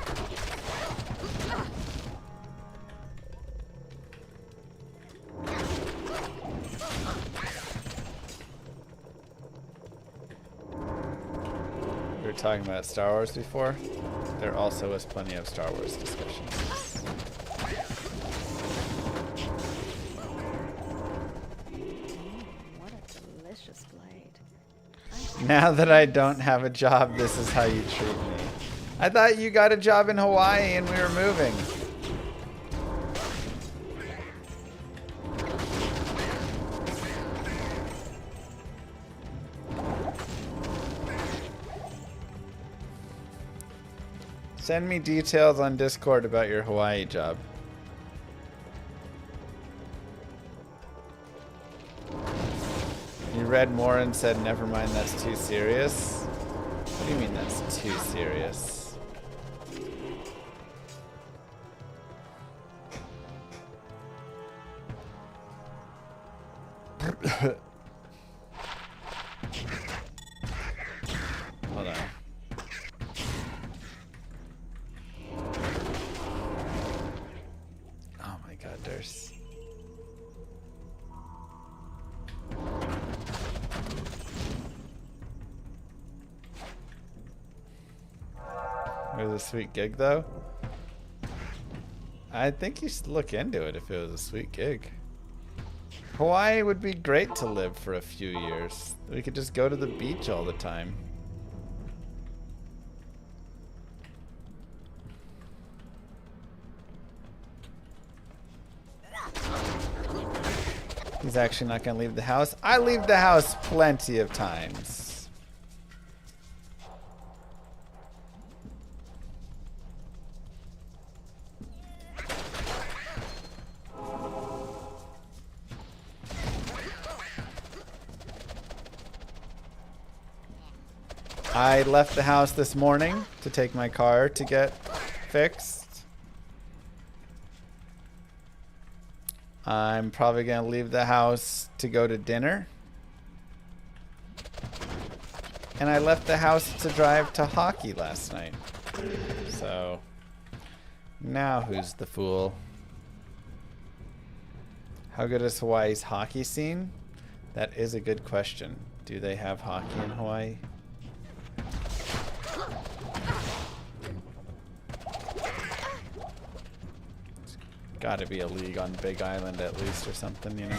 were talking about Star Wars before. There also was plenty of Star Wars discussions. What a delicious blade. Now that I don't have a job, this is how you treat me. I thought you got a job in Hawaii and we were moving. Send me details on Discord about your Hawaii job. You read more and said, never mind, that's too serious. What do you mean that's too serious? Hold on. Oh my god, there's... It was a sweet gig, though. I think you should look into it if it was a sweet gig. Hawaii would be great to live for a few years. We could just go to the beach all the time. He's actually not going to leave the house. I leave the house plenty of times. I left the house this morning to take my car to get fixed. I'm probably going to leave the house to go to dinner. And I left the house to drive to hockey last night. So, now who's the fool? How good is Hawaii's hockey scene? That is a good question. Do they have hockey in Hawaii? Gotta be a league on Big Island at least or something, you know?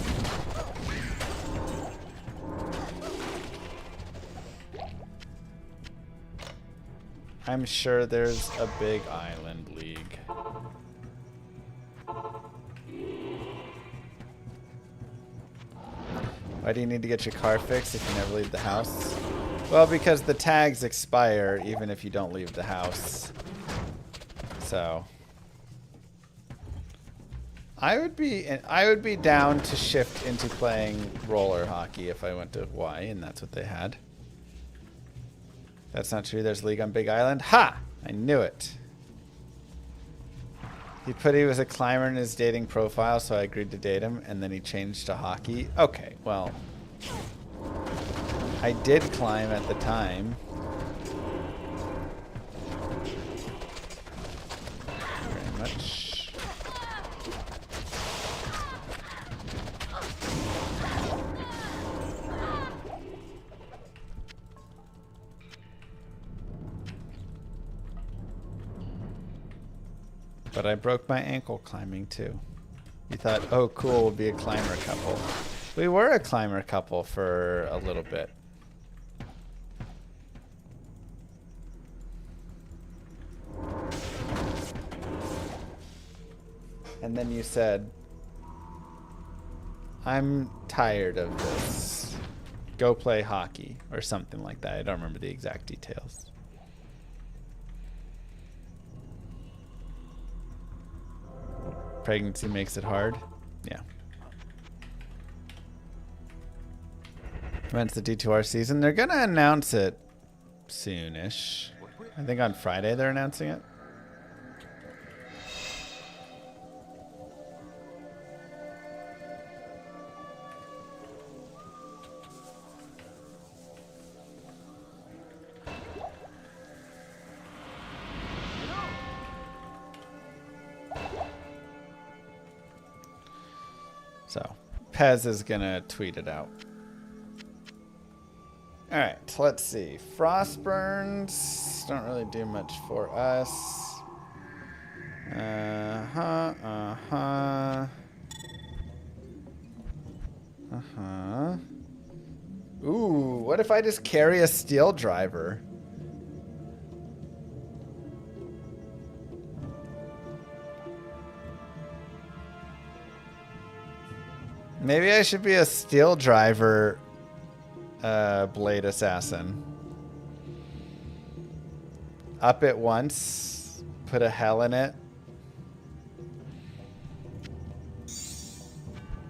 I'm sure there's a Big Island league. Why do you need to get your car fixed if you never leave the house? Well, because the tags expire even if you don't leave the house. So... I would be down to shift into playing roller hockey if I went to Hawaii and that's what they had. That's not true. There's a league on Big Island. Ha! I knew it. He put he was a climber in his dating profile, so I agreed to date him, and then he changed to hockey. Okay, well, I did climb at the time. Very much. But I broke my ankle climbing too. You thought, oh cool, we'll be a climber couple. We were a climber couple for a little bit. And then you said, I'm tired of this. Go play hockey or something like that. I don't remember the exact details. Pregnancy makes it hard. Yeah. When's the D2R season? They're gonna announce it soonish. I think on Friday they're announcing it. So, Pez is gonna tweet it out. Alright, let's see. Frostburns don't really do much for us. Ooh, what if I just carry a steel driver? Maybe I should be a steel driver blade assassin. Up it once, put a hell in it.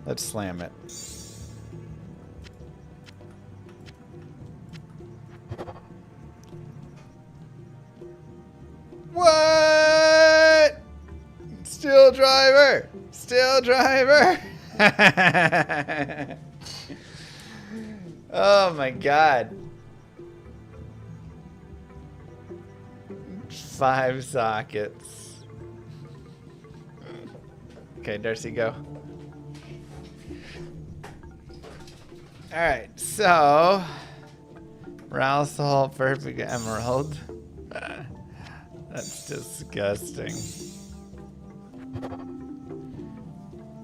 Let's slam it. What? Steel driver! Steel driver! Oh my god. 5 sockets. Okay, Darcy, go. Alright, so Rouse the whole perfect emerald. That's disgusting.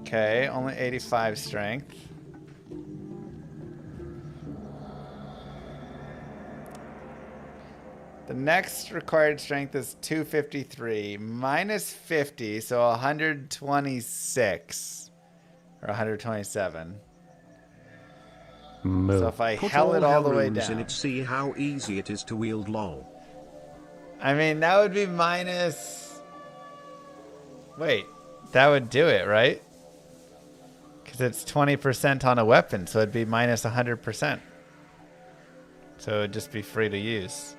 Okay, only 85 strength. The next required strength is 253 minus 50, so 126 or 127. Move. So if I Put held it all the way runes down, in it, see how easy it is to wield lol. I mean that would be minus. Wait, that would do it, right? Because it's 20% on a weapon, so it'd be minus 100%. So it'd just be free to use.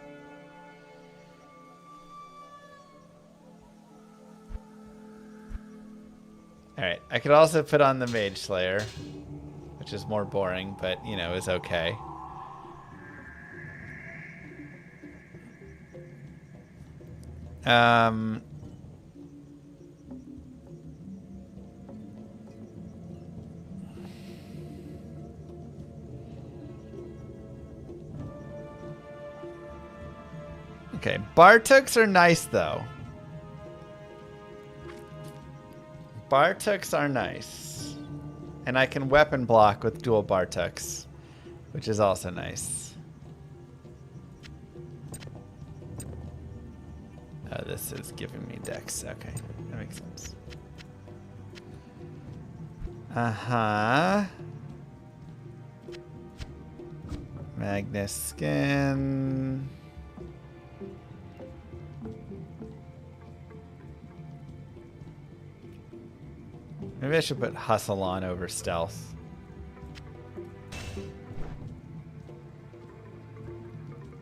Alright, I could also put on the Mage Slayer, which is more boring, but, you know, is okay. Okay, Bartooks are nice, though. Bartooks are nice. And I can weapon block with dual Bartooks, which is also nice. Oh, this is giving me dex. Okay, that makes sense. Uh-huh. Magnus skin. Maybe I should put hustle on over stealth.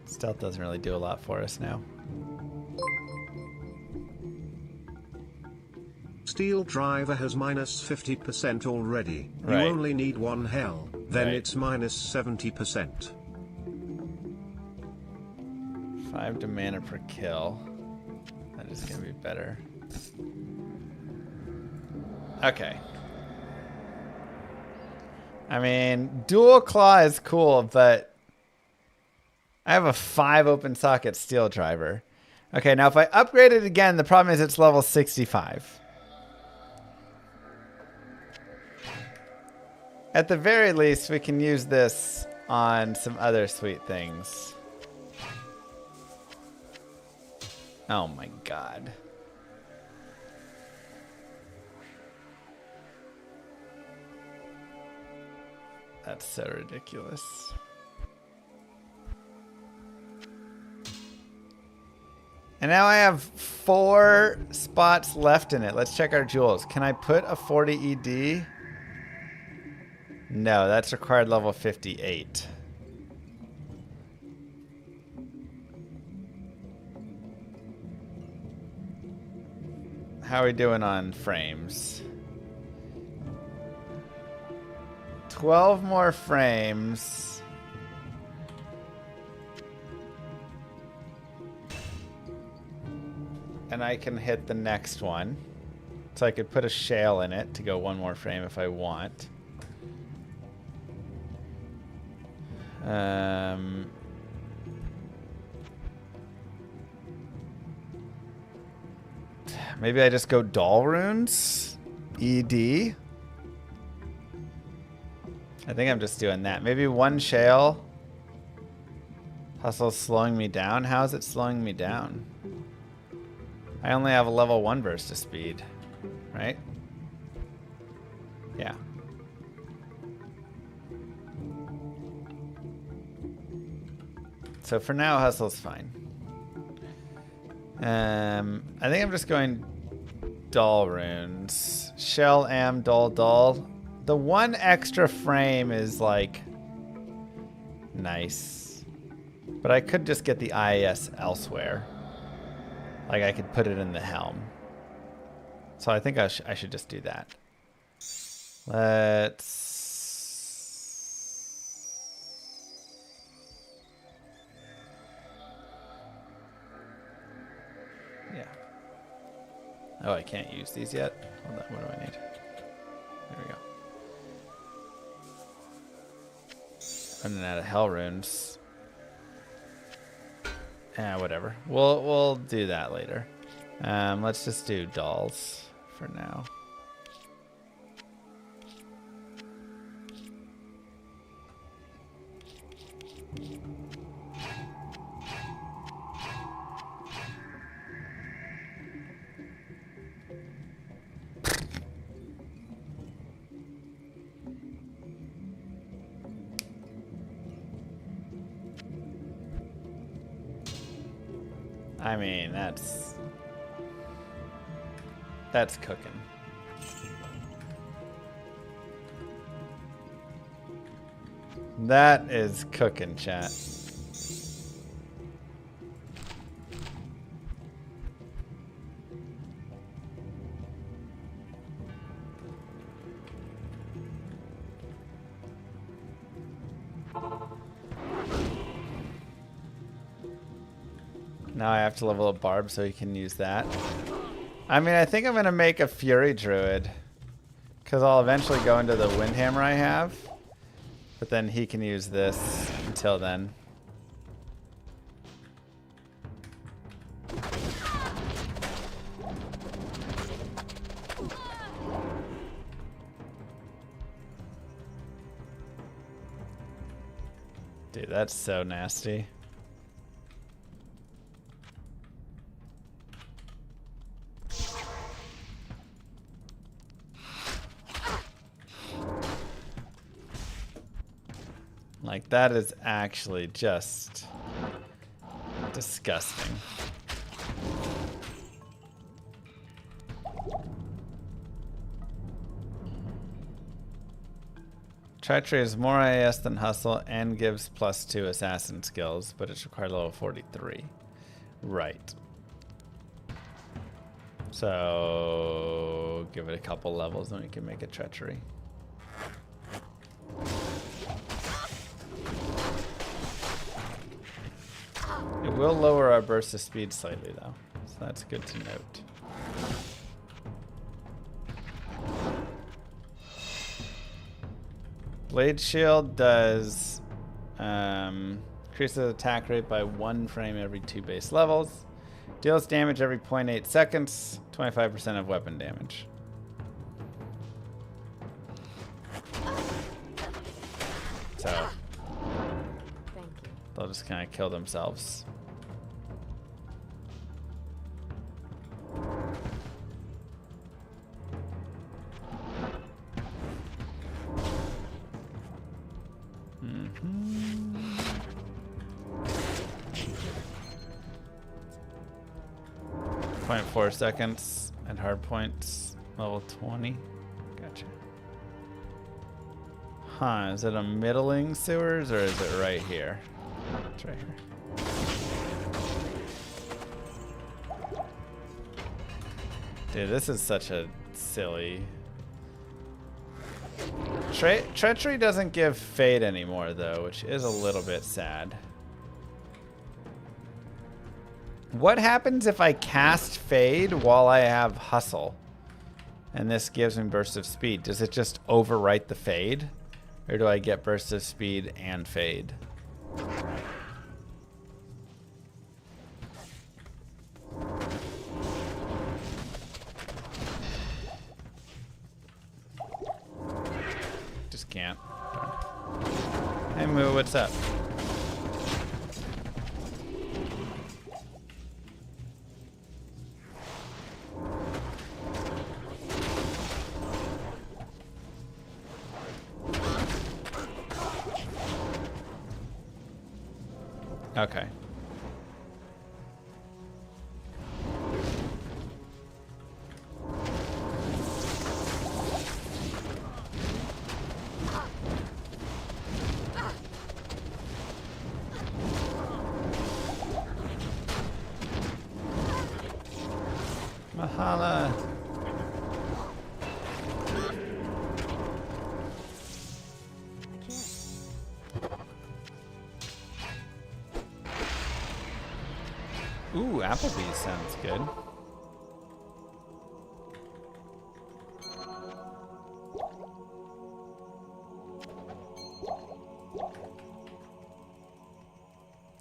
Stealth doesn't really do a lot for us now. Steel driver has minus 50% already. Right. You only need 1 hell, then Right. it's minus 70%. 5 to mana per kill. That is going to be better. Okay. I mean, dual claw is cool, but I have a 5 open socket steel driver. Okay, now if I upgrade it again, the problem is it's level 65. At the very least, we can use this on some other sweet things. Oh my god. That's so ridiculous. And now I have 4 spots left in it. Let's check our jewels. Can I put a 40 ED? No, that's required level 58. How are we doing on frames? 12 more frames. And I can hit the next one. So I could put a shale in it to go 1 more frame if I want. Maybe I just go doll runes? ED? I think I'm just doing that. Maybe one shale. Hustle's slowing me down. How is it slowing me down? I only have a level 1 burst of speed, right? Yeah. So for now, Hustle's fine. I think I'm just going doll runes. Shell, am, doll. The one extra frame is like nice. But I could just get the IAS elsewhere. Like I could put it in the helm. So I think I should just do that. Let's... Yeah. Oh, I can't use these yet? Hold on, what do I need? There we go. Running out of hell runes. Whatever. We'll do that later. Let's just do dolls for now. I mean, that's cooking. That is cooking, chat. Now I have to level up Barb so he can use that. I mean, I think I'm going to make a Fury Druid. Because I'll eventually go into the Windhammer I have. But then he can use this until then. Dude, that's so nasty. Like, that is actually just disgusting. Treachery is more IAS than Hustle and gives +2 assassin skills, but it's required level 43. Right. So give it a couple levels and we can make a Treachery. It will lower our burst of speed slightly though, so that's good to note. Blade Shield does increases attack rate by 1 frame every 2 base levels. Deals damage every 0.8 seconds, 25% of weapon damage. So they'll just kind of kill themselves. Mm-hmm. 0.4 seconds at hard points, level 20. Gotcha. Huh, is it a middling sewers or is it right here? It's right here. Dude, this is such a silly... Treachery doesn't give Fade anymore, though, which is a little bit sad. What happens if I cast Fade while I have Hustle? And this gives me Burst of Speed. Does it just overwrite the Fade? Or do I get Burst of Speed and Fade? can't. Hey, Moo, what's up? Okay. Mahala. Ooh, Applebee's sounds good.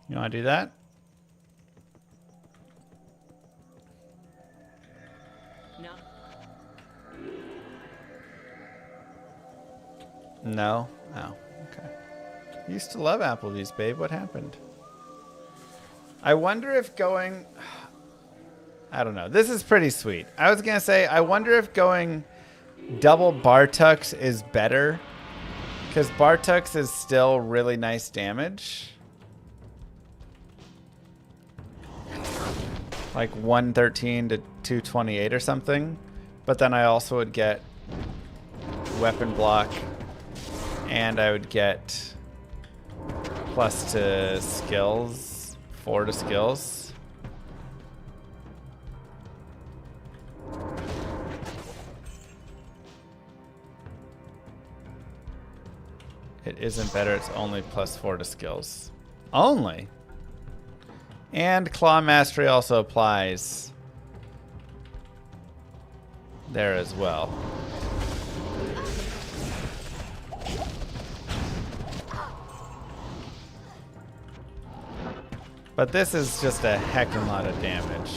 You want to do that? No. No? Oh, okay. Used to love Applebee's, babe. What happened? I wonder if going... I don't know. This is pretty sweet. I was going to say, I wonder if going double Bartux is better. Because Bartux is still really nice damage. Like 113 to 228 or something. But then I also would get weapon block. And I would get plus to skills. 4 to skills. It isn't better, it's only plus 4 to skills. Only? And Claw Mastery also applies there as well. But this is just a heck of a lot of damage.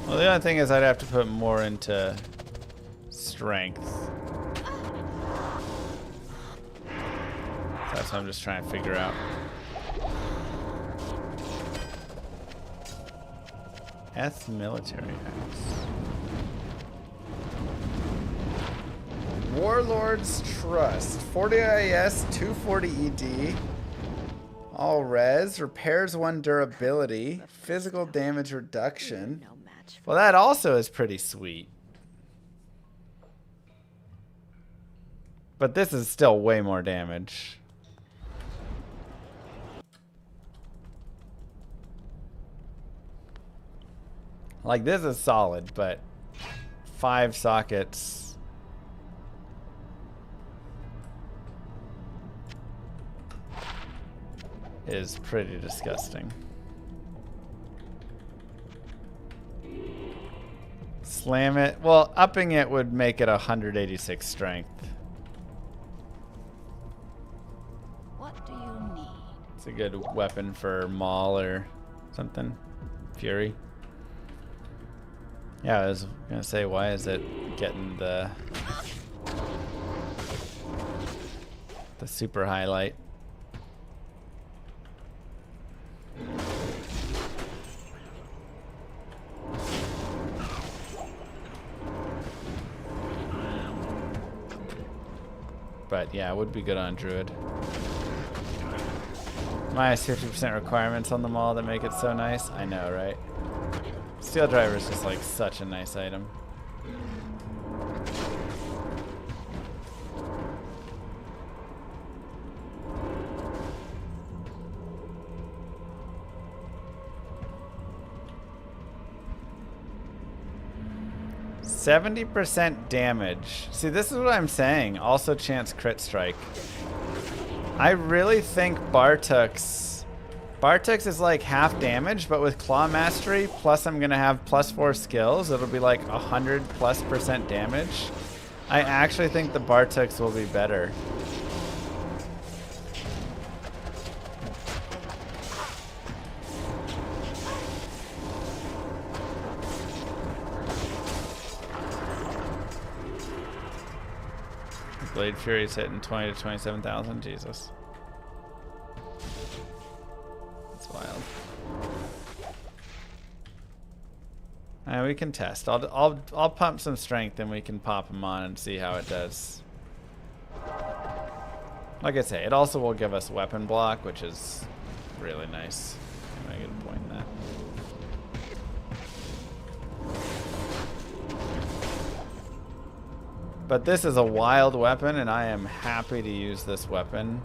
Well, the only thing is I'd have to put more into strength. That's what I'm just trying to figure out. S military axe. Warlord's Trust. 40 IS, 240 ED. All res. Repairs 1 durability. Physical damage reduction. Well, that also is pretty sweet. But this is still way more damage. Like, this is solid, but 5 sockets. Is pretty disgusting. Slam it. Well, upping it would make it 186 strength. What do you need? It's a good weapon for Maul or something. Fury. Yeah, I was gonna say, why is it getting the super highlight? But yeah, it would be good on Druid. Minus 50% requirements on the Maul that make it so nice. I know, right? Steel Driver is just like such a nice item. %70 damage. See, this is what I'm saying. Also chance crit strike. I really think Bartux Bartek's is like half damage, but with Claw Mastery, plus I'm gonna have +4 skills, it'll be like 100+% damage. I actually think the Bartek's will be better. Blade Fury's hitting 20 to 27,000. Jesus. That's wild. Alright, we can test. I'll pump some strength and we can pop them on and see how it does. Like I say, it also will give us weapon block, which is really nice. I get a point in that. But this is a wild weapon, and I am happy to use this weapon.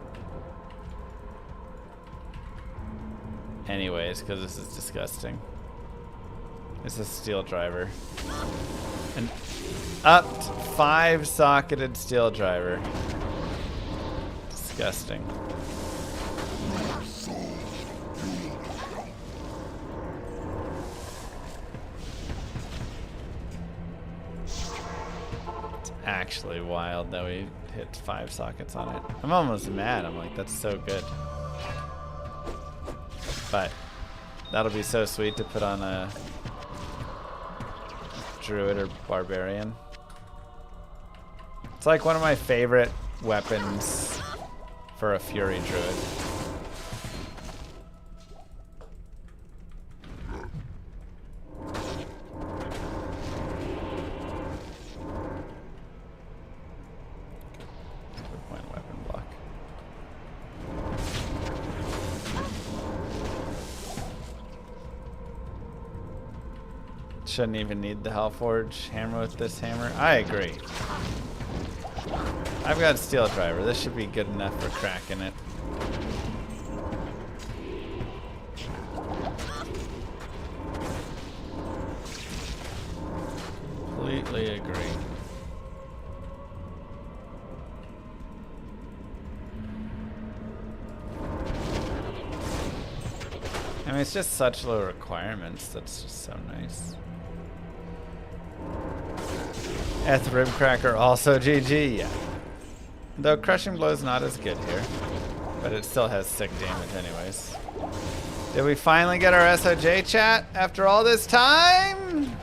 Anyways, because this is disgusting. It's a steel driver. An upped 5-socketed steel driver. Disgusting. Actually wild that we hit 5 sockets on it. I'm almost mad. I'm like, that's so good. But that'll be so sweet to put on a druid or barbarian. It's like one of my favorite weapons for a fury druid. Shouldn't even need the Hellforge hammer with this hammer. I agree. I've got a steel driver. This should be good enough for cracking it. Completely agree. I mean, it's just such low requirements. That's just so nice. Ribcracker also GG, yeah. Though Crushing Blow's not as good here, but it still has sick damage anyways. Did we finally get our SOJ chat after all this time?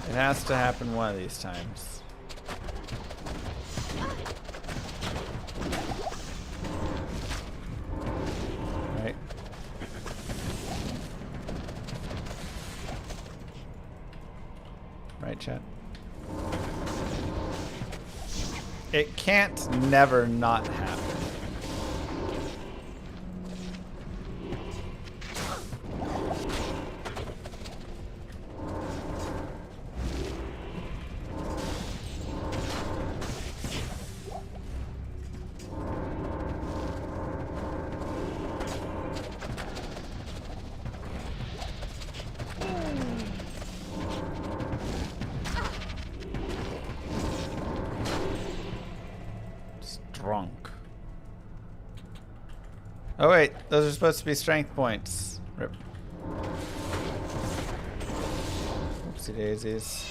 It has to happen one of these times. Right. Right, chat. It can't never not happen. Drunk. Oh wait, those are supposed to be strength points. Rip. Oopsie daisies.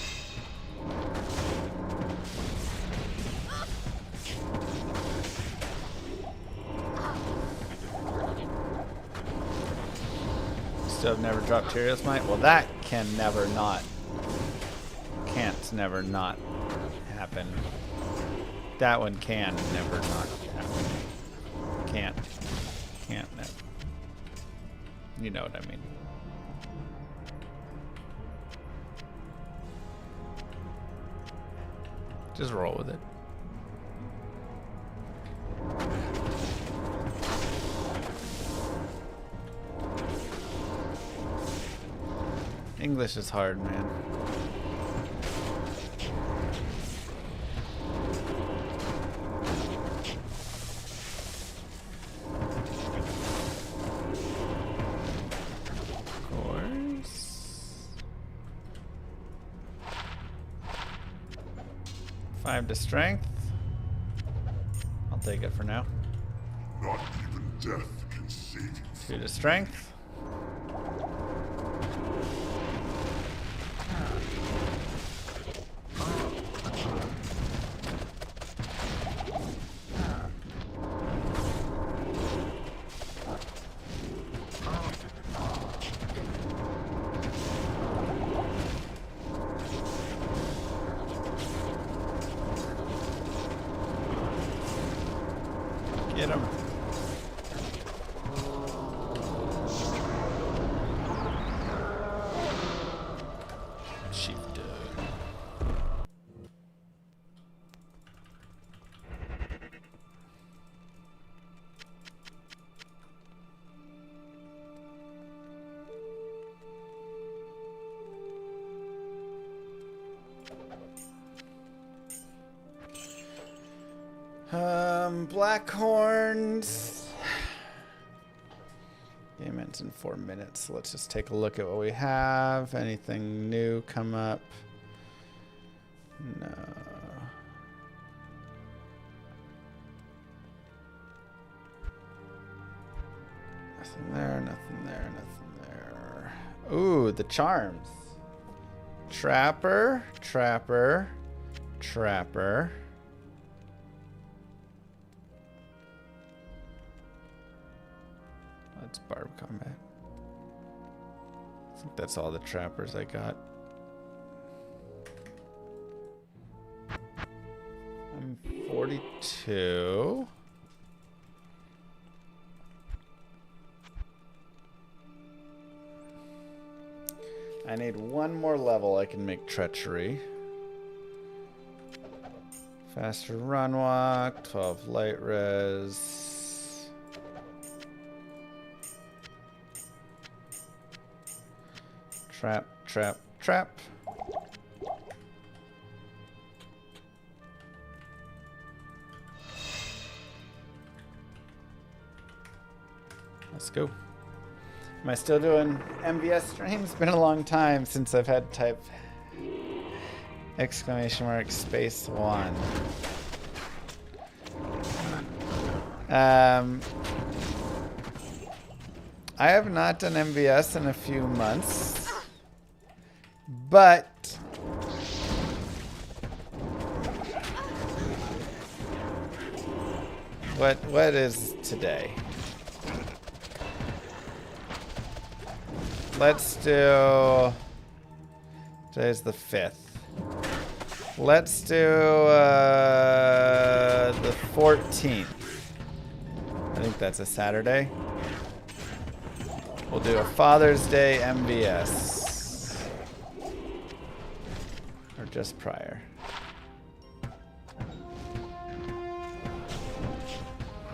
Still have never dropped Tyrios Might? Well, that can never not. Can't never not happen. That one can never not happen. Can't never. You know what I mean. Just roll with it. English is hard, man. 5 to strength. I'll take it for now. Not even death can save you. 2 to strength. Get him. Chief Doug. Blackhorns. Game ends in 4 minutes. So let's just take a look at what we have. Anything new come up? No. Nothing there, nothing there, nothing there. Ooh, the charms. Trapper, trapper, trapper. That's barb combat. I think that's all the trappers I got. I'm 42. I need one more level. I can make treachery. Faster run walk, 12 light res. Trap, trap, trap. Let's go. Am I still doing MVS streams? It's been a long time since I've had to type !1. I have not done MVS in a few months, but what is today? Let's do, today's the 5th. Let's do the 14th. I think that's a Saturday. We'll do a Father's Day MVS. Or just prior.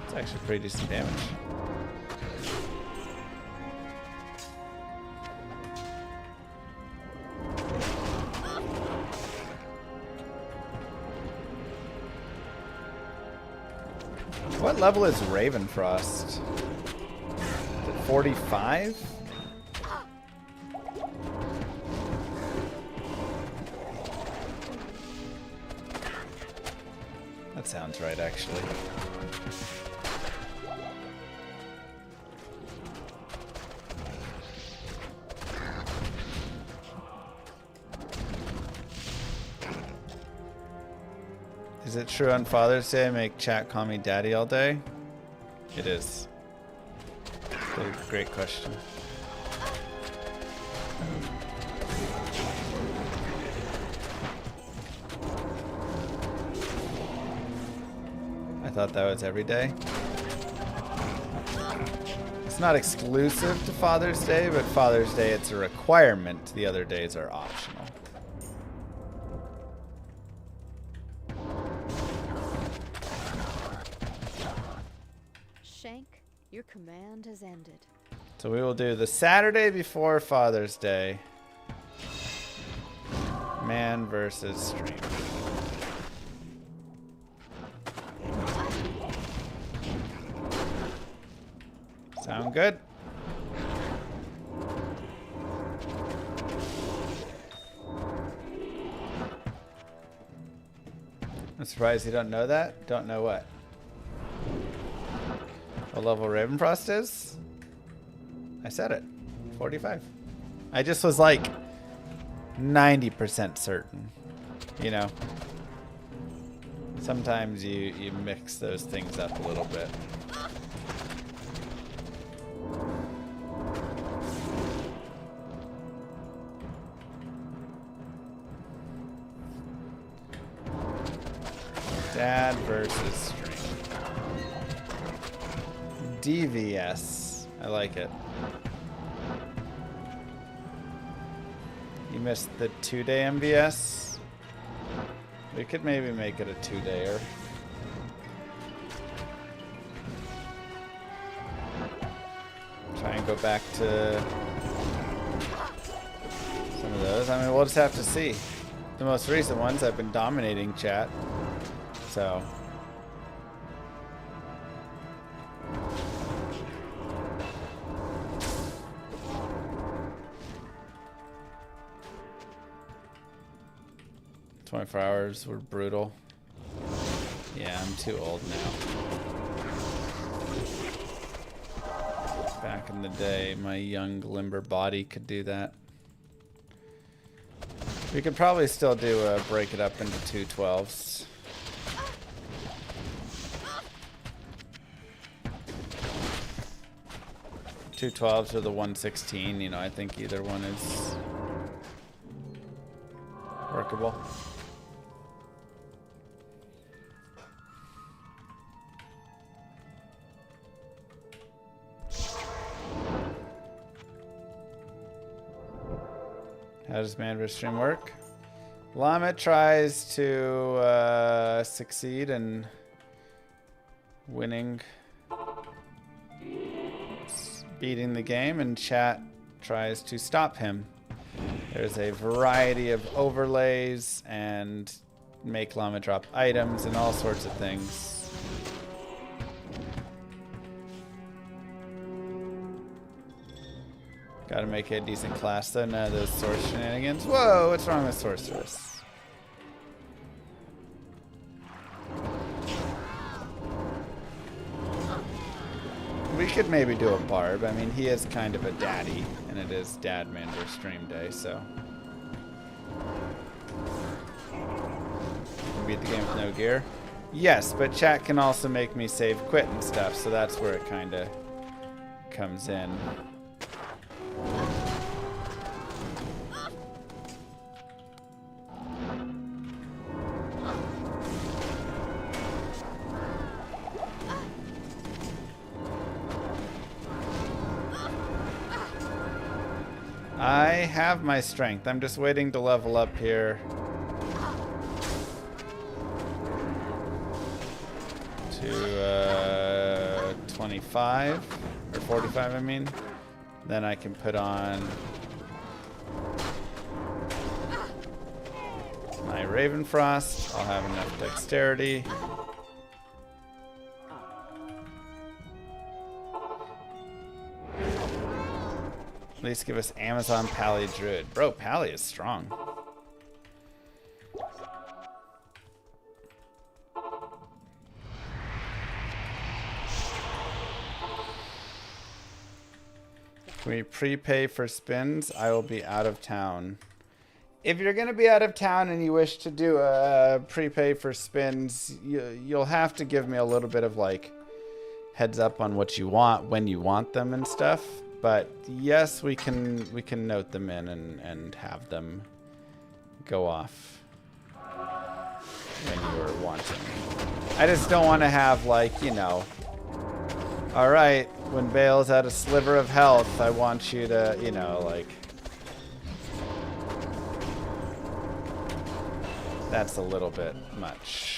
It's actually pretty decent damage. What level is Ravenfrost? 45? That sounds right, actually. Is it true on Father's Day I make chat call me daddy all day? It is. Great question. I thought that was every day. It's not exclusive to Father's Day, but Father's Day it's a requirement. The other days are optional. Your command has ended. So we will do the Saturday before Father's Day. Man versus stream. Sound good? I'm surprised you don't know that. Don't know what? What level Ravenfrost is? I said it. 45. I just was like 90% certain. You know? Sometimes you mix those things up a little bit. Dad versus stream. DVS. I like it. You missed the 2-day MVS? We could maybe make it a 2-dayer. Try and go back to some of those. I mean, we'll just have to see. The most recent ones, I've been dominating chat. So. "24 hours were brutal." Yeah, I'm too old now. Back in the day, my young, limber body could do that. We could probably still do a break it up into 2 12s. Two 12s or the 116, you know, I think either one is workable. How does man versus stream work? Lamet tries to succeed in winning, beating the game, and chat tries to stop him. There's a variety of overlays and make Llama drop items and all sorts of things. Gotta make it a decent class though, none of those source shenanigans. Whoa, what's wrong with sorceress? We could maybe do a barb. I mean, he is kind of a daddy, and it is Dad Man versus Stream Day, so. Beat the game with no gear? Yes, but chat can also make me save quit and stuff, so that's where it kind of comes in. I have my strength. I'm just waiting to level up here. To 25 or 45, I mean. Then I can put on my Ravenfrost. I'll have enough dexterity. At least give us Amazon Pally Druid. Bro, Pally is strong. Can we prepay for spins? I will be out of town. If you're going to be out of town and you wish to do a prepay for spins, you'll have to give me a little bit of like heads up on what you want, when you want them and stuff. But yes, we can note them in and have them go off when you're wanting. I just don't want to have like, you know, all right, when Bale's at a sliver of health, I want you to, you know, like, that's a little bit much.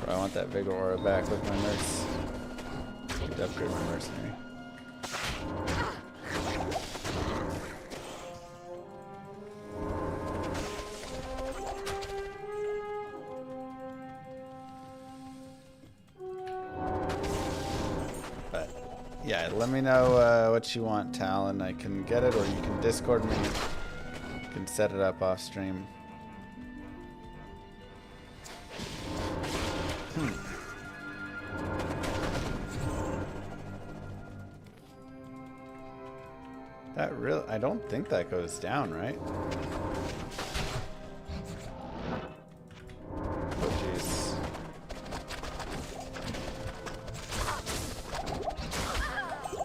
I want that Vigor Aura back with my nurse. Need to upgrade my mercenary. But Yeah, let me know what you want, Tal, and I can get it, or you can Discord me. You can set it up off stream. That really, I don't think that goes down, right? Oh, jeez.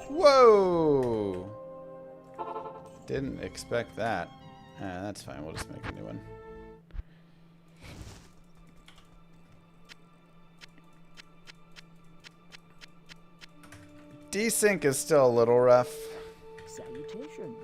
Whoa! Didn't expect that. That's fine, we'll just make a new one. Desync is still a little rough. Salutations.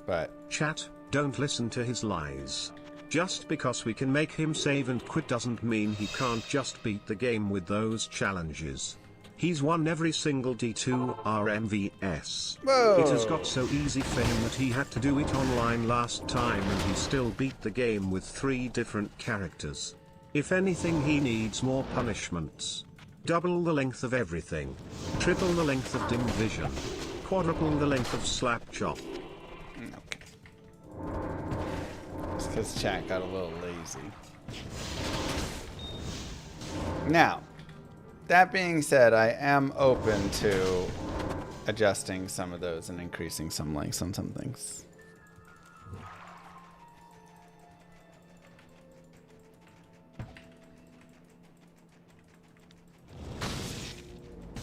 But Chat, don't listen to his lies. Just because we can make him save and quit doesn't mean he can't just beat the game with those challenges. He's won every single D2 RMVS. Whoa. It has got so easy for him that he had to do it online last time and he still beat the game with 3 different characters. If anything, he needs more punishments. Double the length of everything. Triple the length of dim vision. Quadruple the length of slap chop. okay. It's because chat got a little lazy. Now, that being said, I am open to adjusting some of those and increasing some lengths on some things.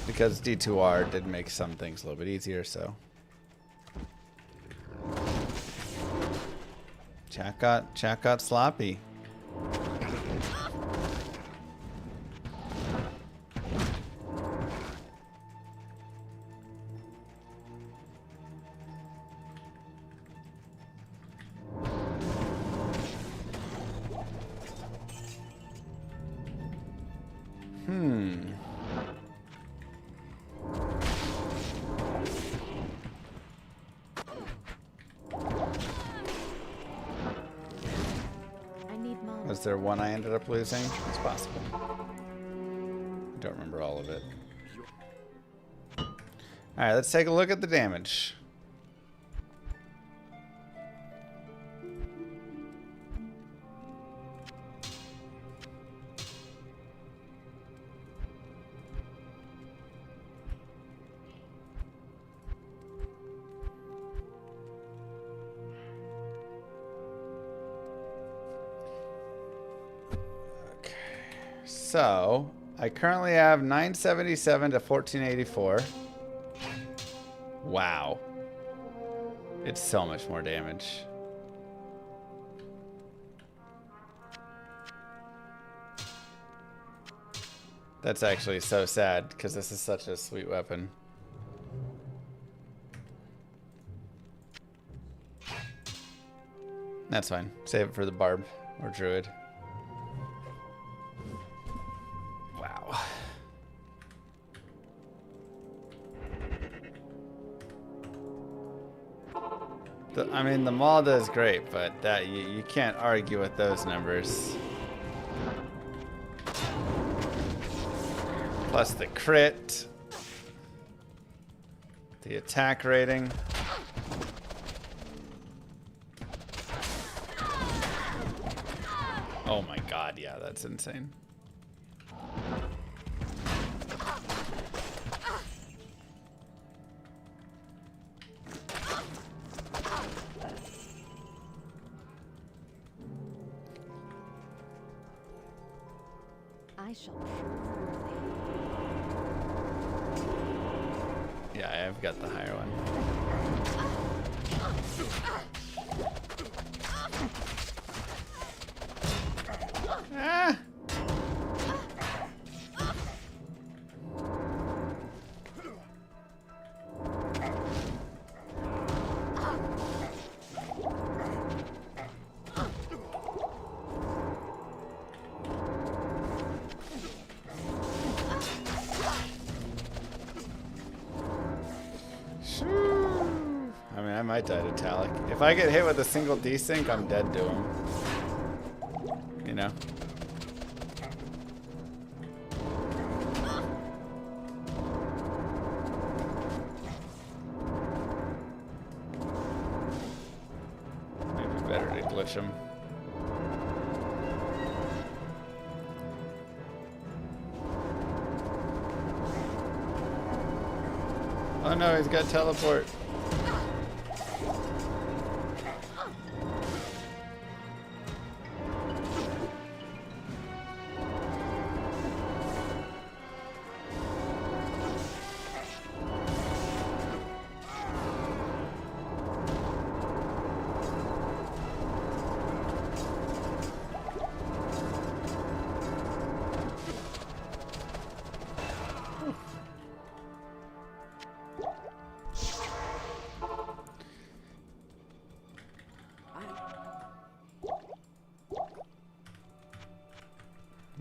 Because D2R did make some things a little bit easier, so. Chat got sloppy. Was there one I ended up losing? It's possible. I don't remember all of it. Alright, let's take a look at the damage. So, I currently have 977 to 1484. Wow. It's so much more damage. That's actually so sad, because this is such a sweet weapon. That's fine. Save it for the barb or druid. Wow. I mean, the Malda is great, but that you can't argue with those numbers. Plus the crit, the attack rating. Oh my god, yeah, that's insane. I shall. Yeah, I've got the higher one. Ah! I mean, I might die to Talik. If I get hit with a single desync, I'm dead to him. You know? catch him. Oh no, he's got teleport.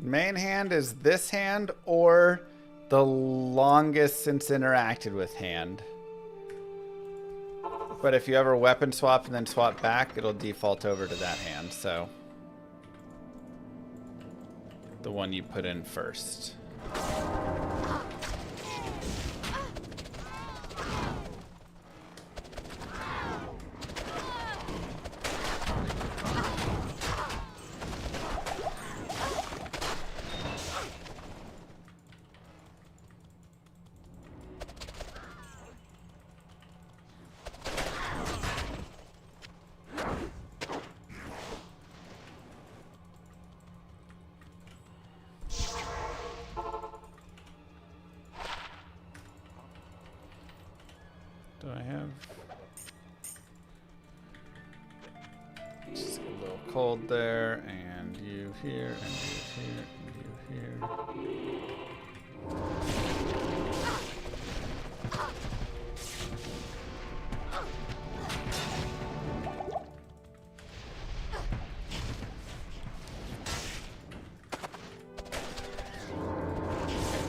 Main hand is this hand or the longest since interacted with hand. But if you ever weapon swap and then swap back, it'll default over to that hand, so. The one you put in first. Do I have... Just a little cold there, and you here, and you here, and you here.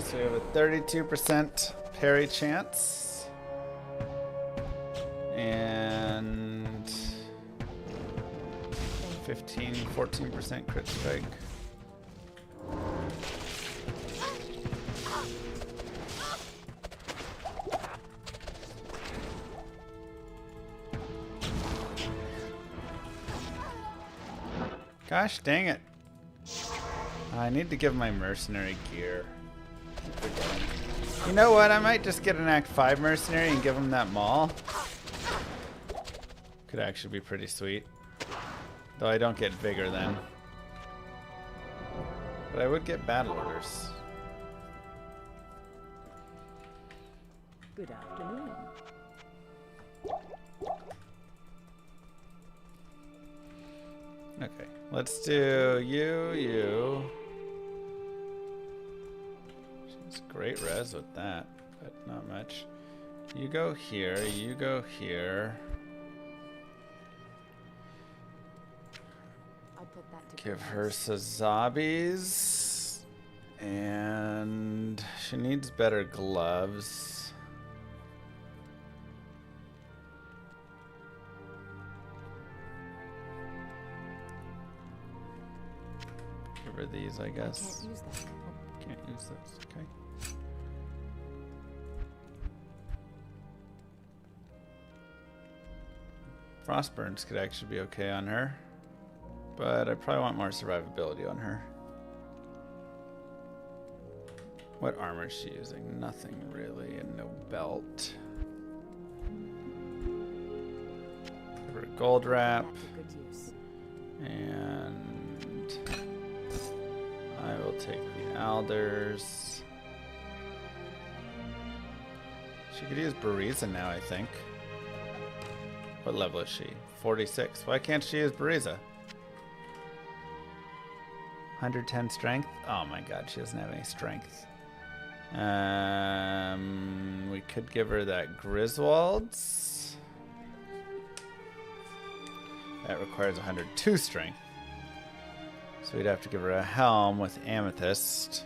So we have a 32% parry chance. And 14% crit strike. Gosh dang it. I need to give my mercenary gear. You know what? I might just get an Act 5 mercenary and give him that maul. Could actually be pretty sweet. Though I don't get vigor then. But I would get battle orders. Good afternoon. Okay, let's do you. She's great res with that, but not much. You go here, you go here. Give her Sazabis. And she needs better gloves. Give her these, I guess. Can't use that. Can't use those, okay. Frostburns could actually be okay on her. But I probably want more survivability on her. What armor is she using? Nothing really, and no belt. Give her a gold wrap. And I will take the Alders. She could use Bariza now, I think. What level is she? 46. Why can't she use Bariza? 110 strength. Oh my god, she doesn't have any strength. We could give her that Griswold's. That requires 102 strength. So we'd have to give her a helm with amethyst.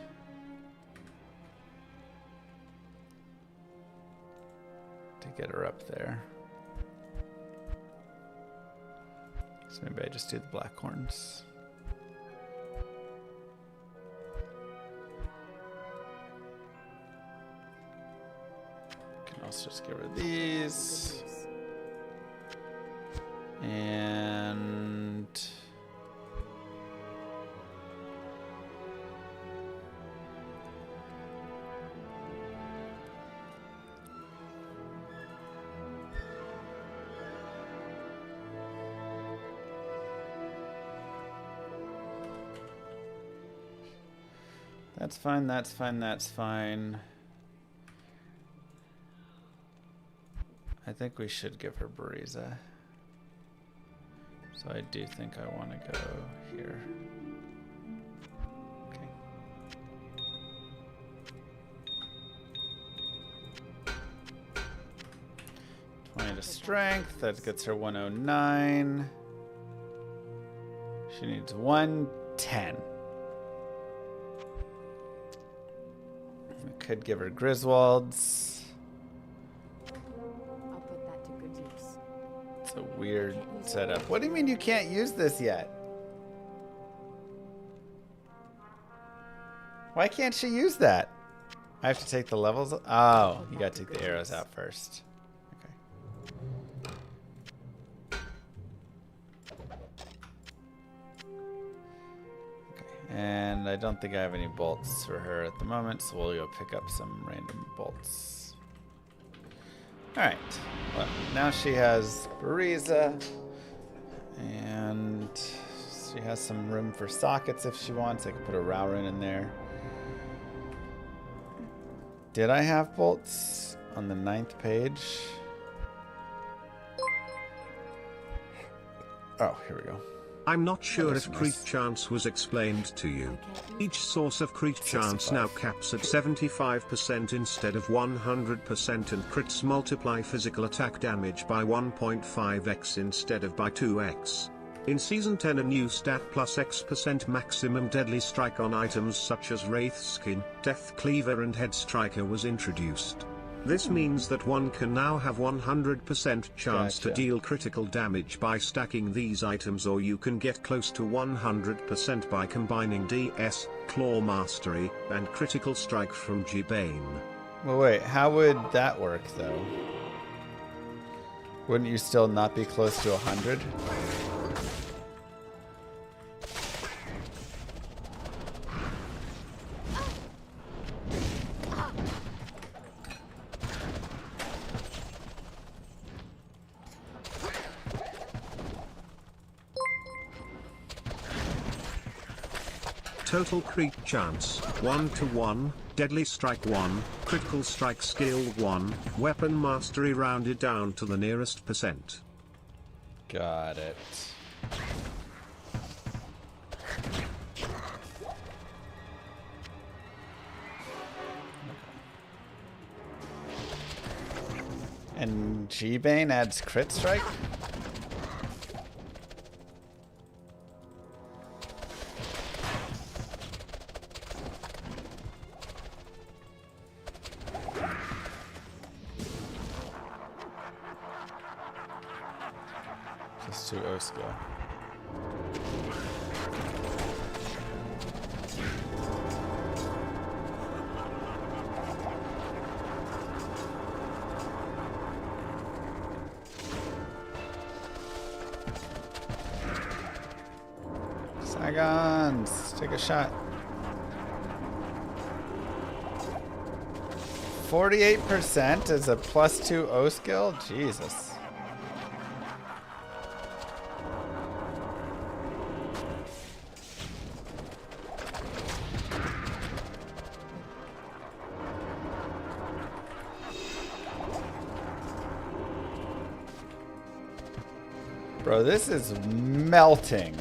To get her up there. So maybe I just do the black horns. Let's just get rid of these. And That's fine, that's fine, that's fine. I think we should give her Bariza. So I do think I want to go here. Okay. To strength, that gets her 109. She needs 110. I could give her Griswolds. I'll put that to good use. It's a weird setup. What do you mean you can't use this yet? Why can't she use that? I have to take the levels. Oh, you gotta take the arrows out first. And I don't think I have any bolts for her at the moment, so we'll go pick up some random bolts. Alright. Well, now she has Bariza. And she has some room for sockets if she wants. I could put a Rowrun in there. Did I have bolts on the 9th page? Oh, here we go. I'm not sure if crit chance was explained to you. Each source of crit chance now caps at 75% instead of 100%, and crits multiply physical attack damage by 1.5x instead of by 2x. In Season 10 a new stat plus X% maximum deadly strike on items such as Wraith Skin, Death Cleaver and Head Striker was introduced. This means that one can now have 100% chance to deal critical damage by stacking these items, or you can get close to 100% by combining DS, Claw Mastery, and Critical Strike from G-Bane. Well, wait, how would that work, though? Wouldn't you still not be close to 100? Total crit chance, 1-to-1, Deadly Strike 1, Critical Strike Skill 1, Weapon Mastery rounded down to the nearest percent. Got it. And G-Bane adds crit strike? Just to Oscar. Saigons, take a shot. 48% is a +2 O skill? Jesus. Bro, this is melting.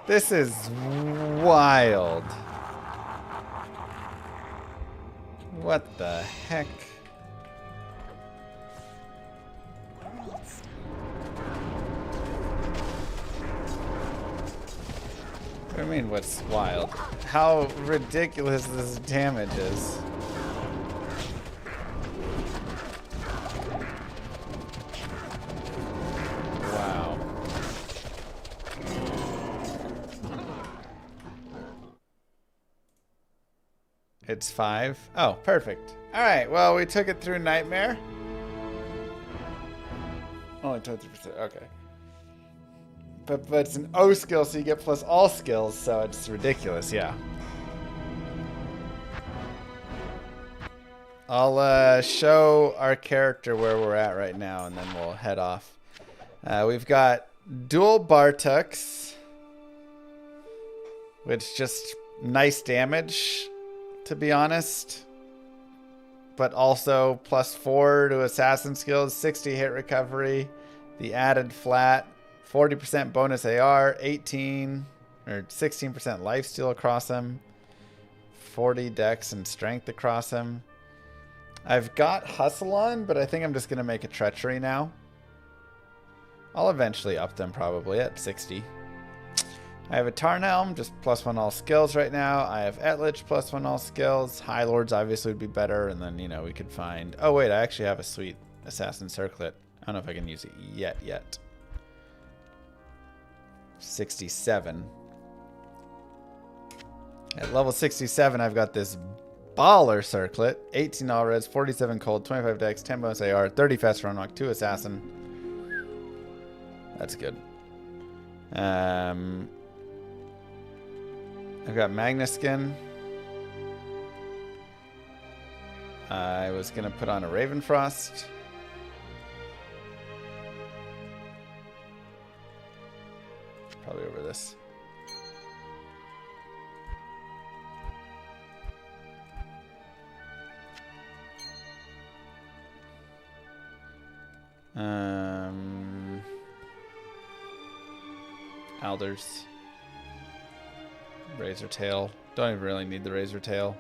This is wild. What the heck? What do you mean, what's wild? How ridiculous this damage is. Wow. It's 5. Oh, perfect. All right, well, we took it through Nightmare. Only 23%, okay. But it's an O skill, so you get plus all skills, so it's ridiculous, yeah. I'll show our character where we're at right now, and then we'll head off. We've got dual Bartuks. which just nice damage, to be honest. But also +4 to assassin skills, 60 hit recovery, the added flat, 40% bonus AR, 18 or 16% lifesteal across him, 40 dex and strength across him. I've got hustle on, but I think I'm just going to make a treachery now. I'll eventually up them probably at 60. I have a Tarnhelm, just +1 all skills right now. I have Etlich, +1 all skills. High Lords obviously would be better, and then, you know, we could find... Oh, wait, I actually have a sweet Assassin Circlet. I don't know if I can use it yet. 67. At level 67, I've got this baller Circlet. 18 all res, 47 cold, 25 dex, 10 bonus AR, 30 fast run walk, 2 Assassin. That's good. I've got Magnus skin. I was going to put on a Ravenfrost. Probably over this. Alders. Razor Tail. Don't even really need the Razor Tail.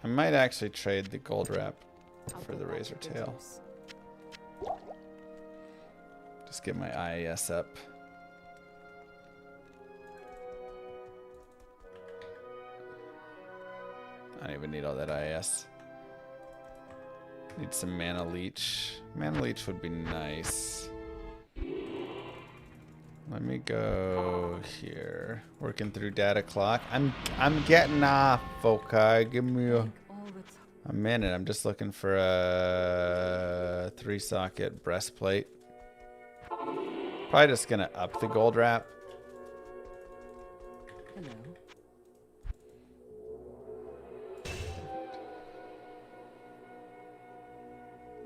I might actually trade the gold wrap for the Razor Tail. Just get my IAS up. I don't even need all that IAS. Need some Mana Leech. Mana Leech would be nice. Let me go here. Working through data clock. I'm getting off, okay. Give me a minute. I'm just looking for a 3-socket breastplate. Probably just gonna up the gold wrap. Hello.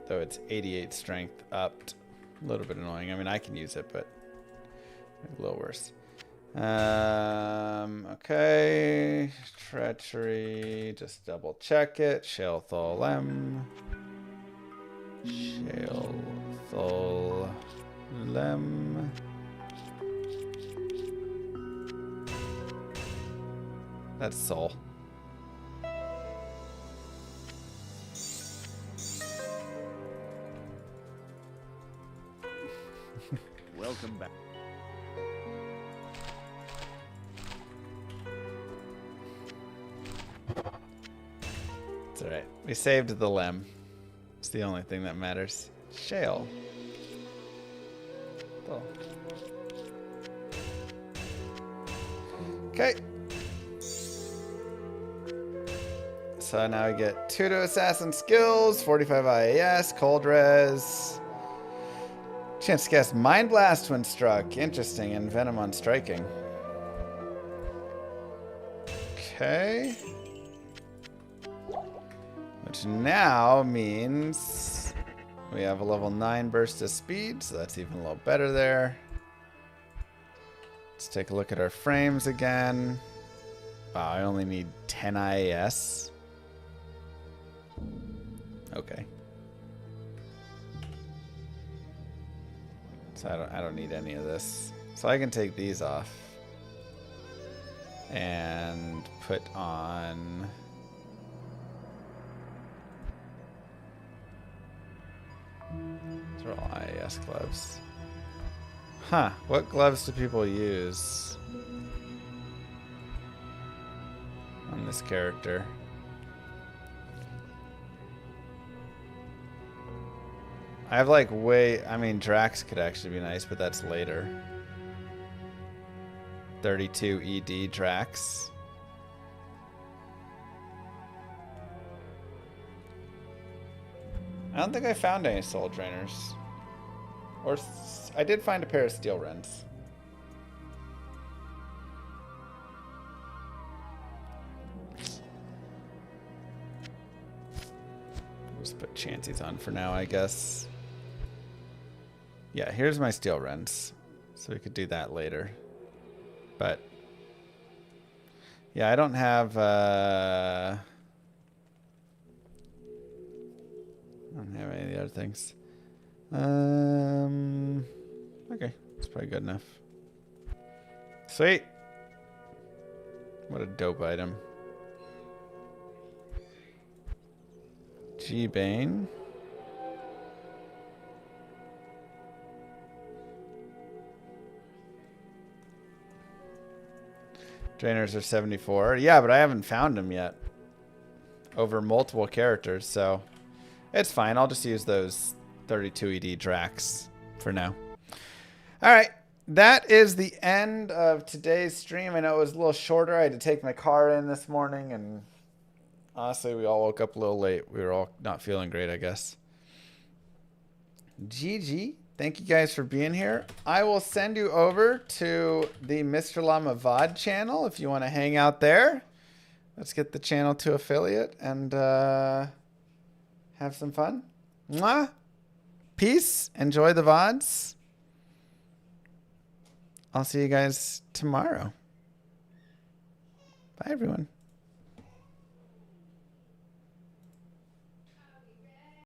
Though it's 88 strength upped. A little bit annoying. I mean, I can use it, but a little worse. Okay. Treachery. Just double check it. Shale Tholem. Shale Tholem. That's Soul. Welcome back. It's alright. We saved the Lem. It's the only thing that matters. Shale. Oh. Okay. So now I get 2 to assassin skills, 45 IAS, cold res. Chance to cast Mind Blast when struck. Interesting. And Venom on striking. Okay. Which now means we have a level 9 burst of speed, so that's even a little better there. Let's take a look at our frames again. Wow, I only need 10 IAS. Okay. So I don't need any of this. So I can take these off and put on these are all IAS gloves. Huh, what gloves do people use on this character? I have like I mean, Drax could actually be nice, but that's later. 32 ED Drax. I don't think I found any Soul Drainers. Or I did find a pair of Steel Rends. Just put Chances on for now, I guess. Yeah, here's my Steel Rends. So we could do that later. But Yeah, I don't have any of the other things. Okay, that's probably good enough. Sweet. What a dope item. G-Bane. Drainers are 74. Yeah, but I haven't found them yet. Over multiple characters, so it's fine. I'll just use those 32 ED Drax for now. All right. That is the end of today's stream. I know it was a little shorter. I had to take my car in this morning, and honestly, we all woke up a little late. We were all not feeling great, I guess. GG. Thank you guys for being here. I will send you over to the Mr. Llama VOD channel if you want to hang out there. Let's get the channel to affiliate and have some fun. Mwah. Peace. Enjoy the VODs. I'll see you guys tomorrow. Bye, everyone.